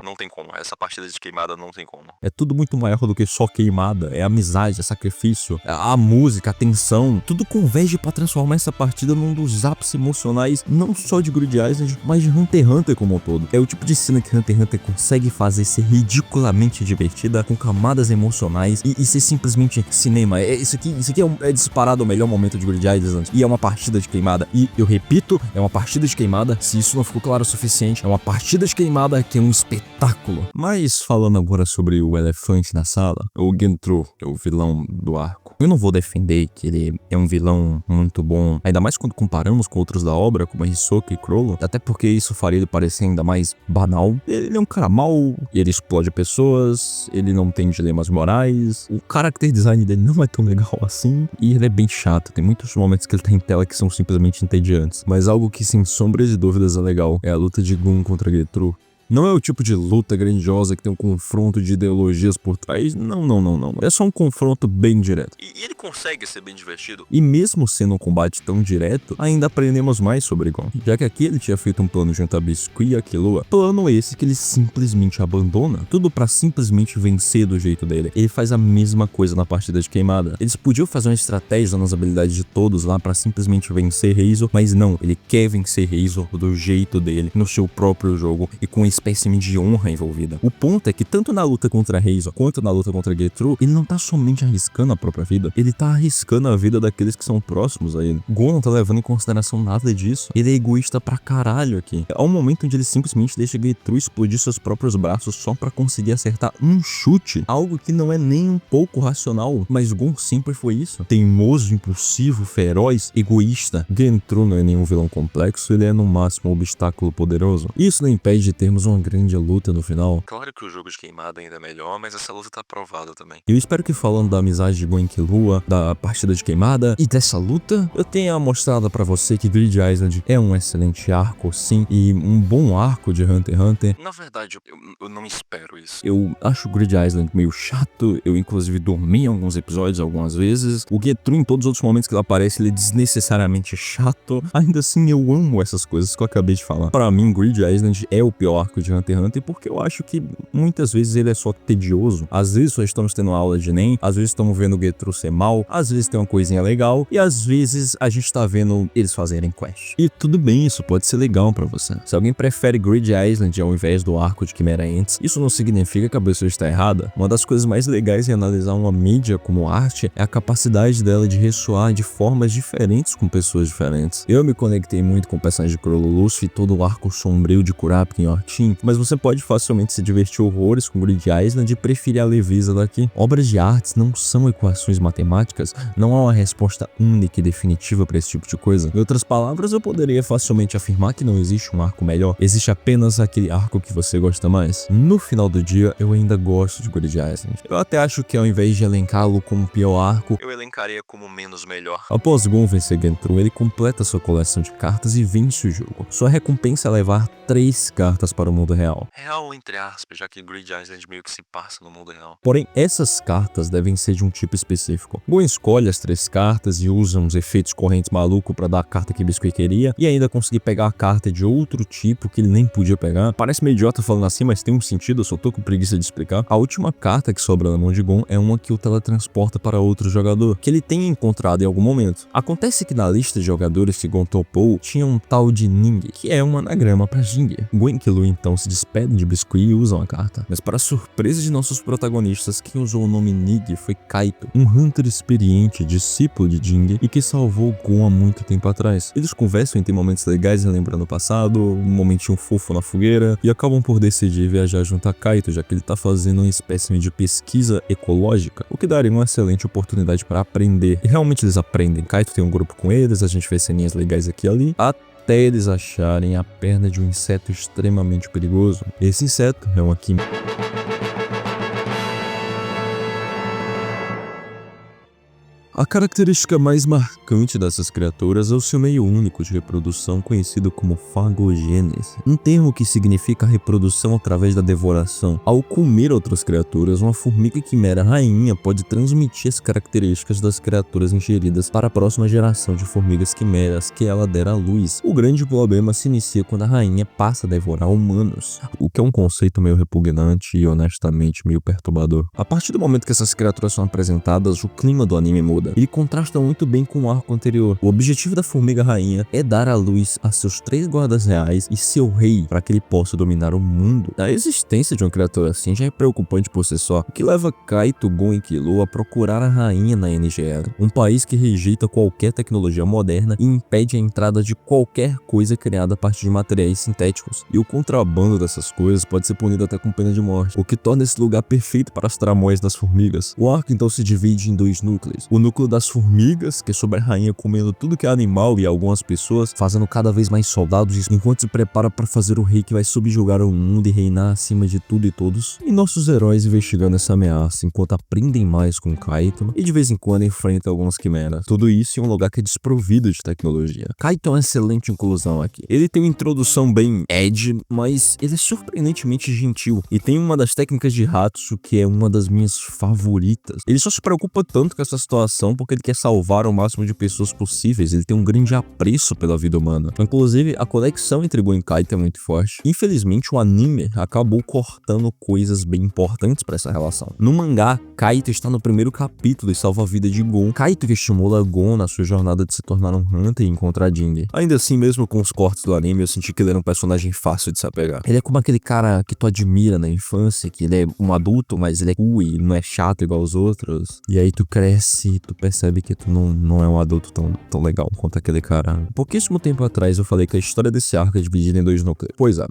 Não tem como. Essa partida de queimada não tem como. É tudo muito maior do que só queimada. É amizade, é sacrifício, a música, a tensão. Tudo converge pra transformar essa partida num dos ápices emocionais, não só de Grid Island, mas de Hunter x Hunter como um todo. É o tipo de cena que Hunter x Hunter consegue fazer ser ridiculamente divertida, com camadas emocionais e ser simplesmente cinema. Isso aqui é disparado o melhor momento de Grid Island. E é uma partida de queimada. E eu repito, é uma partida de queimada. Se isso não ficou claro o suficiente, é uma partida de queimada que é um espetáculo. Mas falando agora sobre o elefante na sala, o Gentru, que é o vilão do arco. Eu não vou defender que ele é um vilão muito bom, ainda mais quando comparamos com outros da obra, como a Hisoka e Chrollo, até porque isso faria ele parecer ainda mais banal. Ele é um cara mau, ele explode pessoas, ele não tem dilemas morais, o character design dele não é tão legal assim, e ele é bem chato. Tem muitos momentos que ele tá em tela que são simplesmente entediantes. Mas algo que sem sombra de dúvidas é legal é a luta de Gon contra Gentru. Não é o tipo de luta grandiosa que tem um confronto de ideologias por trás. Não. É só um confronto bem direto. E ele consegue ser bem divertido. E mesmo sendo um combate tão direto, ainda aprendemos mais sobre Gon. Já que aqui ele tinha feito um plano junto a Biscuit e a Killua. Plano esse que ele simplesmente abandona. Tudo pra simplesmente vencer do jeito dele. Ele faz a mesma coisa na partida de queimada. Eles podiam fazer uma estratégia nas habilidades de todos lá pra simplesmente vencer Razor. Mas não, ele quer vencer Razor do jeito dele, no seu próprio jogo e com espécime de honra envolvida. O ponto é que tanto na luta contra Razor quanto na luta contra Gentru, ele não tá somente arriscando a própria vida, ele tá arriscando a vida daqueles que são próximos a ele. Gon não tá levando em consideração nada disso. Ele é egoísta pra caralho aqui. Há um momento onde ele simplesmente deixa Gentru explodir seus próprios braços só pra conseguir acertar um chute, algo que não é nem um pouco racional, mas Gon sempre foi isso. Teimoso, impulsivo, feroz, egoísta. Gentru não é nenhum vilão complexo, ele é no máximo um obstáculo poderoso. Isso não impede de termos uma grande luta no final. Claro que o jogo de queimada ainda é melhor, mas essa luta tá aprovada também. Eu espero que falando da amizade de Gon e Killua, da partida de queimada e dessa luta, eu tenha mostrado pra você que Grid Island é um excelente arco, sim, e um bom arco de Hunter x Hunter. Na verdade, eu não espero isso. Eu acho o Grid Island meio chato, eu inclusive dormi em alguns episódios algumas vezes. O Gentru, em todos os outros momentos que ele aparece, ele é desnecessariamente chato. Ainda assim, eu amo essas coisas que eu acabei de falar. Pra mim, Grid Island é o pior arco de Hunter x Hunter porque eu acho que muitas vezes ele é só tedioso. Às vezes só estamos tendo aula de Nen, às vezes estamos vendo o Gentru ser mal, às vezes tem uma coisinha legal e às vezes a gente tá vendo eles fazerem quest. E tudo bem, isso pode ser legal pra você. Se alguém prefere Grid Island ao invés do arco de Chimera Ants, isso não significa que a pessoa está errada. Uma das coisas mais legais em analisar uma mídia como arte é a capacidade dela de ressoar de formas diferentes com pessoas diferentes. Eu me conectei muito com o personagem de Chrollo Luffy e todo o arco sombrio de Kurapika em Orchim, mas você pode facilmente se divertir horrores com Grid Island e preferir a leveza daqui. Obras de artes não são equações matemáticas, não há uma resposta única e definitiva para esse tipo de coisa. Em outras palavras, eu poderia facilmente afirmar que não existe um arco melhor, existe apenas aquele arco que você gosta mais. No final do dia, eu ainda gosto de Grid Island. Eu até acho que ao invés de elencá-lo como o pior arco, Eu elencaria como menos melhor. após Gon vencer Gentru, ele completa sua coleção de cartas e vence o jogo. Sua recompensa é levar 3 cartas para o mundo real. Real, entre aspas, já que Grid Island meio que se passa no mundo real. Porém, essas cartas devem ser de um tipo específico. Gon escolhe as 3 cartas e usa uns efeitos correntes malucos pra dar a carta que Biscuit queria e ainda conseguir pegar a carta de outro tipo que ele nem podia pegar. Parece meio idiota falando assim, mas tem um sentido, eu só tô com preguiça de explicar. A última carta que sobra na mão de Gon é uma que o teletransporta para outro jogador, que ele tenha encontrado em algum momento. Acontece que na lista de jogadores que Gon topou, tinha um tal de Ning, que é um anagrama pra Jing. Gon e Killua então se despedem de Biscuit e usam a carta. Mas para surpresa de nossos protagonistas, quem usou o nome Nig foi Kaito, um hunter experiente, discípulo de Jing e que salvou Gon há muito tempo atrás. Eles conversam e tem momentos legais relembrando o passado, um momentinho fofo na fogueira e acabam por decidir viajar junto a Kaito, já que ele tá fazendo uma espécie de pesquisa ecológica, o que daria uma excelente oportunidade para aprender. E realmente eles aprendem. Kaito tem um grupo com eles, a gente vê ceninhas legais aqui e ali, até eles acharem a perna de um inseto extremamente perigoso. Esse inseto é uma química. A característica mais marcante dessas criaturas é o seu meio único de reprodução conhecido como fagogênese, um termo que significa reprodução através da devoração. Ao comer outras criaturas, uma formiga quimera rainha pode transmitir as características das criaturas ingeridas para a próxima geração de formigas quimeras que ela der à luz. O grande problema se inicia quando a rainha passa a devorar humanos, o que é um conceito meio repugnante e honestamente meio perturbador. A partir do momento que essas criaturas são apresentadas, o clima do anime muda. Ele contrasta muito bem com o arco anterior. O objetivo da formiga rainha é dar à luz a seus 3 guardas reais e seu rei para que ele possa dominar o mundo. A existência de uma criatura assim já é preocupante por si só, o que leva Kaito, Gon e Killua a procurar a rainha na NGL, um país que rejeita qualquer tecnologia moderna e impede a entrada de qualquer coisa criada a partir de materiais sintéticos. E o contrabando dessas coisas pode ser punido até com pena de morte, o que torna esse lugar perfeito para as tramóias das formigas. O arco então se divide em 2 núcleos. O núcleo das formigas, que é sobre a rainha comendo tudo que é animal e algumas pessoas, fazendo cada vez mais soldados enquanto se prepara para fazer o rei que vai subjugar o mundo e reinar acima de tudo e todos. E nossos heróis investigando essa ameaça enquanto aprendem mais com Kaito e de vez em quando enfrentam algumas quimeras. Tudo isso em um lugar que é desprovido de tecnologia. Kaito é uma excelente inclusão aqui. Ele tem uma introdução bem edgy, mas ele é surpreendentemente gentil e tem uma das técnicas de Hatsu que é uma das minhas favoritas. Ele só se preocupa tanto com essa situação porque ele quer salvar o máximo de pessoas possíveis. Ele tem um grande apreço pela vida humana. Inclusive, a conexão entre Gon e Kaito é muito forte. Infelizmente, o anime acabou cortando coisas bem importantes para essa relação. No mangá, Kaito está no primeiro capítulo e salva a vida de Gon. Kaito que estimula Gon na sua jornada de se tornar um Hunter e encontrar Jinger. Ainda assim, mesmo com os cortes do anime, eu senti que ele era um personagem fácil de se apegar. Ele é como aquele cara que tu admira na infância, que ele é um adulto, mas ele é cool e não é chato igual os outros. E aí tu cresce e tu percebe que tu não é um adulto tão legal quanto aquele cara. Pouquíssimo tempo atrás eu falei que a história desse arco é dividida em 2 núcleos. Pois é,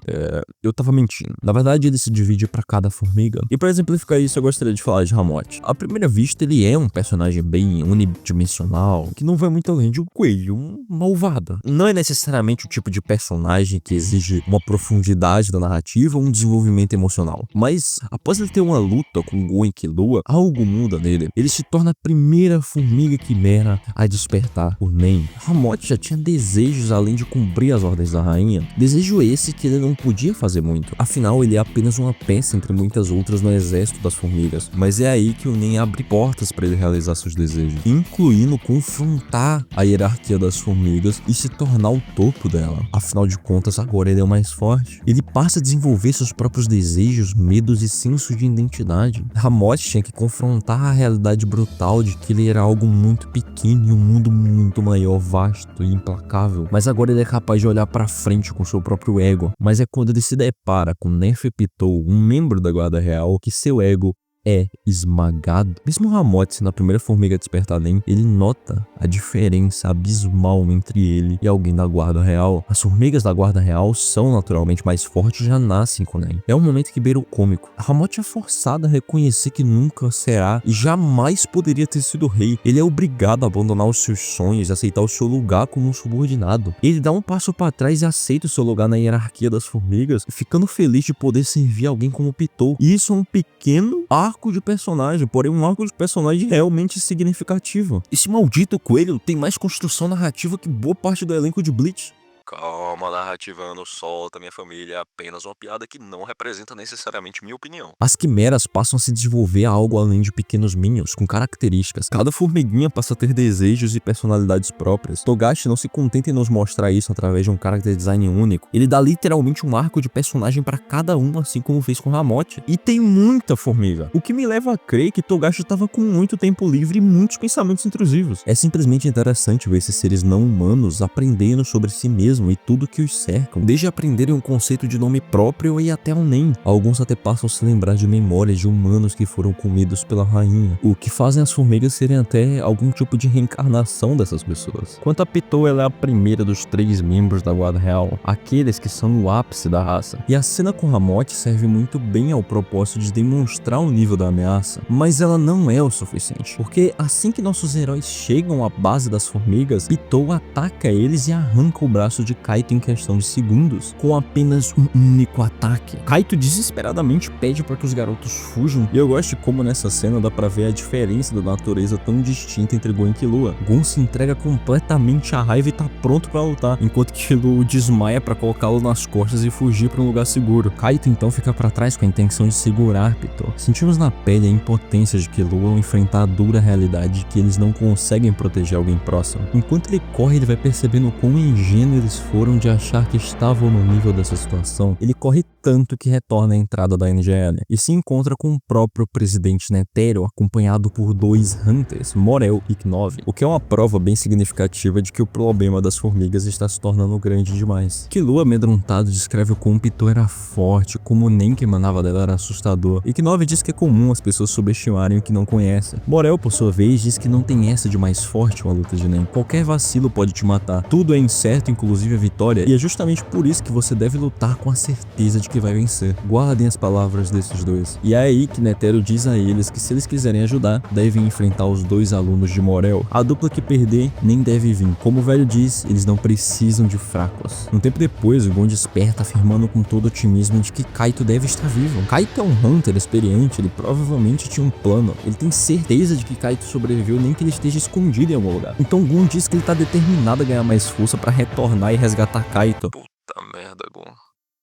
eu tava mentindo. Na verdade, ele se divide pra cada formiga. E pra exemplificar isso, eu gostaria de falar de Hamote. À primeira vista, ele é um personagem bem unidimensional, que não vai muito além de um coelho, um malvado. Não é necessariamente o tipo de personagem que exige uma profundidade da narrativa ou um desenvolvimento emocional. Mas, após ele ter uma luta com Gon e Killua, algo muda nele. Ele se torna a primeira formiga quimera a despertar o Nen. Hamote já tinha desejos além de cumprir as ordens da rainha. Desejo esse que ele não podia fazer muito. Afinal, ele é apenas uma peça entre muitas outras no exército das formigas. Mas é aí que o Nen abre portas para ele realizar seus desejos, incluindo confrontar a hierarquia das formigas e se tornar o topo dela. Afinal de contas, agora ele é o mais forte. Ele passa a desenvolver seus próprios desejos, medos e senso de identidade. Hamote tinha que confrontar a realidade brutal de que ele era algo muito pequeno e um mundo muito maior, vasto e implacável. Mas agora ele é capaz de olhar para frente com seu próprio ego. Mas é quando ele se depara com Neferpitou, um membro da Guarda Real, que seu ego é esmagado. Mesmo Hamote sendo a primeira formiga a despertar Nen, ele nota a diferença abismal entre ele e alguém da Guarda Real. As formigas da Guarda Real são naturalmente mais fortes e já nascem com Nen. É um momento que beira o cômico. Hamote é forçado a reconhecer que nunca será e jamais poderia ter sido rei. Ele é obrigado a abandonar os seus sonhos e aceitar o seu lugar como um subordinado. Ele dá um passo para trás e aceita o seu lugar na hierarquia das formigas, ficando feliz de poder servir alguém como Pitou. E isso é um pequeno arco de personagem, porém um arco de personagem realmente significativo. Esse maldito coelho tem mais construção narrativa que boa parte do elenco de Bleach. Calma, narrativando, solta minha família, é apenas uma piada que não representa necessariamente minha opinião. As quimeras passam a se desenvolver a algo além de pequenos minions com características. Cada formiguinha passa a ter desejos e personalidades próprias. Togashi não se contenta em nos mostrar isso através de um character design único. Ele dá literalmente um arco de personagem para cada um, assim como fez com Hamote. E tem muita formiga, o que me leva a crer que Togashi estava com muito tempo livre e muitos pensamentos intrusivos. É simplesmente interessante ver esses seres não humanos aprendendo sobre si mesmos e tudo que os cercam, desde aprenderem um conceito de nome próprio e até o Nen. Alguns até passam a se lembrar de memórias de humanos que foram comidos pela rainha, o que fazem as formigas serem até algum tipo de reencarnação dessas pessoas. Quanto a Pitou, ela é a primeira dos 3 membros da Guarda Real, aqueles que são o ápice da raça. E a cena com Hamote serve muito bem ao propósito de demonstrar o nível da ameaça, mas ela não é o suficiente, porque assim que nossos heróis chegam à base das formigas, Pitou ataca eles e arranca o braço de Kaito em questão de segundos, com apenas um único ataque. Kaito desesperadamente pede para que os garotos fujam, e eu gosto de como nessa cena dá pra ver a diferença da natureza tão distinta entre Gon e Killua. Gon se entrega completamente à raiva e tá pronto pra lutar, enquanto Killua desmaia pra colocá-lo nas costas e fugir pra um lugar seguro. Kaito então fica pra trás com a intenção de segurar Pitou. Sentimos na pele a impotência de Killua ao enfrentar a dura realidade de que eles não conseguem proteger alguém próximo. Enquanto ele corre, ele vai percebendo quão ingênuos eles foram de achar que estavam no nível dessa situação. Ele corre tanto que retorna à entrada da NGL e se encontra com o próprio presidente Netero, acompanhado por 2 Hunters, Morel e K9, o que é uma prova bem significativa de que o problema das formigas está se tornando grande demais. Killua, amedrontado, descreve o quão Pitou era forte, como o Nen que emanava dela era assustador, e K9 diz que é comum as pessoas subestimarem o que não conhecem. Morel, por sua vez, diz que não tem essa de mais forte uma luta de Nen. Qualquer vacilo pode te matar, tudo é incerto, inclusive a vitória, e é justamente por isso que você deve lutar com a certeza de que vai vencer. Guardem as palavras desses dois. E é aí que Netero diz a eles que se eles quiserem ajudar, devem enfrentar os 2 alunos de Morel. A dupla que perder nem deve vir. Como o velho diz, eles não precisam de fracos. Um tempo depois, o Gon desperta afirmando com todo otimismo de que Kaito deve estar vivo. Kaito é um Hunter experiente, ele provavelmente tinha um plano. Ele tem certeza de que Kaito sobreviveu, nem que ele esteja escondido em algum lugar. Então Gon diz que ele tá determinado a ganhar mais força para retornar e resgatar Kaito. Puta merda, Gon.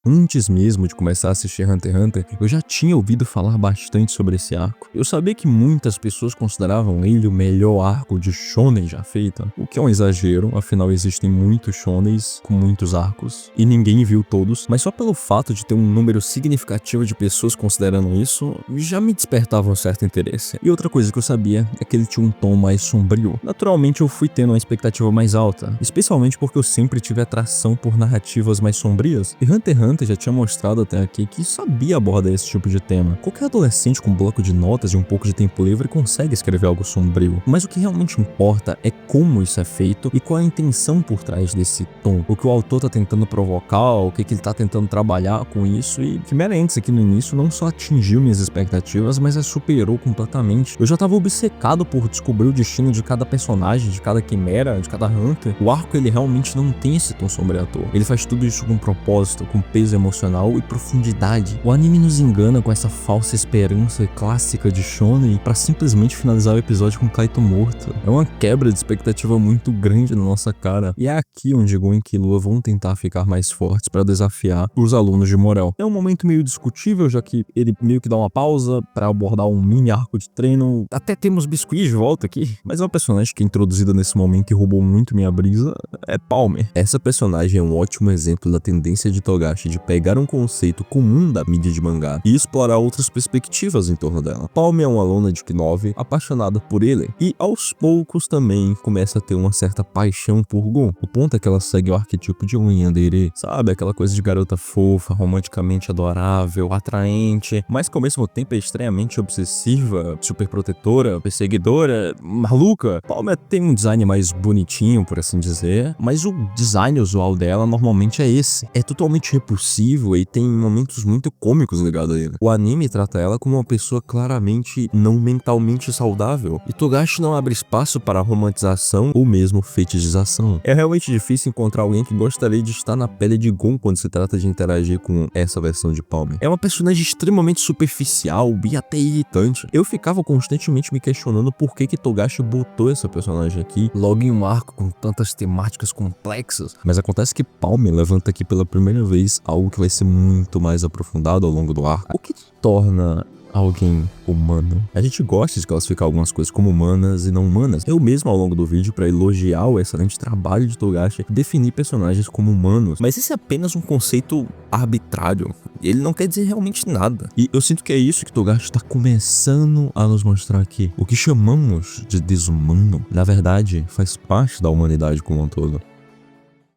Antes mesmo de começar a assistir Hunter x Hunter, eu já tinha ouvido falar bastante sobre esse arco. Eu sabia que muitas pessoas consideravam ele o melhor arco de shonen já feito, o que é um exagero, afinal existem muitos shonens com muitos arcos, e ninguém viu todos, mas só pelo fato de ter um número significativo de pessoas considerando isso, já me despertava um certo interesse. E outra coisa que eu sabia é que ele tinha um tom mais sombrio. Naturalmente eu fui tendo uma expectativa mais alta, especialmente porque eu sempre tive atração por narrativas mais sombrias, e Hunter x Hunter já tinha mostrado até aqui que sabia abordar esse tipo de tema. Qualquer adolescente com um bloco de notas e um pouco de tempo livre consegue escrever algo sombrio, mas o que realmente importa é como isso é feito e qual a intenção por trás desse tom, o que o autor tá tentando provocar, o que ele tá tentando trabalhar com isso, e que meramente aqui no início não só atingiu minhas expectativas, mas as superou completamente. Eu já tava obcecado por descobrir o destino de cada personagem, de cada quimera, de cada Hunter. O arco, ele realmente não tem esse tom sombrio à toa. Ele faz tudo isso com propósito, com peso emocional e profundidade. O anime nos engana com essa falsa esperança clássica de shonen pra simplesmente finalizar o episódio com Kaito morto. É uma quebra de expectativa muito grande na nossa cara. E é aqui onde Gon e Killua vão tentar ficar mais fortes pra desafiar os alunos de Morel. É um momento meio discutível, já que ele meio que dá uma pausa pra abordar um mini arco de treino. Até temos Biscuit de volta aqui, mas é uma personagem que é introduzida nesse momento e roubou muito minha brisa, é Palmer. Essa personagem é um ótimo exemplo da tendência de Togashi de pegar um conceito comum da mídia de mangá e explorar outras perspectivas em torno dela. Palmer é uma aluna de K9 apaixonada por ele e aos poucos também começa a ter uma certa paixão por Gon. O ponto é que ela segue o arquétipo de um yandere, sabe? Aquela coisa de garota fofa, romanticamente adorável, atraente, mas que ao mesmo tempo é extremamente obsessiva, super protetora, perseguidora, maluca. Palmer tem um design mais bonitinho, por assim dizer, mas o design usual dela normalmente é esse. É totalmente repulsivo e tem momentos muito cômicos ligados a ele. O anime trata ela como uma pessoa claramente não mentalmente saudável, e Togashi não abre espaço para romantização ou mesmo fetichização. É realmente difícil encontrar alguém que gostaria de estar na pele de Gon quando se trata de interagir com essa versão de Palmer. É uma personagem extremamente superficial e até irritante. Eu ficava constantemente me questionando por que Togashi botou essa personagem aqui logo em um arco com tantas temáticas complexas, mas acontece que Palmer levanta aqui pela primeira vez algo que vai ser muito mais aprofundado ao longo do arco. O que torna alguém humano? A gente gosta de classificar algumas coisas como humanas e não humanas. Eu mesmo, ao longo do vídeo, para elogiar o excelente trabalho de Togashi, defini personagens como humanos, mas esse é apenas um conceito arbitrário. Ele não quer dizer realmente nada. E eu sinto que é isso que Togashi está começando a nos mostrar aqui. O que chamamos de desumano, na verdade, faz parte da humanidade como um todo.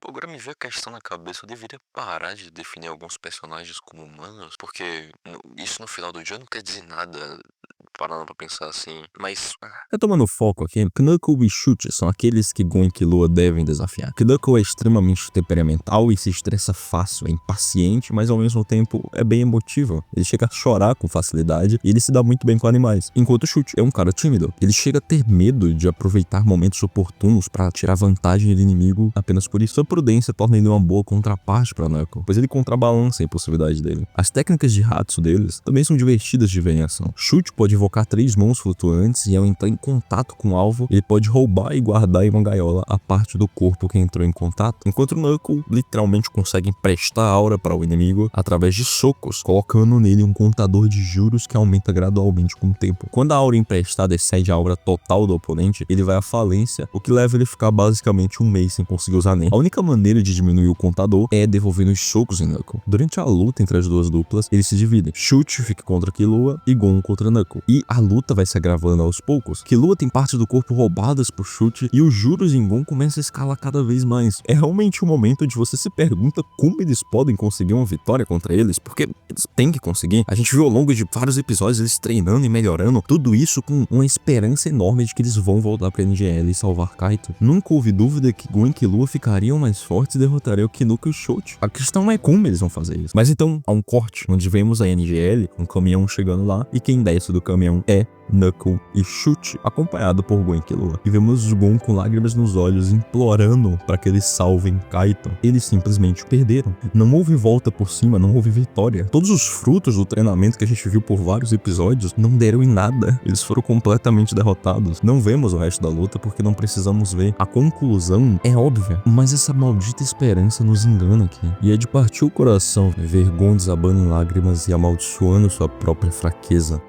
Pô, agora me veio a questão na cabeça, eu deveria parar de definir alguns personagens como humanos, porque isso no final do dia não quer dizer nada. parando pra pensar assim, mas... Retomando o foco aqui, Knuckle e Chute são aqueles que Gon e Killua devem desafiar. Knuckle é extremamente temperamental e se estressa fácil, é impaciente, mas ao mesmo tempo é bem emotivo. Ele chega a chorar com facilidade e ele se dá muito bem com animais. Enquanto Chute é um cara tímido. Ele chega a ter medo de aproveitar momentos oportunos para tirar vantagem do inimigo apenas por isso. Sua prudência torna ele uma boa contraparte para Knuckle, pois ele contrabalança a impulsividade dele. As técnicas de Hatsu deles também são divertidas de ver em ação. Chute pode invocar 3 mãos flutuantes e ao entrar em contato com o alvo, ele pode roubar e guardar em uma gaiola a parte do corpo que entrou em contato, enquanto Knuckle literalmente consegue emprestar aura para o inimigo através de socos, colocando nele um contador de juros que aumenta gradualmente com o tempo. Quando a aura emprestada excede a aura total do oponente, ele vai à falência, o que leva ele a ficar basicamente um mês sem conseguir usar nem. A única maneira de diminuir o contador é devolvendo os socos em Knuckle. Durante a luta entre as duas duplas, eles se dividem. Chute fica contra Killua e Gon contra Knuckle. E a luta vai se agravando aos poucos. Killua tem partes do corpo roubadas por Chute e os juros em Gon começam a escalar cada vez mais. É realmente um momento onde você se pergunta como eles podem conseguir uma vitória contra eles, porque eles têm que conseguir. A gente viu ao longo de vários episódios eles treinando e melhorando, tudo isso com uma esperança enorme de que eles vão voltar pra NGL e salvar Kaito. Nunca houve dúvida que Gon e Killua ficariam mais fortes e derrotariam o Knuckle e o Chute. A questão é como eles vão fazer isso. Mas então, há um corte, onde vemos a NGL, um caminhão chegando lá, e quem desce do caminhão é Knuckle e Chute, acompanhado por Gon e Killua. E vemos Gon com lágrimas nos olhos, implorando para que eles salvem Kaito. Eles simplesmente perderam. Não houve volta por cima, não houve vitória. Todos os frutos do treinamento que a gente viu por vários episódios não deram em nada. Eles foram completamente derrotados. Não vemos o resto da luta porque não precisamos ver. A conclusão é óbvia, mas essa maldita esperança nos engana aqui. E é de partir o coração ver Gon desabando em lágrimas e amaldiçoando sua própria fraqueza.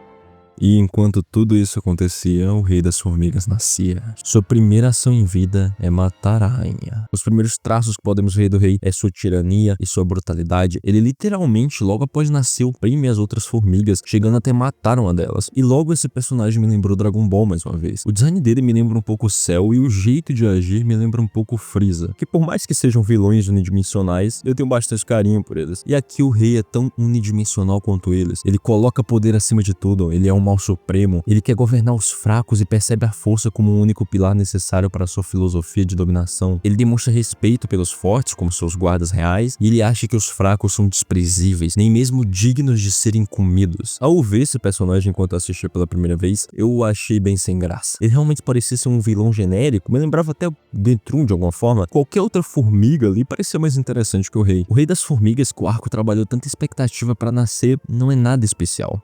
E enquanto tudo isso acontecia, o Rei das Formigas nascia. Sua primeira ação em vida é matar a rainha. Os primeiros traços que podemos ver do rei é sua tirania e sua brutalidade. Ele literalmente, logo após nascer, oprime as outras formigas, chegando até matar uma delas. E logo esse personagem me lembrou Dragon Ball mais uma vez. O design dele me lembra um pouco o Cell e o jeito de agir me lembra um pouco o Freeza. Que por mais que sejam vilões unidimensionais, eu tenho bastante carinho por eles. E aqui o rei é tão unidimensional quanto eles. Ele coloca poder acima de tudo, ele é um mal supremo, ele quer governar os fracos e percebe a força como o único pilar necessário para sua filosofia de dominação. Ele demonstra respeito pelos fortes como seus guardas reais e ele acha que os fracos são desprezíveis, nem mesmo dignos de serem comidos. Ao ver esse personagem enquanto assisti pela primeira vez, eu o achei bem sem graça. Ele realmente parecia ser um vilão genérico, me lembrava até o Detrum de alguma forma. Qualquer outra formiga ali parecia mais interessante que o rei. O Rei das Formigas, que o arco trabalhou tanta expectativa para nascer, não é nada especial.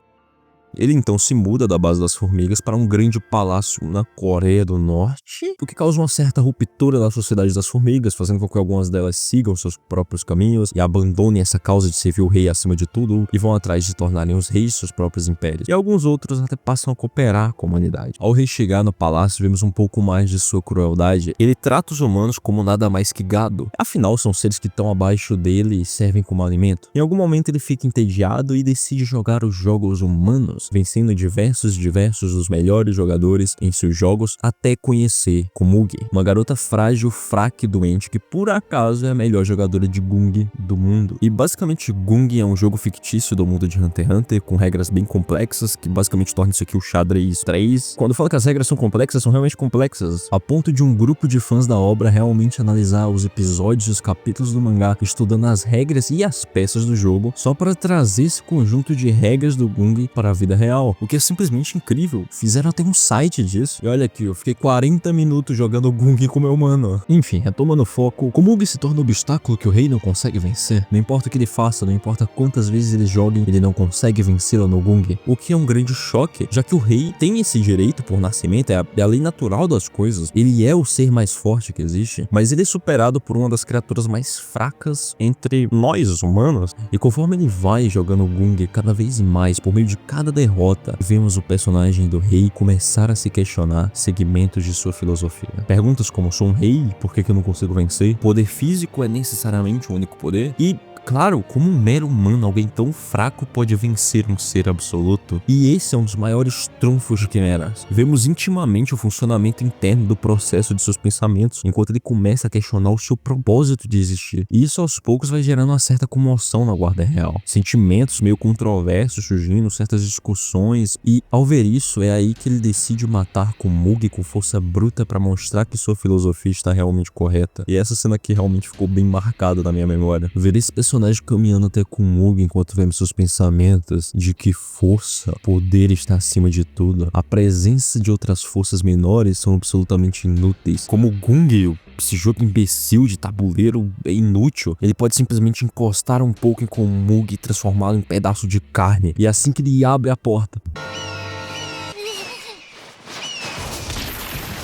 Ele então se muda da base das formigas para um grande palácio na Coreia do Norte, o que causa uma certa ruptura na sociedade das formigas, fazendo com que algumas delas sigam seus próprios caminhos e abandonem essa causa de servir o rei acima de tudo e vão atrás de tornarem os reis de seus próprios impérios. E alguns outros até passam a cooperar com a humanidade. Ao rei chegar no palácio, vemos um pouco mais de sua crueldade. Ele trata os humanos como nada mais que gado. Afinal, são seres que estão abaixo dele e servem como alimento. Em algum momento ele fica entediado e decide jogar os jogos humanos, vencendo diversos dos melhores jogadores em seus jogos até conhecer Komugi, uma garota frágil, fraca e doente que por acaso é a melhor jogadora de Gung do mundo. E basicamente Gung é um jogo fictício do mundo de Hunter x Hunter com regras bem complexas que basicamente torna isso aqui o xadrez 3. Quando eu falo que as regras são complexas, são realmente complexas, a ponto de um grupo de fãs da obra realmente analisar os episódios e os capítulos do mangá, estudando as regras e as peças do jogo só para trazer esse conjunto de regras do Gung para a vida real, o que é simplesmente incrível. Fizeram até um site disso. E olha aqui, eu fiquei 40 minutos jogando Gung com meu mano. Enfim, retomando o foco, Komugi se torna um obstáculo que o rei não consegue vencer. Não importa o que ele faça, não importa quantas vezes ele jogue, ele não consegue vencê-lo no Gung. O que é um grande choque, já que o rei tem esse direito por nascimento, é a lei natural das coisas. Ele é o ser mais forte que existe, mas ele é superado por uma das criaturas mais fracas entre nós, humanos. E conforme ele vai jogando Gung cada vez mais, por meio de cada derrota, vemos o personagem do rei começar a se questionar segmentos de sua filosofia. Perguntas como: sou um rei? Por que eu não consigo vencer? Poder físico é necessariamente o único poder? E claro, como um mero humano, alguém tão fraco pode vencer um ser absoluto? E esse é um dos maiores trunfos de Quimeras. Vemos intimamente o funcionamento interno do processo de seus pensamentos, enquanto ele começa a questionar o seu propósito de existir. E isso aos poucos vai gerando uma certa comoção na Guarda Real. Sentimentos meio controversos surgindo, certas discussões, e ao ver isso, é aí que ele decide matar Komugi com força bruta para mostrar que sua filosofia está realmente correta. E essa cena aqui realmente ficou bem marcada na minha memória. Ver esse personagem caminhando até Komugi enquanto vemos seus pensamentos de que força, poder está acima de tudo. A presença de outras forças menores são absolutamente inúteis. Como Gungi, esse jogo imbecil de tabuleiro é inútil. Ele pode simplesmente encostar um pouco em Komugi e transformá-lo em um pedaço de carne. E assim que ele abre a porta,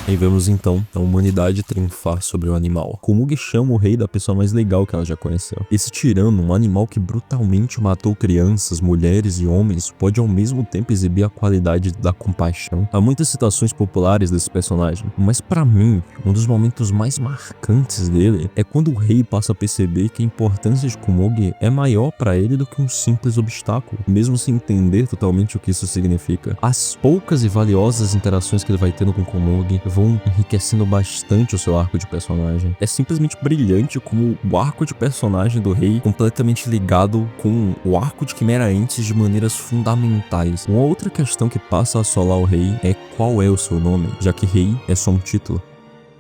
e vemos então a humanidade triunfar sobre o animal. Komugi chama o rei da pessoa mais legal que ela já conheceu. Esse tirano, um animal que brutalmente matou crianças, mulheres e homens, pode ao mesmo tempo exibir a qualidade da compaixão. Há muitas citações populares desse personagem, mas pra mim, um dos momentos mais marcantes dele é quando o rei passa a perceber que a importância de Komugi é maior pra ele do que um simples obstáculo, mesmo sem entender totalmente o que isso significa. As poucas e valiosas interações que ele vai tendo com Komugi vão enriquecendo bastante o seu arco de personagem. É simplesmente brilhante como o arco de personagem do rei completamente ligado com o arco de Quimera Ants de maneiras fundamentais. Uma outra questão que passa a assolar o rei é qual é o seu nome, já que rei é só um título.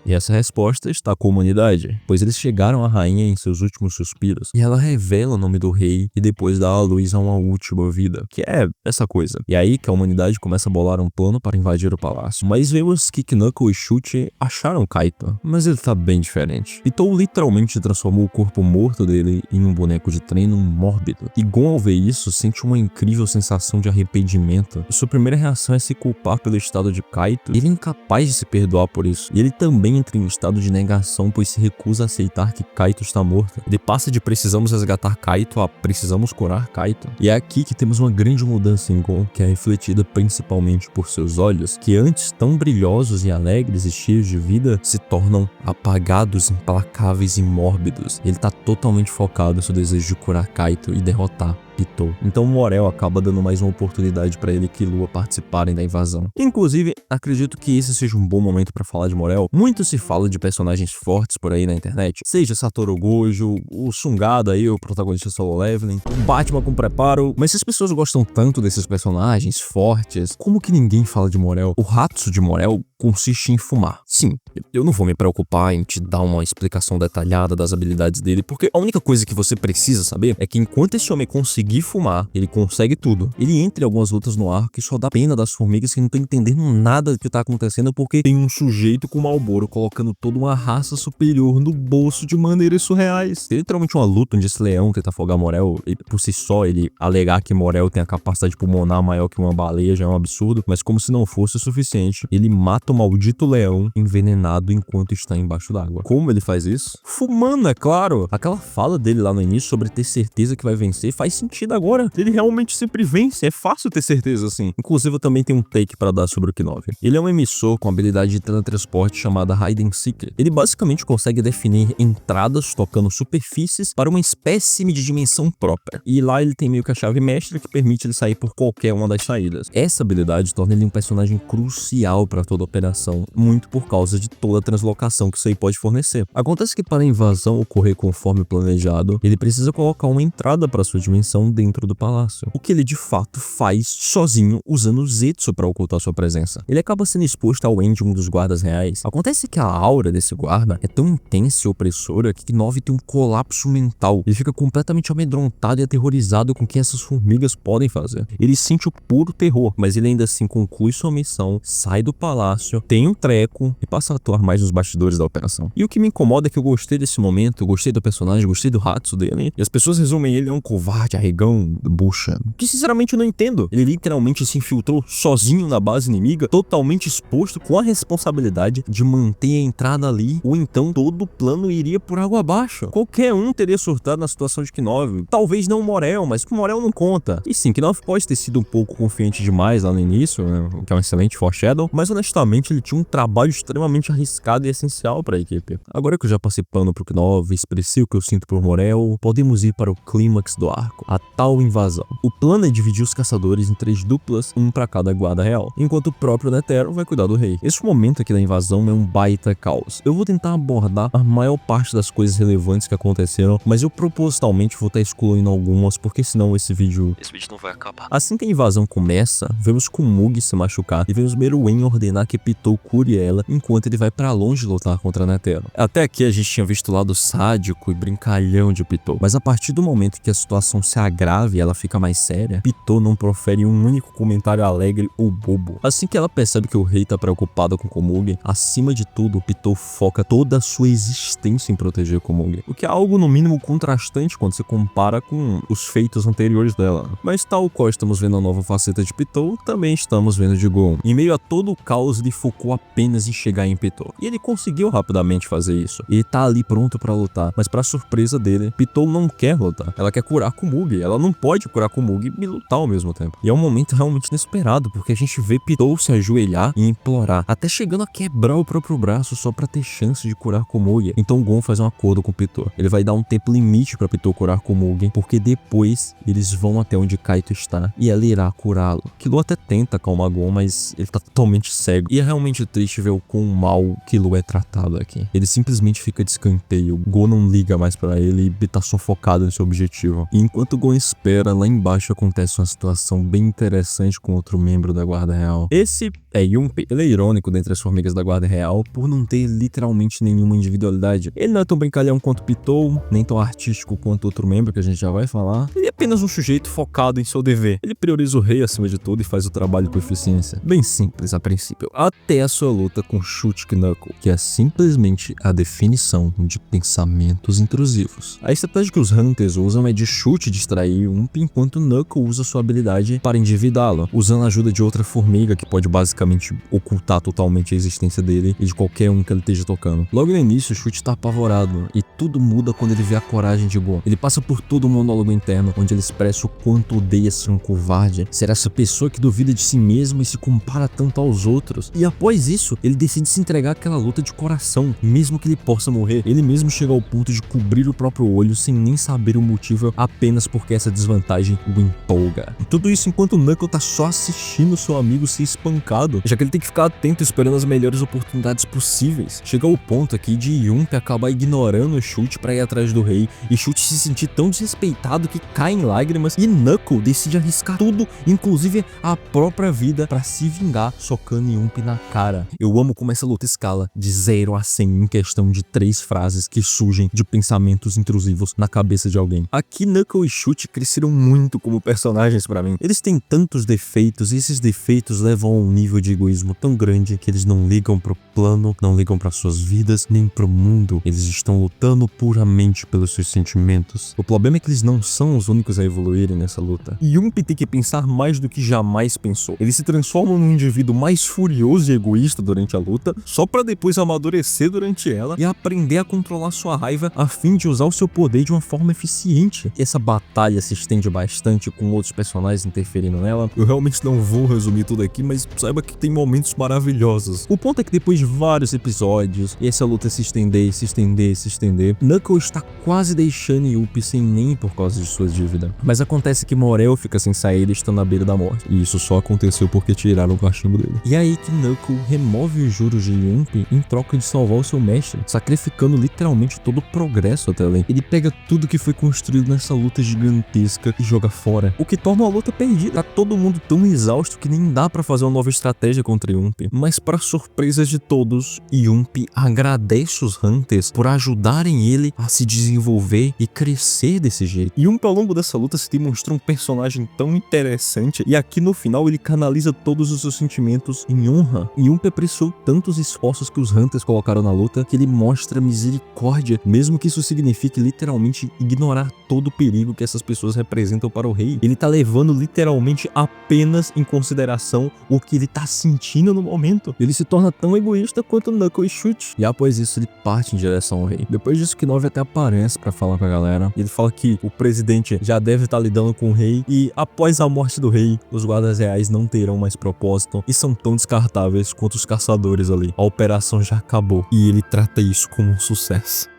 E essa resposta está com a humanidade, pois eles chegaram à rainha em seus últimos suspiros, e ela revela o nome do rei e depois dá à luz a uma última vida, que é essa coisa. E aí que a humanidade começa a bolar um plano para invadir o palácio. Mas vemos que Knuckle e Shuchi acharam Kaito, mas ele tá bem diferente. Itou literalmente transformou o corpo morto dele em um boneco de treino mórbido. E Gon, ao ver isso, sente uma incrível sensação de arrependimento. Sua primeira reação é se culpar pelo estado de Kaito, e ele é incapaz de se perdoar por isso. E ele também entra em estado de negação, pois se recusa a aceitar que Kaito está morto. Ele passa de precisamos resgatar Kaito a precisamos curar Kaito. E é aqui que temos uma grande mudança em Gon, que é refletida principalmente por seus olhos, que antes tão brilhosos e alegres e cheios de vida, se tornam apagados, implacáveis e mórbidos. Ele tá totalmente focado no seu desejo de curar Kaito e derrotar Itou. Então Morel acaba dando mais uma oportunidade pra ele e Killua participarem da invasão. Inclusive, acredito que esse seja um bom momento pra falar de Morel. Muito se fala de personagens fortes por aí na internet, seja Satoru Gojo, o Sungada aí, o protagonista Solo Leveling, o Batman com preparo, mas se as pessoas gostam tanto desses personagens fortes, como que ninguém fala de Morel? O Hatsu de Morel consiste em fumar. Sim, eu não vou me preocupar em te dar uma explicação detalhada das habilidades dele, porque a única coisa que você precisa saber é que enquanto esse homem conseguir fumar, ele consegue tudo. Ele entra em algumas lutas no ar que só dá pena das formigas que não estão entendendo nada do que tá acontecendo, porque tem um sujeito com Marlboro colocando toda uma raça superior no bolso de maneiras surreais. Tem literalmente uma luta onde esse leão tenta afogar Morel, e por si só ele alegar que Morel tem a capacidade pulmonar maior que uma baleia já é um absurdo, mas como se não fosse o suficiente, ele mata o maldito leão envenenado enquanto está embaixo d'água. Como ele faz isso? Fumando, é claro! Aquela fala dele lá no início sobre ter certeza que vai vencer faz sentido agora. Ele realmente sempre vence, é fácil ter certeza assim. Inclusive eu também tenho um take pra dar sobre o K9. Ele é um emissor com habilidade de teletransporte chamada Hide and Seek. Ele basicamente consegue definir entradas tocando superfícies para uma espécie de dimensão própria. E lá ele tem meio que a chave mestra que permite ele sair por qualquer uma das saídas. Essa habilidade torna ele um personagem crucial para toda a operação, muito por causa de toda a translocação que isso aí pode fornecer. Acontece que para a invasão ocorrer conforme planejado, ele precisa colocar uma entrada para sua dimensão dentro do palácio, o que ele de fato faz sozinho usando o Zetsu para ocultar sua presença. Ele acaba sendo exposto ao End, um dos guardas reais. Acontece que a aura desse guarda é tão intensa e opressora que K9 tem um colapso mental. Ele fica completamente amedrontado e aterrorizado com o que essas formigas podem fazer. Ele sente o puro terror, mas ele ainda assim conclui sua missão, sai do palácio, tem um treco e passa a atuar mais nos bastidores da operação. E o que me incomoda é que eu gostei desse momento, eu gostei do personagem, gostei do Hatsu dele, e as pessoas resumem ele a um covarde, arregão, bucha. Que sinceramente eu não entendo. Ele literalmente se infiltrou sozinho na base inimiga, totalmente exposto, com a responsabilidade de manter a entrada ali, ou então todo o plano iria por água abaixo. Qualquer um teria surtado na situação de K9. Talvez não Morel, mas que Morel não conta. E sim, K9 pode ter sido um pouco confiante demais lá no início, né, o que é um excelente foreshadow, mas honestamente claramente ele tinha um trabalho extremamente arriscado e essencial para a equipe. Agora que eu já passei pano pro Knovs, expressei o que eu sinto por Morel, podemos ir para o clímax do arco, a tal invasão. O plano é dividir os caçadores em 3 duplas, um para cada guarda real, enquanto o próprio Netero vai cuidar do rei. Esse momento aqui da invasão é um baita caos. Eu vou tentar abordar a maior parte das coisas relevantes que aconteceram, mas eu propositalmente vou estar excluindo algumas, porque senão esse vídeo não vai acabar. Assim que a invasão começa, vemos Komugi se machucar e vemos Meruem ordenar que Pitou cure ela enquanto ele vai pra longe lutar contra Netero. Até aqui a gente tinha visto o lado sádico e brincalhão de Pitou, mas a partir do momento que a situação se agrava e ela fica mais séria, Pitou não profere um único comentário alegre ou bobo. Assim que ela percebe que o rei tá preocupado com Komugi, acima de tudo, Pitou foca toda a sua existência em proteger Komugi, o que é algo no mínimo contrastante quando se compara com os feitos anteriores dela. Mas tal qual estamos vendo a nova faceta de Pitou, também estamos vendo de Gon. Em meio a todo o caos, ele focou apenas em chegar em Pitou. E ele conseguiu rapidamente fazer isso. Ele tá ali pronto pra lutar, mas pra surpresa dele, Pitou não quer lutar. Ela quer curar Komugi. Ela não pode curar Komugi e lutar ao mesmo tempo. E é um momento realmente inesperado, porque a gente vê Pitou se ajoelhar e implorar, até chegando a quebrar o próprio braço só pra ter chance de curar Komugi. Então Gon faz um acordo com Pitou. Ele vai dar um tempo limite pra Pitou curar Komugi, porque depois eles vão até onde Kaito está e ela irá curá-lo. Killua até tenta acalmar Gon, mas ele tá totalmente cego. E é realmente triste ver o quão mal Killua é tratado aqui. Ele simplesmente fica de escanteio. Gon não liga mais pra ele e tá só focado no seu objetivo. E enquanto Gon espera, lá embaixo acontece uma situação bem interessante com outro membro da Guarda Real. Esse é Yunpei. Ele é irônico dentre as formigas da Guarda Real por não ter literalmente nenhuma individualidade. Ele não é tão brincalhão quanto Pitou, nem tão artístico quanto outro membro que a gente já vai falar. Ele é apenas um sujeito focado em seu dever. Ele prioriza o rei acima de tudo e faz o trabalho com eficiência. Bem simples a princípio, até a sua luta com Chute Knuckle, que é simplesmente a definição de pensamentos intrusivos. A estratégia que os Hunters usam é de Chute distrair Yunpei, enquanto Knuckle usa sua habilidade para endividá-lo, usando a ajuda de outra formiga que pode basicamente ocultar totalmente a existência dele e de qualquer um que ele esteja tocando. Logo no início, Chute tá apavorado e tudo muda quando ele vê a coragem de Gon. Ele passa por todo o monólogo interno, onde ele expressa o quanto odeia ser um covarde, ser essa pessoa que duvida de si mesmo e se compara tanto aos outros. E após isso, ele decide se entregar àquela luta de coração, mesmo que ele possa morrer. Ele mesmo chega ao ponto de cobrir o próprio olho sem nem saber o motivo, apenas porque essa desvantagem o empolga. E tudo isso enquanto o Knuckle tá só assistindo seu amigo ser espancado, já que ele tem que ficar atento esperando as melhores oportunidades possíveis. Chega ao ponto aqui de Yunpei acabar ignorando o Chute pra ir atrás do rei, e Chute se sentir tão desrespeitado que cai em lágrimas, e Knuckle decide arriscar tudo, inclusive a própria vida, pra se vingar, socando Yunpei na cara. Eu amo como essa luta escala de 0 a 100 em questão de 3 frases que surgem de pensamentos intrusivos na cabeça de alguém. Aqui Knuckle e Chute cresceram muito como personagens pra mim. Eles têm tantos defeitos, e esses defeitos levam a um nível de egoísmo tão grande que eles não ligam pro plano, não ligam para suas vidas, nem pro mundo. Eles estão lutando puramente pelos seus sentimentos. O problema é que eles não são os únicos a evoluírem nessa luta. E Yunpei tem que pensar mais do que jamais pensou. Ele se transforma num indivíduo mais furioso e egoísta durante a luta, só para depois amadurecer durante ela e aprender a controlar sua raiva a fim de usar o seu poder de uma forma eficiente. E essa batalha se estende bastante com outros personagens interferindo nela. Eu realmente não vou resumir tudo aqui, mas saiba que tem momentos maravilhosos. O ponto é que depois de vários episódios, e essa luta se estender, se estender, se estender, Knuckle está quase deixando Yunpei sem nem por causa de sua dívida. Mas acontece que Morel fica sem saída e está na beira da morte. E isso só aconteceu porque tiraram o cachimbo dele. E é aí que Knuckle remove os juros de Yunpei em troca de salvar o seu mestre, sacrificando literalmente todo o progresso até ali. Ele pega tudo que foi construído nessa luta gigantesca e joga fora, o que torna a luta perdida. Tá todo mundo tão exausto que nem dá pra fazer uma nova estratégia contra Yunpei. Mas para surpresa de todos, Yunpei agradece os Hunters por ajudarem ele a se desenvolver e crescer desse jeito. Yunpei ao longo dessa luta se demonstrou um personagem tão interessante, e aqui no final ele canaliza todos os seus sentimentos em honra. Yunpei apreciou tantos esforços que os Hunters colocaram na luta que ele mostra misericórdia, mesmo que isso signifique literalmente ignorar todo o perigo que essas pessoas representam para o rei. Ele tá levando literalmente apenas em consideração o que ele tá sentindo no momento. Ele se torna tão egoísta quanto Knuckle e Chute. E após isso ele parte em direção ao rei. Depois disso Knovs até aparece pra falar com a galera. E ele fala que o presidente já deve estar lidando com o rei, e após a morte do rei, os guardas reais não terão mais propósito e são tão descartáveis incansáveis quanto os caçadores ali. A operação já acabou e ele trata isso como um sucesso.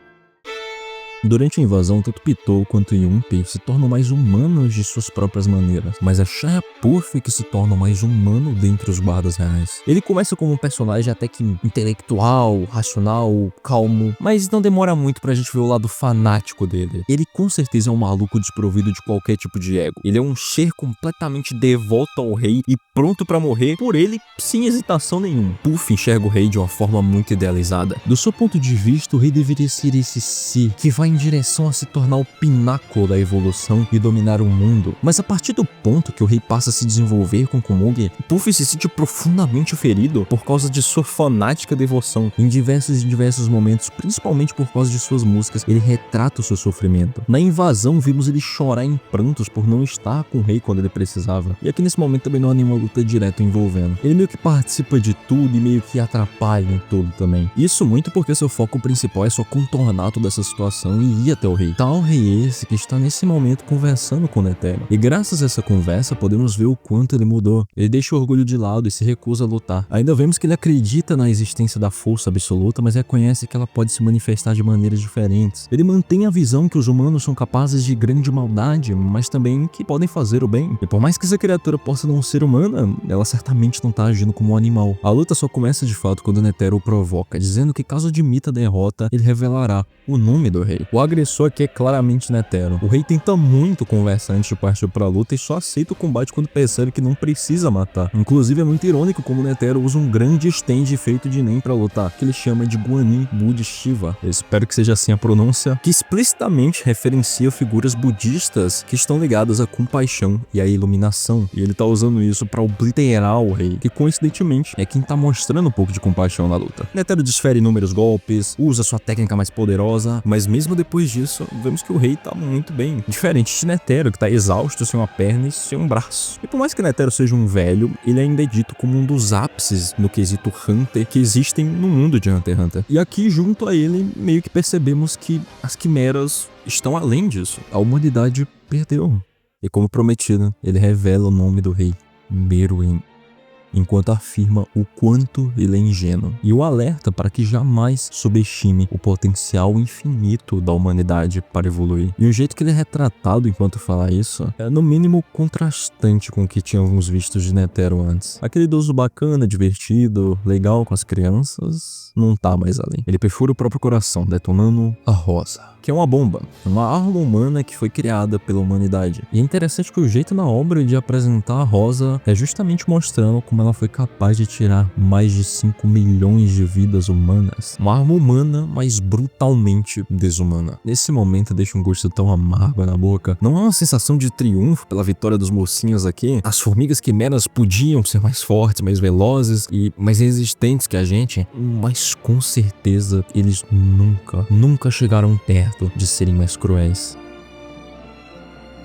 Durante a invasão, tanto Pitou quanto Yunpei se tornam mais humanos de suas próprias maneiras, mas é Shia Purf que se torna mais humano dentre os guardas reais. Ele começa como um personagem até que intelectual, racional, calmo, mas não demora muito pra gente ver o lado fanático dele. Ele com certeza é um maluco desprovido de qualquer tipo de ego. Ele é um ser completamente devoto ao rei e pronto pra morrer por ele sem hesitação nenhuma. Puff enxerga o rei de uma forma muito idealizada. Do seu ponto de vista, o rei deveria ser esse si que vai em direção a se tornar o pináculo da evolução e dominar o mundo. Mas a partir do ponto que o rei passa a se desenvolver com Komugi, Puff se sente profundamente ferido por causa de sua fanática devoção. Em diversos momentos, principalmente por causa de suas músicas, ele retrata o seu sofrimento. Na invasão, vimos ele chorar em prantos por não estar com o rei quando ele precisava. E aqui nesse momento também não há nenhuma luta direta envolvendo. Ele meio que participa de tudo e meio que atrapalha em tudo também. Isso muito porque seu foco principal é só contornar toda essa situação e ir até o rei. Tal rei esse que está nesse momento conversando com o Netero. E graças a essa conversa podemos ver o quanto ele mudou. Ele deixa o orgulho de lado e se recusa a lutar. Ainda vemos que ele acredita na existência da força absoluta, mas reconhece que ela pode se manifestar de maneiras diferentes. Ele mantém a visão que os humanos são capazes de grande maldade, mas também que podem fazer o bem. E por mais que essa criatura possa não ser humana, ela certamente não está agindo como um animal. A luta só começa de fato quando o Netero o provoca, dizendo que caso admita a derrota, ele revelará o nome do rei. O agressor aqui é claramente Netero. O rei tenta muito conversar antes de partir pra luta e só aceita o combate quando percebe que não precisa matar. Inclusive é muito irônico como Netero usa um grande stand feito de Nen pra lutar, que ele chama de Guanin Budi Shiva. Eu espero que seja assim a pronúncia, que explicitamente referencia figuras budistas que estão ligadas à compaixão e à iluminação. E ele tá usando isso pra obliterar o rei, que coincidentemente é quem tá mostrando um pouco de compaixão na luta. Netero desfere inúmeros golpes, usa sua técnica mais poderosa, mas mesmo depois disso, vemos que o rei tá muito bem. Diferente de Netero, que tá exausto, sem uma perna e sem um braço. E por mais que Netero seja um velho, ele ainda é dito como um dos ápices no quesito Hunter que existem no mundo de Hunter x Hunter. E aqui, junto a ele, meio que percebemos que as quimeras estão além disso. A humanidade perdeu. E como prometido, ele revela o nome do rei, Meruem, enquanto afirma o quanto ele é ingênuo e o alerta para que jamais subestime o potencial infinito da humanidade para evoluir. E o jeito que ele é retratado enquanto fala isso é no mínimo contrastante com o que tínhamos visto de Netero antes. Aquele idoso bacana, divertido, legal com as crianças, não tá mais ali. Ele perfura o próprio coração, detonando a rosa, que é uma bomba, uma arma humana que foi criada pela humanidade. E é interessante que o jeito na obra de apresentar a Rosa é justamente mostrando como ela foi capaz de tirar mais de 5 milhões de vidas humanas. Uma arma humana, mas brutalmente desumana. Nesse momento deixa um gosto tão amargo na boca. Não é uma sensação de triunfo pela vitória dos mocinhos aqui. As formigas quimeras podiam ser mais fortes, mais velozes e mais resistentes que a gente, mas com certeza eles nunca chegaram perto de serem mais cruéis.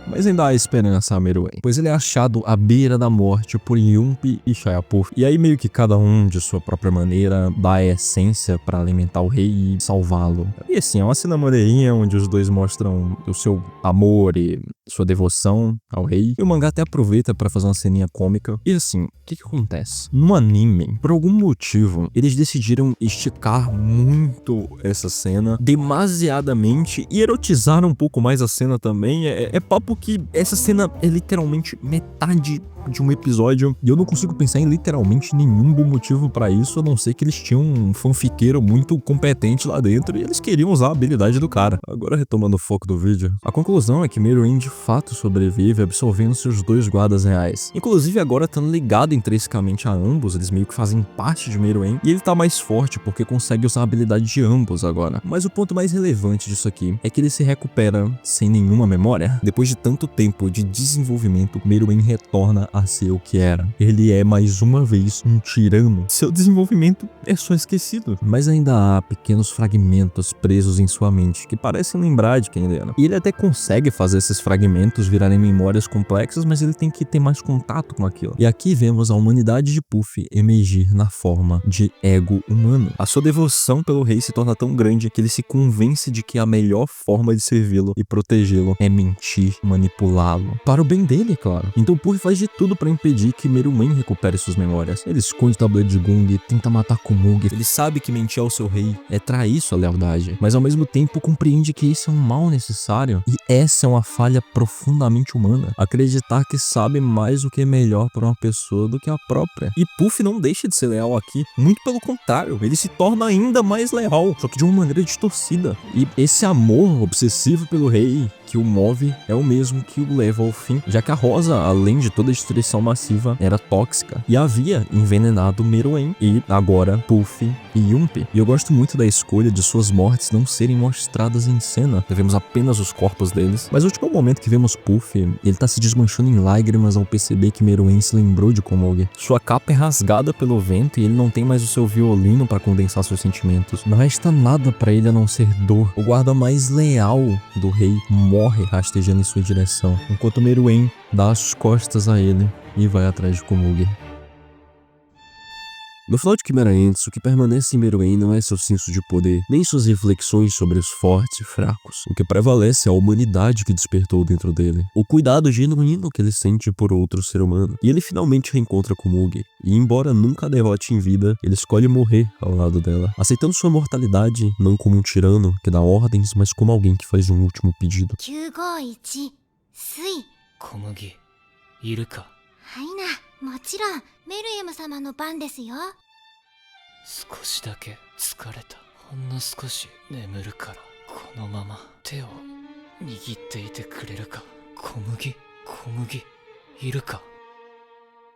Mas ainda há esperança a Meruem, pois ele é achado à beira da morte por Yunpei e Shia Purf. E aí meio que cada um, de sua própria maneira, dá a essência para alimentar o rei e salvá-lo. E assim, é uma cena maneirinha onde os dois mostram o seu amor e sua devoção ao rei. E o mangá até aproveita para fazer uma ceninha cômica. E assim, o que acontece? No anime, por algum motivo, eles decidiram esticar muito essa cena, demasiadamente, e erotizaram um pouco mais a cena também. É papo que essa cena é literalmente metade de um episódio e eu não consigo pensar em literalmente nenhum bom motivo pra isso, a não ser que eles tinham um fanfiqueiro muito competente lá dentro e eles queriam usar a habilidade do cara. Agora retomando o foco do vídeo, a conclusão é que Meruem de fato sobrevive absorvendo seus dois guardas reais. Inclusive agora estando ligado intrinsecamente a ambos, eles meio que fazem parte de Meruem e ele tá mais forte porque consegue usar a habilidade de ambos agora. Mas o ponto mais relevante disso aqui é que ele se recupera sem nenhuma memória. Depois de tanto tempo de desenvolvimento, Meruem retorna a ser o que era. Ele é mais uma vez um tirano. Seu desenvolvimento é só esquecido. Mas ainda há pequenos fragmentos presos em sua mente que parecem lembrar de quem ele era. E ele até consegue fazer esses fragmentos virarem memórias complexas, mas ele tem que ter mais contato com aquilo. E aqui vemos a humanidade de Puff emergir na forma de ego humano. A sua devoção pelo rei se torna tão grande que ele se convence de que a melhor forma de servi-lo e protegê-lo é mentir, manipulá-lo. Para o bem dele, claro. Então Puff faz de tudo tudo pra impedir que Meruem recupere suas memórias. Ele esconde o tabuleiro de Gung, tenta matar Komugi. Ele sabe que mentir ao seu rei é trair sua lealdade, mas ao mesmo tempo compreende que isso é um mal necessário e essa é uma falha profundamente humana. Acreditar que sabe mais o que é melhor para uma pessoa do que a própria. E Puff não deixa de ser leal aqui, muito pelo contrário, ele se torna ainda mais leal, só que de uma maneira distorcida. E esse amor obsessivo pelo rei que o move é o mesmo que o leva ao fim, já que a Rosa, além de toda a destruição massiva, era tóxica e havia envenenado Meruem e agora Puff e Yumpi. E eu gosto muito da escolha de suas mortes não serem mostradas em cena, vemos apenas os corpos deles. Mas o último momento que vemos Puff, ele tá se desmanchando em lágrimas ao perceber que Meruem se lembrou de Komugi. Sua capa é rasgada pelo vento e ele não tem mais o seu violino para condensar seus sentimentos. Não resta nada para ele a não ser dor. O guarda mais leal do rei morre rastejando em sua direção, enquanto Meruem dá as costas a ele e vai atrás de Komugi. No final de Chimera Ants, o que permanece em Meruem não é seu senso de poder, nem suas reflexões sobre os fortes e fracos. O que prevalece é a humanidade que despertou dentro dele, o cuidado genuíno que ele sente por outro ser humano. E ele finalmente reencontra Komugi, e embora nunca a derrote em vida, ele escolhe morrer ao lado dela, aceitando sua mortalidade não como um tirano que dá ordens, mas como alguém que faz um último pedido. 951水小麦いるか。はいな、もちろんメルエム様の番ですよ。少しだけ疲れた。ほんの少し眠るからこのまま手を握っていてくれるか。小麦いるか。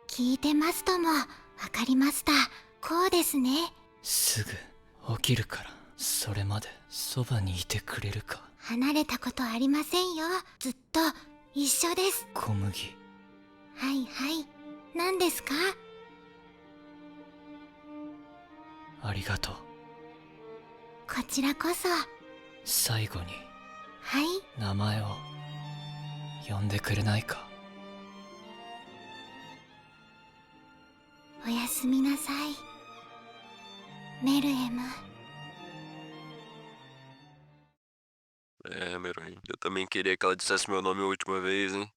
聞いてますとも、わかりました。こうですね。すぐ起きるからそれまでそばにいてくれるか。離れたことありませんよ。ずっと一緒です。小麦。はいはい。何ですか？ありがとう。こちらこそ。最後にはい。名前を呼んでくれないか。おやすみなさい。メルエム。Meruem, eu também queria que ela dissesse meu nome a última vez, hein?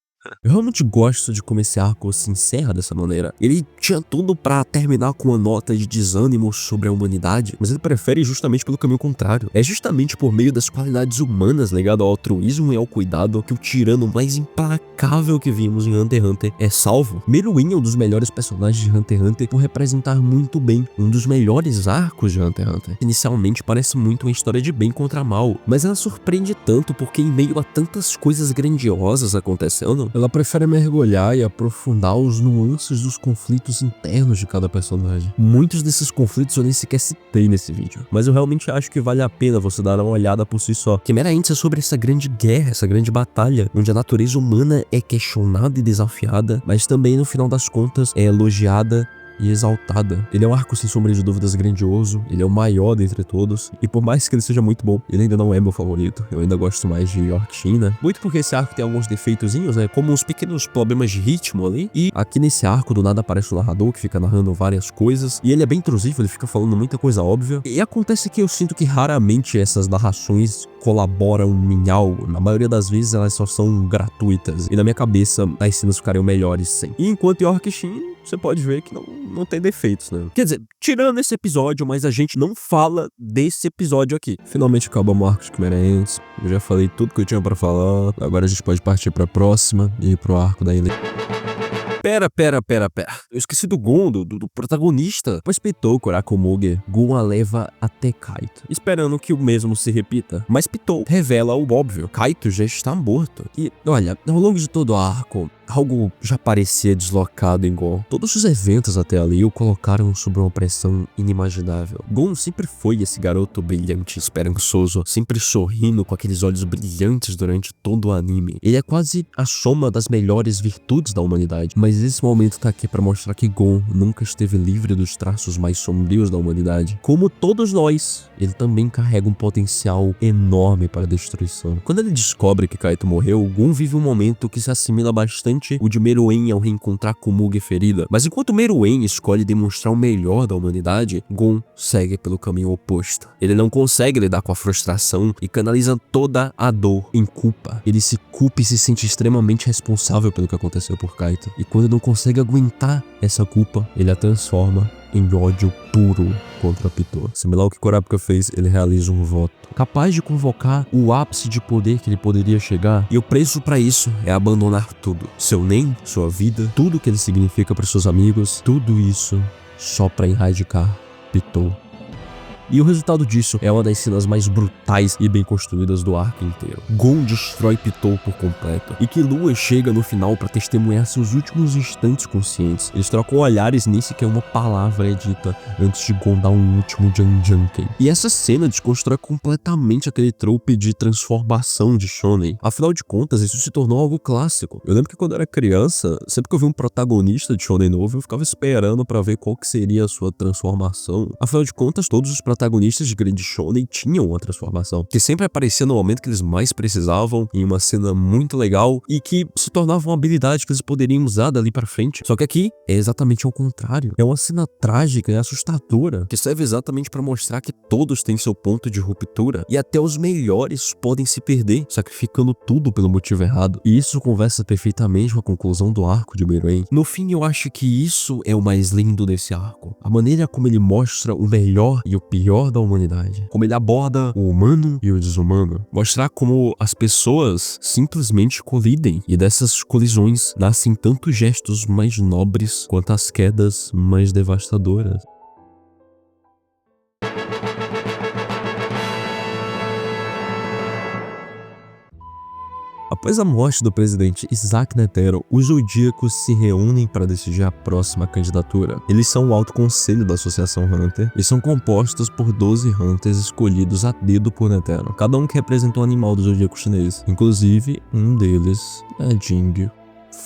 Eu realmente gosto de como esse arco se encerra dessa maneira. Ele tinha tudo pra terminar com uma nota de desânimo sobre a humanidade, mas ele prefere justamente pelo caminho contrário. É justamente por meio das qualidades humanas ligado ao altruísmo e ao cuidado que o tirano mais implacável que vimos em Hunter x Hunter é salvo. Meruem é um dos melhores personagens de Hunter x Hunter por representar muito bem um dos melhores arcos de Hunter x Hunter. Inicialmente parece muito uma história de bem contra mal, mas ela surpreende tanto porque em meio a tantas coisas grandiosas acontecendo, ela prefere mergulhar e aprofundar os nuances dos conflitos internos de cada personagem. Muitos desses conflitos eu nem sequer citei nesse vídeo, mas eu realmente acho que vale a pena você dar uma olhada por si só. Chimera Ants é sobre essa grande guerra, essa grande batalha, onde a natureza humana é questionada e desafiada, mas também no final das contas é elogiada e exaltada. Ele é um arco sem sombra de dúvidas grandioso, ele é o maior dentre todos, e por mais que ele seja muito bom, ele ainda não é meu favorito. Eu ainda gosto mais de Yorkshire, muito porque esse arco tem alguns defeitozinhos, né, como uns pequenos problemas de ritmo ali, e aqui nesse arco do nada aparece o narrador que fica narrando várias coisas, e ele é bem intrusivo, ele fica falando muita coisa óbvia, e acontece que eu sinto que raramente essas narrações colaboram em algo. Na maioria das vezes elas só são gratuitas, e na minha cabeça as cenas ficariam melhores sem. E enquanto Yorkshire, você pode ver que não tem defeitos, né? Quer dizer, tirando esse episódio, mas a gente não fala desse episódio aqui. Finalmente acabamos o arco de Chimera Ants. Eu já falei tudo que eu tinha pra falar. Agora a gente pode partir pra próxima e ir pro arco da ilha. Pera. Eu esqueci do Gon, do protagonista. Após Pitou curar Komugi, Gon a leva até Kaito, esperando que o mesmo se repita. Mas Pitou revela o óbvio: Kaito já está morto. E, olha, ao longo de todo o arco, algo já parecia deslocado em Gon. Todos os eventos até ali o colocaram sob uma pressão inimaginável. Gon sempre foi esse garoto brilhante, esperançoso, sempre sorrindo com aqueles olhos brilhantes durante todo o anime. Ele é quase a soma das melhores virtudes da humanidade, mas esse momento tá aqui pra mostrar que Gon nunca esteve livre dos traços mais sombrios da humanidade. Como todos nós, ele também carrega um potencial enorme para a destruição. Quando ele descobre que Kaito morreu, Gon vive um momento que se assimila bastante o de Meruem ao reencontrar Komugi ferida. Mas enquanto Meruem escolhe demonstrar o melhor da humanidade, Gon segue pelo caminho oposto. Ele não consegue lidar com a frustração e canaliza toda a dor em culpa. Ele se culpa e se sente extremamente responsável pelo que aconteceu por Kaito. E quando quando ele não consegue aguentar essa culpa, ele a transforma em ódio puro contra Pitou. Similar ao que Kurapika fez, ele realiza um voto capaz de convocar o ápice de poder que ele poderia chegar, e o preço para isso é abandonar tudo. Seu Nen, sua vida, tudo que ele significa para seus amigos, tudo isso só para erradicar Pitou. E o resultado disso é uma das cenas mais brutais e bem construídas do arco inteiro. Gon destrói Pitou por completo, e Killua chega no final para testemunhar seus últimos instantes conscientes. Eles trocam olhares, nem sequer uma palavra é dita antes de Gon dar um último Janjanken. E essa cena desconstrói completamente aquele trope de transformação de shonen. Afinal de contas, isso se tornou algo clássico. Eu lembro que quando eu era criança, sempre que eu vi um protagonista de shonen novo, eu ficava esperando para ver qual que seria a sua transformação. Afinal de contas, todos os protagonistas de grande shonen tinham uma transformação, que sempre aparecia no momento que eles mais precisavam, em uma cena muito legal e que se tornava uma habilidade que eles poderiam usar dali pra frente. Só que aqui é exatamente ao contrário. É uma cena trágica e assustadora, que serve exatamente pra mostrar que todos têm seu ponto de ruptura e até os melhores podem se perder, sacrificando tudo pelo motivo errado. E isso conversa perfeitamente com a conclusão do arco de Meruem. No fim, eu acho que isso é o mais lindo desse arco. A maneira como ele mostra o melhor e o pior da humanidade. Como ele aborda o humano e o desumano. Mostrar como as pessoas simplesmente colidem. E dessas colisões nascem tanto gestos mais nobres quanto as quedas mais devastadoras. Após a morte do presidente Isaac Netero, os Zodíacos se reúnem para decidir a próxima candidatura. Eles são o alto conselho da Associação Hunter e são compostos por 12 Hunters escolhidos a dedo por Netero, cada um que representa um animal do Zodíaco chinês. Inclusive, um deles é Jing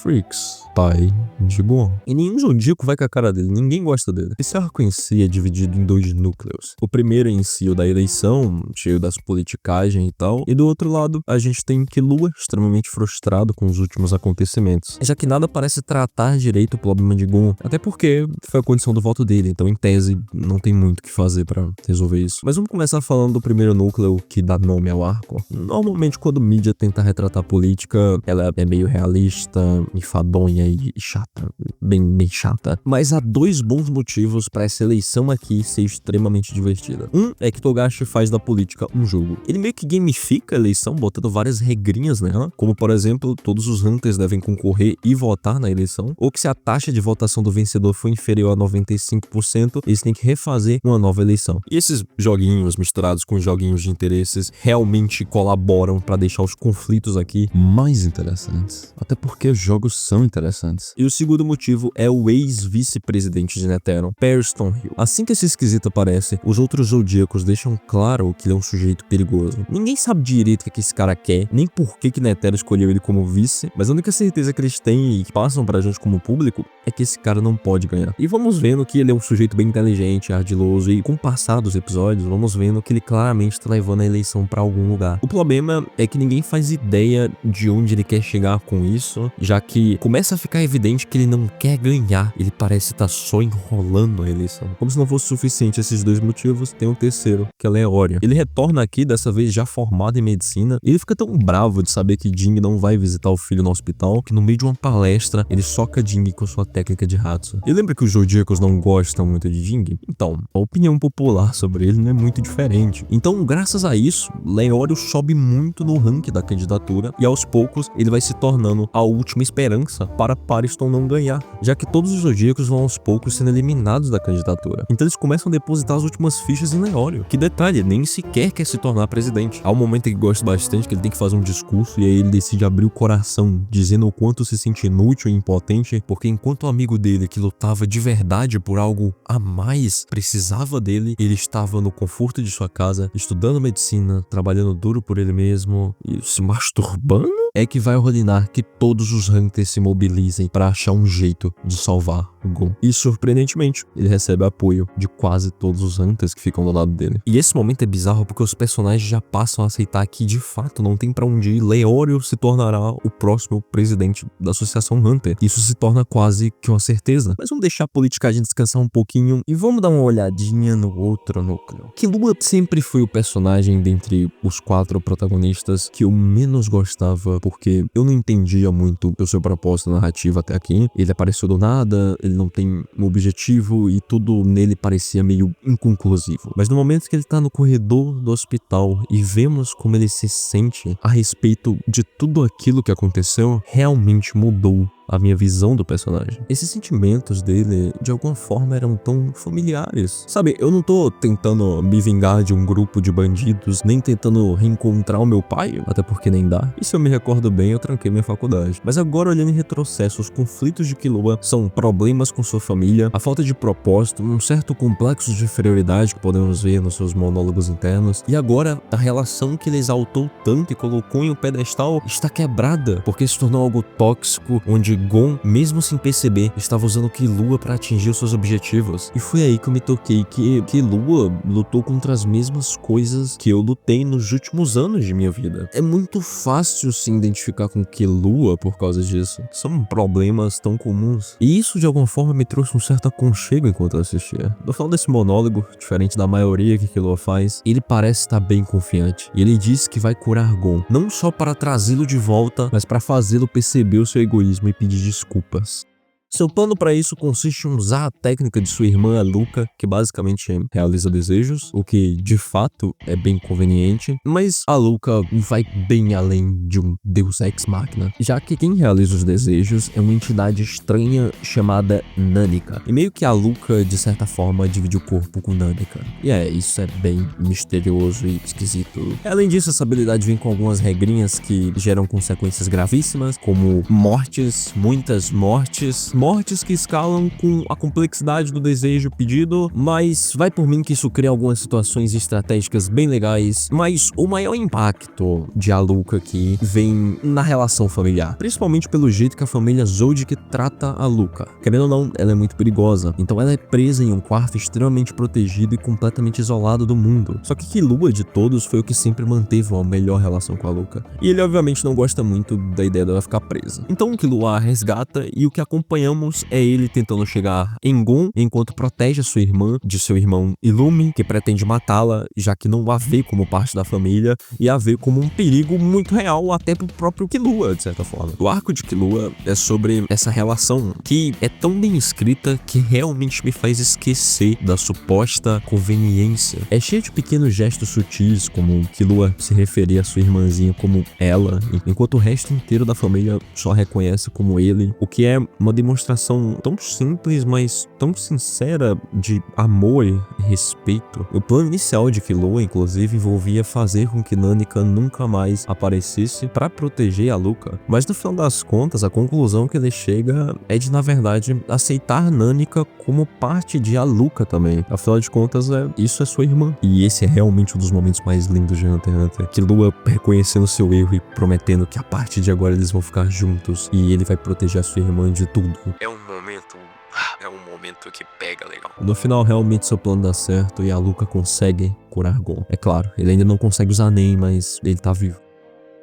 Freaks, pai de Gon. E nenhum Zodíaco vai com a cara dele, ninguém gosta dele. Esse arco em si é dividido em 2 núcleos. O primeiro em si, o da eleição, cheio das politicagens e tal. E do outro lado, a gente tem Killua, extremamente frustrado com os últimos acontecimentos, já que nada parece tratar direito o problema de Gon. Até porque foi a condição do voto dele, então em tese não tem muito o que fazer pra resolver isso. Mas vamos começar falando do primeiro núcleo que dá nome ao arco. Normalmente quando mídia tenta retratar política, ela é meio realista, enfadonha e chata, bem chata. Mas há 2 bons motivos para essa eleição aqui ser extremamente divertida. Um é que Togashi faz da política um jogo. Ele meio que gamifica a eleição, botando várias regrinhas nela, como por exemplo, todos os Hunters devem concorrer e votar na eleição, ou que se a taxa de votação do vencedor for inferior a 95%, eles têm que refazer uma nova eleição. E esses joguinhos misturados com joguinhos de interesses realmente colaboram para deixar os conflitos aqui mais interessantes. Até porque os jogos são interessantes. E o segundo motivo é o ex-vice-presidente de Netero, Perry Stonehill. Assim que esse esquisito aparece, os outros Zodíacos deixam claro que ele é um sujeito perigoso. Ninguém sabe direito o que esse cara quer, nem por que Netero escolheu ele como vice, mas a única certeza que eles têm e que passam pra gente como público é que esse cara não pode ganhar. E vamos vendo que ele é um sujeito bem inteligente, ardiloso, e com o passar dos episódios, vamos vendo que ele claramente tá levando a eleição pra algum lugar. O problema é que ninguém faz ideia de onde ele quer chegar com isso, já que começa a ficar evidente que ele não quer ganhar, ele parece estar só enrolando a eleição. Como se não fosse suficiente esses 2 motivos, tem um terceiro, que é Leória. Ele retorna aqui, dessa vez já formado em medicina, e ele fica tão bravo de saber que Jing não vai visitar o filho no hospital, que no meio de uma palestra, ele soca Jing com sua técnica de Hatsu. E lembra que os Zodíacos não gostam muito de Jing? Então, a opinião popular sobre ele não é muito diferente. Então, graças a isso, Leório sobe muito no ranking da candidatura, e aos poucos, ele vai se tornando a última esperança para Pariston não ganhar, já que todos os Zodíacos vão aos poucos sendo eliminados da candidatura. Então eles começam a depositar as últimas fichas em Leório. Que detalhe, nem sequer quer se tornar presidente. Há um momento em que gosta bastante, que ele tem que fazer um discurso e aí ele decide abrir o coração, dizendo o quanto se sente inútil e impotente, porque enquanto o amigo dele, que lutava de verdade por algo a mais, precisava dele, ele estava no conforto de sua casa, estudando medicina, trabalhando duro por ele mesmo e se masturbando, é que vai ordenar que todos os Hunters se mobilizem para achar um jeito de salvar Gon. E surpreendentemente, ele recebe apoio de quase todos os Hunters que ficam do lado dele. E esse momento é bizarro porque os personagens já passam a aceitar que de fato não tem pra onde ir. Leório se tornará o próximo presidente da Associação Hunter. Isso se torna quase que uma certeza. Mas vamos deixar a politicagem descansar um pouquinho e vamos dar uma olhadinha no outro núcleo. Killua sempre foi o personagem dentre os 4 protagonistas que eu menos gostava, porque eu não entendia muito o seu propósito narrativo até aqui. Ele apareceu do nada, ele não tem um objetivo e tudo nele parecia meio inconclusivo. Mas no momento que ele tá no corredor do hospital e vemos como ele se sente a respeito de tudo aquilo que aconteceu, realmente mudou a minha visão do personagem. Esses sentimentos dele, de alguma forma, eram tão familiares. Sabe, eu não tô tentando me vingar de um grupo de bandidos, nem tentando reencontrar o meu pai, até porque nem dá. E se eu me recordo bem, eu tranquei minha faculdade. Mas agora, olhando em retrocesso, os conflitos de Killua são problemas com sua família, a falta de propósito, um certo complexo de inferioridade que podemos ver nos seus monólogos internos. E agora, a relação que ele exaltou tanto e colocou em um pedestal está quebrada, porque se tornou algo tóxico, onde Gon, mesmo sem perceber, estava usando Killua para atingir os seus objetivos. E foi aí que eu me toquei que Killua lutou contra as mesmas coisas que eu lutei nos últimos anos de minha vida. É muito fácil se identificar com Killua por causa disso. São problemas tão comuns. E isso de alguma forma me trouxe um certo aconchego enquanto eu assistia. No final desse monólogo, diferente da maioria que Killua faz, ele parece estar bem confiante. E ele diz que vai curar Gon, não só para trazê-lo de volta, mas para fazê-lo perceber o seu egoísmo e pedir desculpas. Seu plano para isso consiste em usar a técnica de sua irmã, a Luca, que basicamente realiza desejos, o que de fato é bem conveniente, mas a Luca vai bem além de um deus ex machina, já que quem realiza os desejos é uma entidade estranha chamada Nanika, e meio que a Luca, de certa forma, divide o corpo com Nanika. E isso é bem misterioso e esquisito. Além disso, essa habilidade vem com algumas regrinhas que geram consequências gravíssimas, como mortes, muitas mortes que escalam com a complexidade do desejo pedido, mas vai por mim que isso cria algumas situações estratégicas bem legais, mas o maior impacto de Aluka aqui vem na relação familiar, principalmente pelo jeito que a família Zodiac trata a Luca. Querendo ou não, ela é muito perigosa, então ela é presa em um quarto extremamente protegido e completamente isolado do mundo. Só que Killua, de todos, foi o que sempre manteve uma melhor relação com a Luca, e ele obviamente não gosta muito da ideia dela ficar presa. Então Killua a resgata e o que acompanhamos é ele tentando chegar em Gon enquanto protege a sua irmã de seu irmão Illumi, que pretende matá-la, já que não a vê como parte da família e a vê como um perigo muito real até pro próprio Killua, de certa forma. O arco de Killua é sobre essa relação que é tão bem escrita que realmente me faz esquecer da suposta conveniência. É cheio de pequenos gestos sutis, como Killua se referir a sua irmãzinha como ela, enquanto o resto inteiro da família só reconhece como ele, o que é uma demonstração tão simples, mas tão sincera de amor e respeito. O plano inicial de Killua, inclusive, envolvia fazer com que Nanika nunca mais aparecesse para proteger a Luca. Mas no final das contas, a conclusão que ele chega é de, na verdade, aceitar Nanika como parte de a Luca também. Afinal de contas, isso é sua irmã. E esse é realmente um dos momentos mais lindos de Hunter x Hunter. Killua reconhecendo seu erro e prometendo que a partir de agora eles vão ficar juntos e ele vai proteger a sua irmã de tudo. É um momento que pega legal. No final, realmente seu plano dá certo e a Luca consegue curar Gon. É claro, ele ainda não consegue usar Nen, mas ele tá vivo.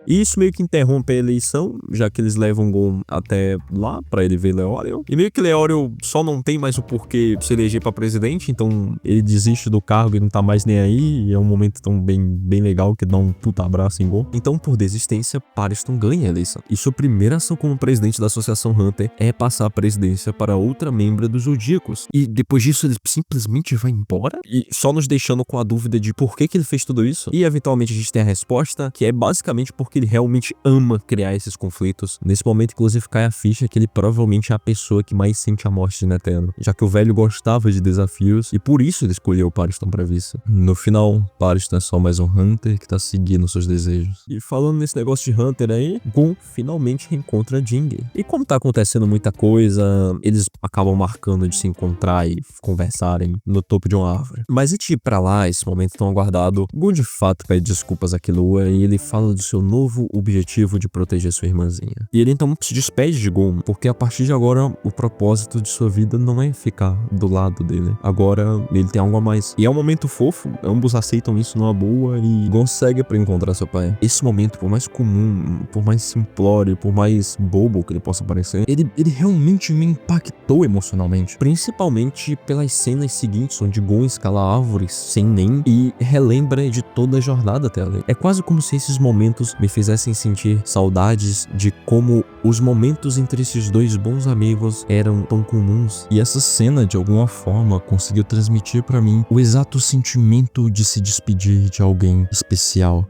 E isso meio que interrompe a eleição, já que eles levam Gon até lá pra ele ver Leório. E meio que Leório só não tem mais o porquê se eleger pra presidente, então ele desiste do cargo e não tá mais nem aí. E é um momento tão bem legal que dá um puta abraço em Gon. Então, por desistência, Pariston ganha a eleição. E sua primeira ação como presidente da Associação Hunter é passar a presidência para outra membra dos Zodíacos. E depois disso, ele simplesmente vai embora? E só nos deixando com a dúvida de por que ele fez tudo isso. E eventualmente a gente tem a resposta, que é basicamente porque ele realmente ama criar esses conflitos. Nesse momento, inclusive, cai a ficha que ele provavelmente é a pessoa que mais sente a morte de Netero, já que o velho gostava de desafios e por isso ele escolheu Pariston pra vice. No final, Pariston é só mais um Hunter que tá seguindo seus desejos. E falando nesse negócio de Hunter aí, Gon finalmente reencontra Jinge. E como tá acontecendo muita coisa, eles acabam marcando de se encontrar e conversarem no topo de uma árvore. Mas antes de ir pra lá, esse momento tão aguardado, Gon de fato pede desculpas a Killua e ele fala do seu novo novo objetivo de proteger sua irmãzinha. E ele então se despede de Gon, porque a partir de agora o propósito de sua vida não é ficar do lado dele. Agora ele tem algo a mais. E é um momento fofo, ambos aceitam isso numa boa e Gon segue pra encontrar seu pai. Esse momento, por mais comum, por mais simplório, por mais bobo que ele possa parecer, ele realmente me impactou emocionalmente. Principalmente pelas cenas seguintes, onde Gon escala árvores sem nem e relembra de toda a jornada até ali. É quase como se esses momentos me fizessem sentir saudades de como os momentos entre esses dois bons amigos eram tão comuns. E essa cena, de alguma forma, conseguiu transmitir pra mim o exato sentimento de se despedir de alguém especial.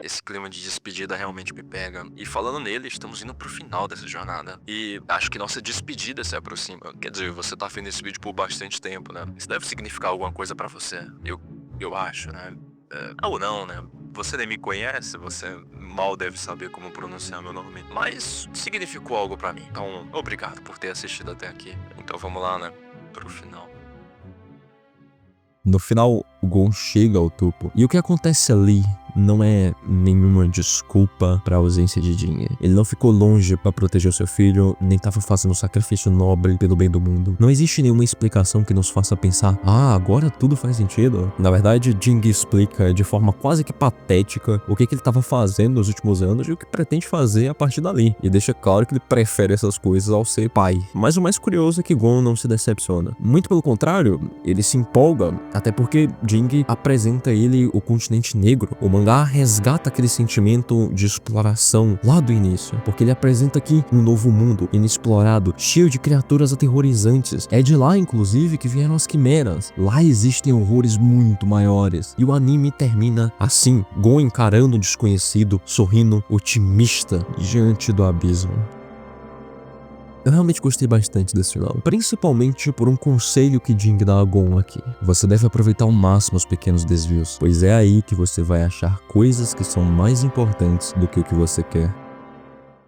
Esse clima de despedida realmente me pega. E falando nele, estamos indo pro final dessa jornada. E acho que nossa despedida se aproxima. Quer dizer, você tá vendo esse vídeo por bastante tempo, né? Isso deve significar alguma coisa pra você. Eu acho, né? Ou não, né? Você nem me conhece, você mal deve saber como pronunciar meu nome. Mas significou algo pra mim. Então, obrigado por ter assistido até aqui. Então vamos lá, né? Pro final. No final, o Gon chega ao topo. E o que acontece ali não é nenhuma desculpa pra ausência de Jin. Ele não ficou longe pra proteger o seu filho, nem tava fazendo um sacrifício nobre pelo bem do mundo. Não existe nenhuma explicação que nos faça pensar, agora tudo faz sentido. Na verdade, Jin explica de forma quase que patética o que ele tava fazendo nos últimos anos e o que pretende fazer a partir dali. E deixa claro que ele prefere essas coisas ao ser pai. Mas o mais curioso é que Gon não se decepciona. Muito pelo contrário, ele se empolga, até porque Jin apresenta ele o continente negro. O mangá resgata aquele sentimento de exploração lá do início, porque ele apresenta aqui um novo mundo inexplorado, cheio de criaturas aterrorizantes. É de lá, inclusive, que vieram as quimeras. Lá existem horrores muito maiores. E o anime termina assim, Gon encarando o desconhecido, sorrindo, otimista diante do abismo. Eu realmente gostei bastante desse final, principalmente por um conselho que Jin dá a Gon aqui. Você deve aproveitar ao máximo os pequenos desvios, pois é aí que você vai achar coisas que são mais importantes do que o que você quer.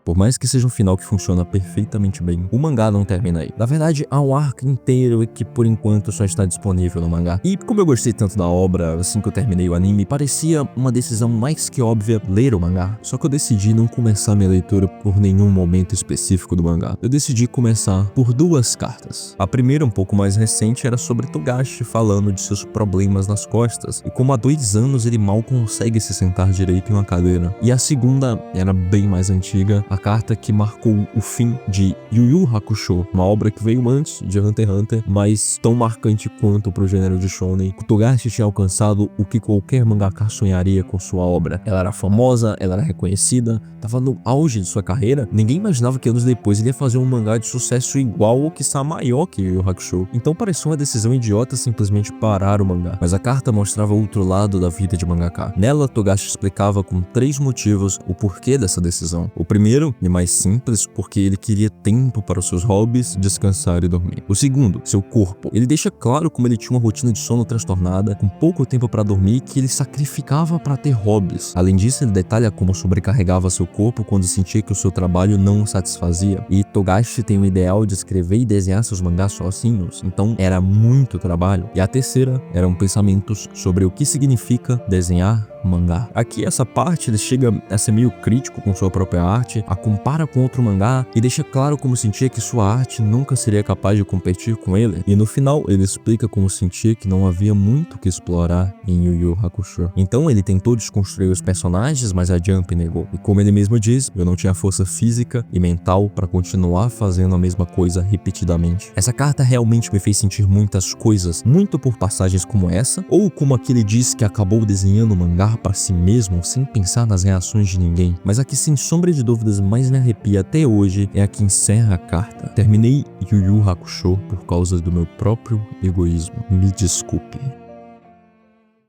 Por mais que seja um final que funciona perfeitamente bem, o mangá não termina aí. Na verdade, há um arco inteiro que por enquanto só está disponível no mangá. E como eu gostei tanto da obra assim que eu terminei o anime, parecia uma decisão mais que óbvia ler o mangá. Só que eu decidi não começar minha leitura por nenhum momento específico do mangá. Eu decidi começar por duas cartas. A primeira, um pouco mais recente, era sobre Togashi falando de seus problemas nas costas e como há 2 anos ele mal consegue se sentar direito em uma cadeira. E a segunda era bem mais antiga, a carta que marcou o fim de Yu Yu Hakusho, uma obra que veio antes de Hunter x Hunter, mas tão marcante quanto pro gênero de shonen. Togashi tinha alcançado o que qualquer mangaka sonharia com sua obra. Ela era famosa, ela era reconhecida, tava no auge de sua carreira. Ninguém imaginava que anos depois ele ia fazer um mangá de sucesso igual ou quiçá maior que Yu Yu Hakusho. Então pareceu uma decisão idiota simplesmente parar o mangá. Mas a carta mostrava outro lado da vida de mangaka. Nela, Togashi explicava com 3 motivos o porquê dessa decisão. O primeiro, e mais simples, porque ele queria tempo para os seus hobbies, descansar e dormir. O segundo, seu corpo. Ele deixa claro como ele tinha uma rotina de sono transtornada, com pouco tempo para dormir, que ele sacrificava para ter hobbies. Além disso, ele detalha como sobrecarregava seu corpo quando sentia que o seu trabalho não o satisfazia. E Togashi tem o ideal de escrever e desenhar seus mangás sozinhos, então era muito trabalho. E a terceira eram pensamentos sobre o que significa desenhar mangá. Aqui essa parte ele chega a ser meio crítico com sua própria arte, a compara com outro mangá e deixa claro como sentia que sua arte nunca seria capaz de competir com ele. E no final ele explica como sentia que não havia muito o que explorar em Yu Yu Hakusho. Então ele tentou desconstruir os personagens, mas a Jump negou. E como ele mesmo diz, eu não tinha força física e mental para continuar fazendo a mesma coisa repetidamente. Essa carta realmente me fez sentir muitas coisas, muito por passagens como essa, ou como aquele diz que acabou desenhando o mangá para si mesmo sem pensar nas reações de ninguém. Mas a que sem sombra de dúvidas mais me arrepia até hoje é a que encerra a carta. Terminei Yu Yu Hakusho por causa do meu próprio egoísmo. Me desculpe.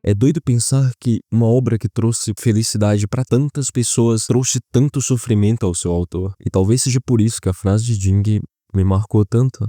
É doido pensar que uma obra que trouxe felicidade para tantas pessoas trouxe tanto sofrimento ao seu autor. E talvez seja por isso que a frase de Jing me marcou tanto.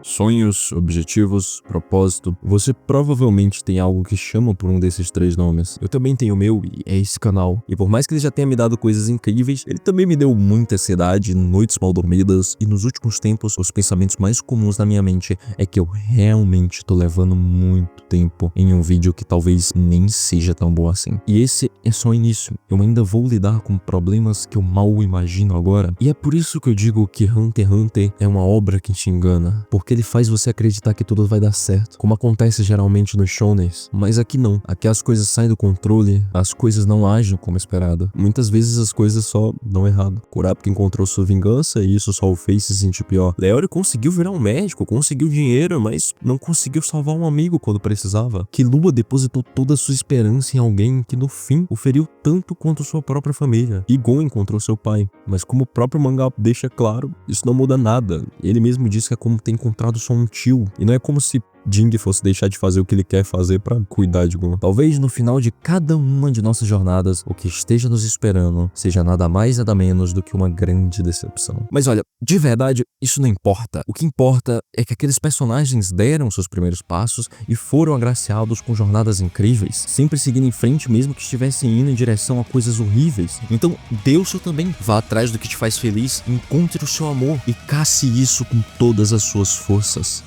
sonhos, objetivos, propósito. Você provavelmente tem algo que chama por um desses 3 nomes. Eu também tenho o meu e é esse canal. E por mais que ele já tenha me dado coisas incríveis, ele também me deu muita ansiedade, noites mal dormidas e nos últimos tempos os pensamentos mais comuns na minha mente é que eu realmente tô levando muito tempo em um vídeo que talvez nem seja tão bom assim. E esse é só o início. Eu ainda vou lidar com problemas que eu mal imagino agora. E é por isso que eu digo que Hunter x Hunter é uma obra que te engana, porque ele faz você acreditar que tudo vai dar certo, como acontece geralmente nos shounens. Mas aqui não. Aqui as coisas saem do controle, as coisas não agem como esperado. Muitas vezes as coisas só dão errado. Kurapika encontrou sua vingança e isso só o fez se sentir pior. Leori conseguiu virar um médico, conseguiu dinheiro, mas não conseguiu salvar um amigo quando precisava. Killua depositou toda a sua esperança em alguém que no fim o feriu tanto quanto sua própria família. E Gon encontrou seu pai, mas como o próprio mangá deixa claro, isso não muda nada. Ele mesmo disse que é como ter encontrado só um tio, e não é como se Jing fosse deixar de fazer o que ele quer fazer pra cuidar de Gon. Talvez no final de cada uma de nossas jornadas, o que esteja nos esperando seja nada mais nada menos do que uma grande decepção. Mas olha, de verdade, isso não importa. O que importa é que aqueles personagens deram seus primeiros passos e foram agraciados com jornadas incríveis, sempre seguindo em frente mesmo que estivessem indo em direção a coisas horríveis. Então, dê o seu também. Vá atrás do que te faz feliz, encontre o seu amor e casse isso com todas as suas forças.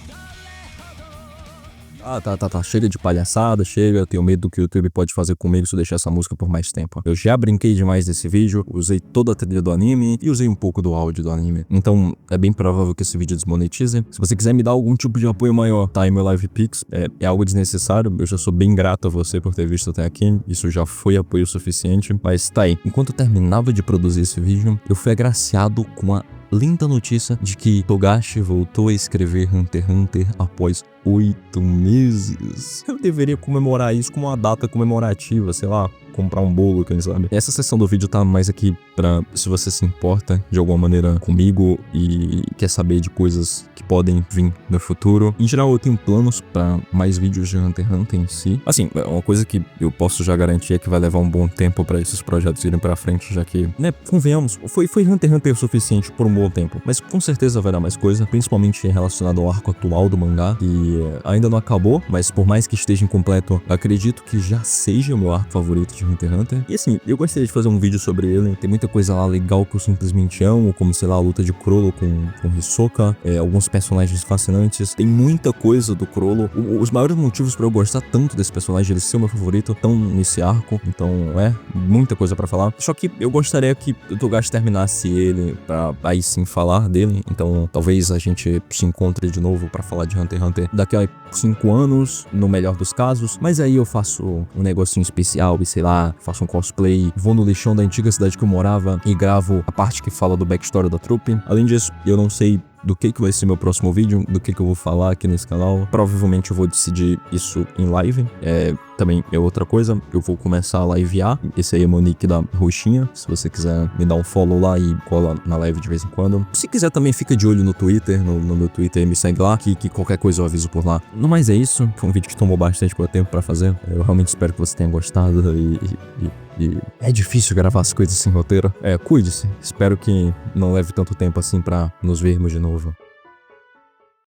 Tá, chega de palhaçada, chega, eu tenho medo do que o YouTube pode fazer comigo se eu deixar essa música por mais tempo. Eu já brinquei demais desse vídeo, usei toda a trilha do anime e usei um pouco do áudio do anime. Então, é bem provável que esse vídeo desmonetize. Se você quiser me dar algum tipo de apoio maior, tá aí meu Live Pix, é algo desnecessário, eu já sou bem grato a você por ter visto até aqui, isso já foi apoio suficiente, mas tá aí. Enquanto eu terminava de produzir esse vídeo, eu fui agraciado com a linda notícia de que Togashi voltou a escrever Hunter x Hunter após 8 meses. Eu deveria comemorar isso como uma data comemorativa, sei lá, comprar um bolo, quem sabe. Essa sessão do vídeo tá mais aqui pra, se você se importa de alguma maneira comigo e quer saber de coisas que podem vir no futuro. Em geral, eu tenho planos pra mais vídeos de Hunter x Hunter em si. Assim, uma coisa que eu posso já garantir é que vai levar um bom tempo pra esses projetos irem pra frente, já que, né, convenhamos, foi Hunter x Hunter o suficiente por um bom tempo. Mas com certeza vai dar mais coisa, principalmente relacionado ao arco atual do mangá, que ainda não acabou, mas por mais que esteja incompleto, acredito que já seja o meu arco favorito de Hunter x Hunter. E assim, eu gostaria de fazer um vídeo sobre ele. Tem muita coisa lá legal que eu simplesmente amo, como, sei lá, a luta de Chrollo com Hisoka, alguns personagens fascinantes. Tem muita coisa do Chrollo. Os maiores motivos pra eu gostar tanto desse personagem, ele ser o meu favorito, estão nesse arco. Então, muita coisa pra falar. Só que eu gostaria que o Togashi terminasse ele pra aí sim falar dele. Então, talvez a gente se encontre de novo pra falar de Hunter x Hunter daqui a 5 anos, no melhor dos casos. Mas aí eu faço um negocinho especial e sei lá, faço um cosplay, vou no lixão da antiga cidade que eu morava e gravo a parte que fala do backstory da trupe. Além disso, eu não sei do que vai ser meu próximo vídeo, do que eu vou falar aqui nesse canal. Provavelmente eu vou decidir isso em live. Também é outra coisa, eu vou começar a livear. Esse aí é meu nick da roxinha, se você quiser me dar um follow lá e cola na live de vez em quando. Se quiser também fica de olho no Twitter, no meu Twitter, me segue lá, que qualquer coisa eu aviso por lá. No mais é isso, foi um vídeo que tomou bastante tempo pra fazer. Eu realmente espero que você tenha gostado e é difícil gravar as coisas sem roteiro. Cuide-se, espero que não leve tanto tempo assim pra nos vermos de novo.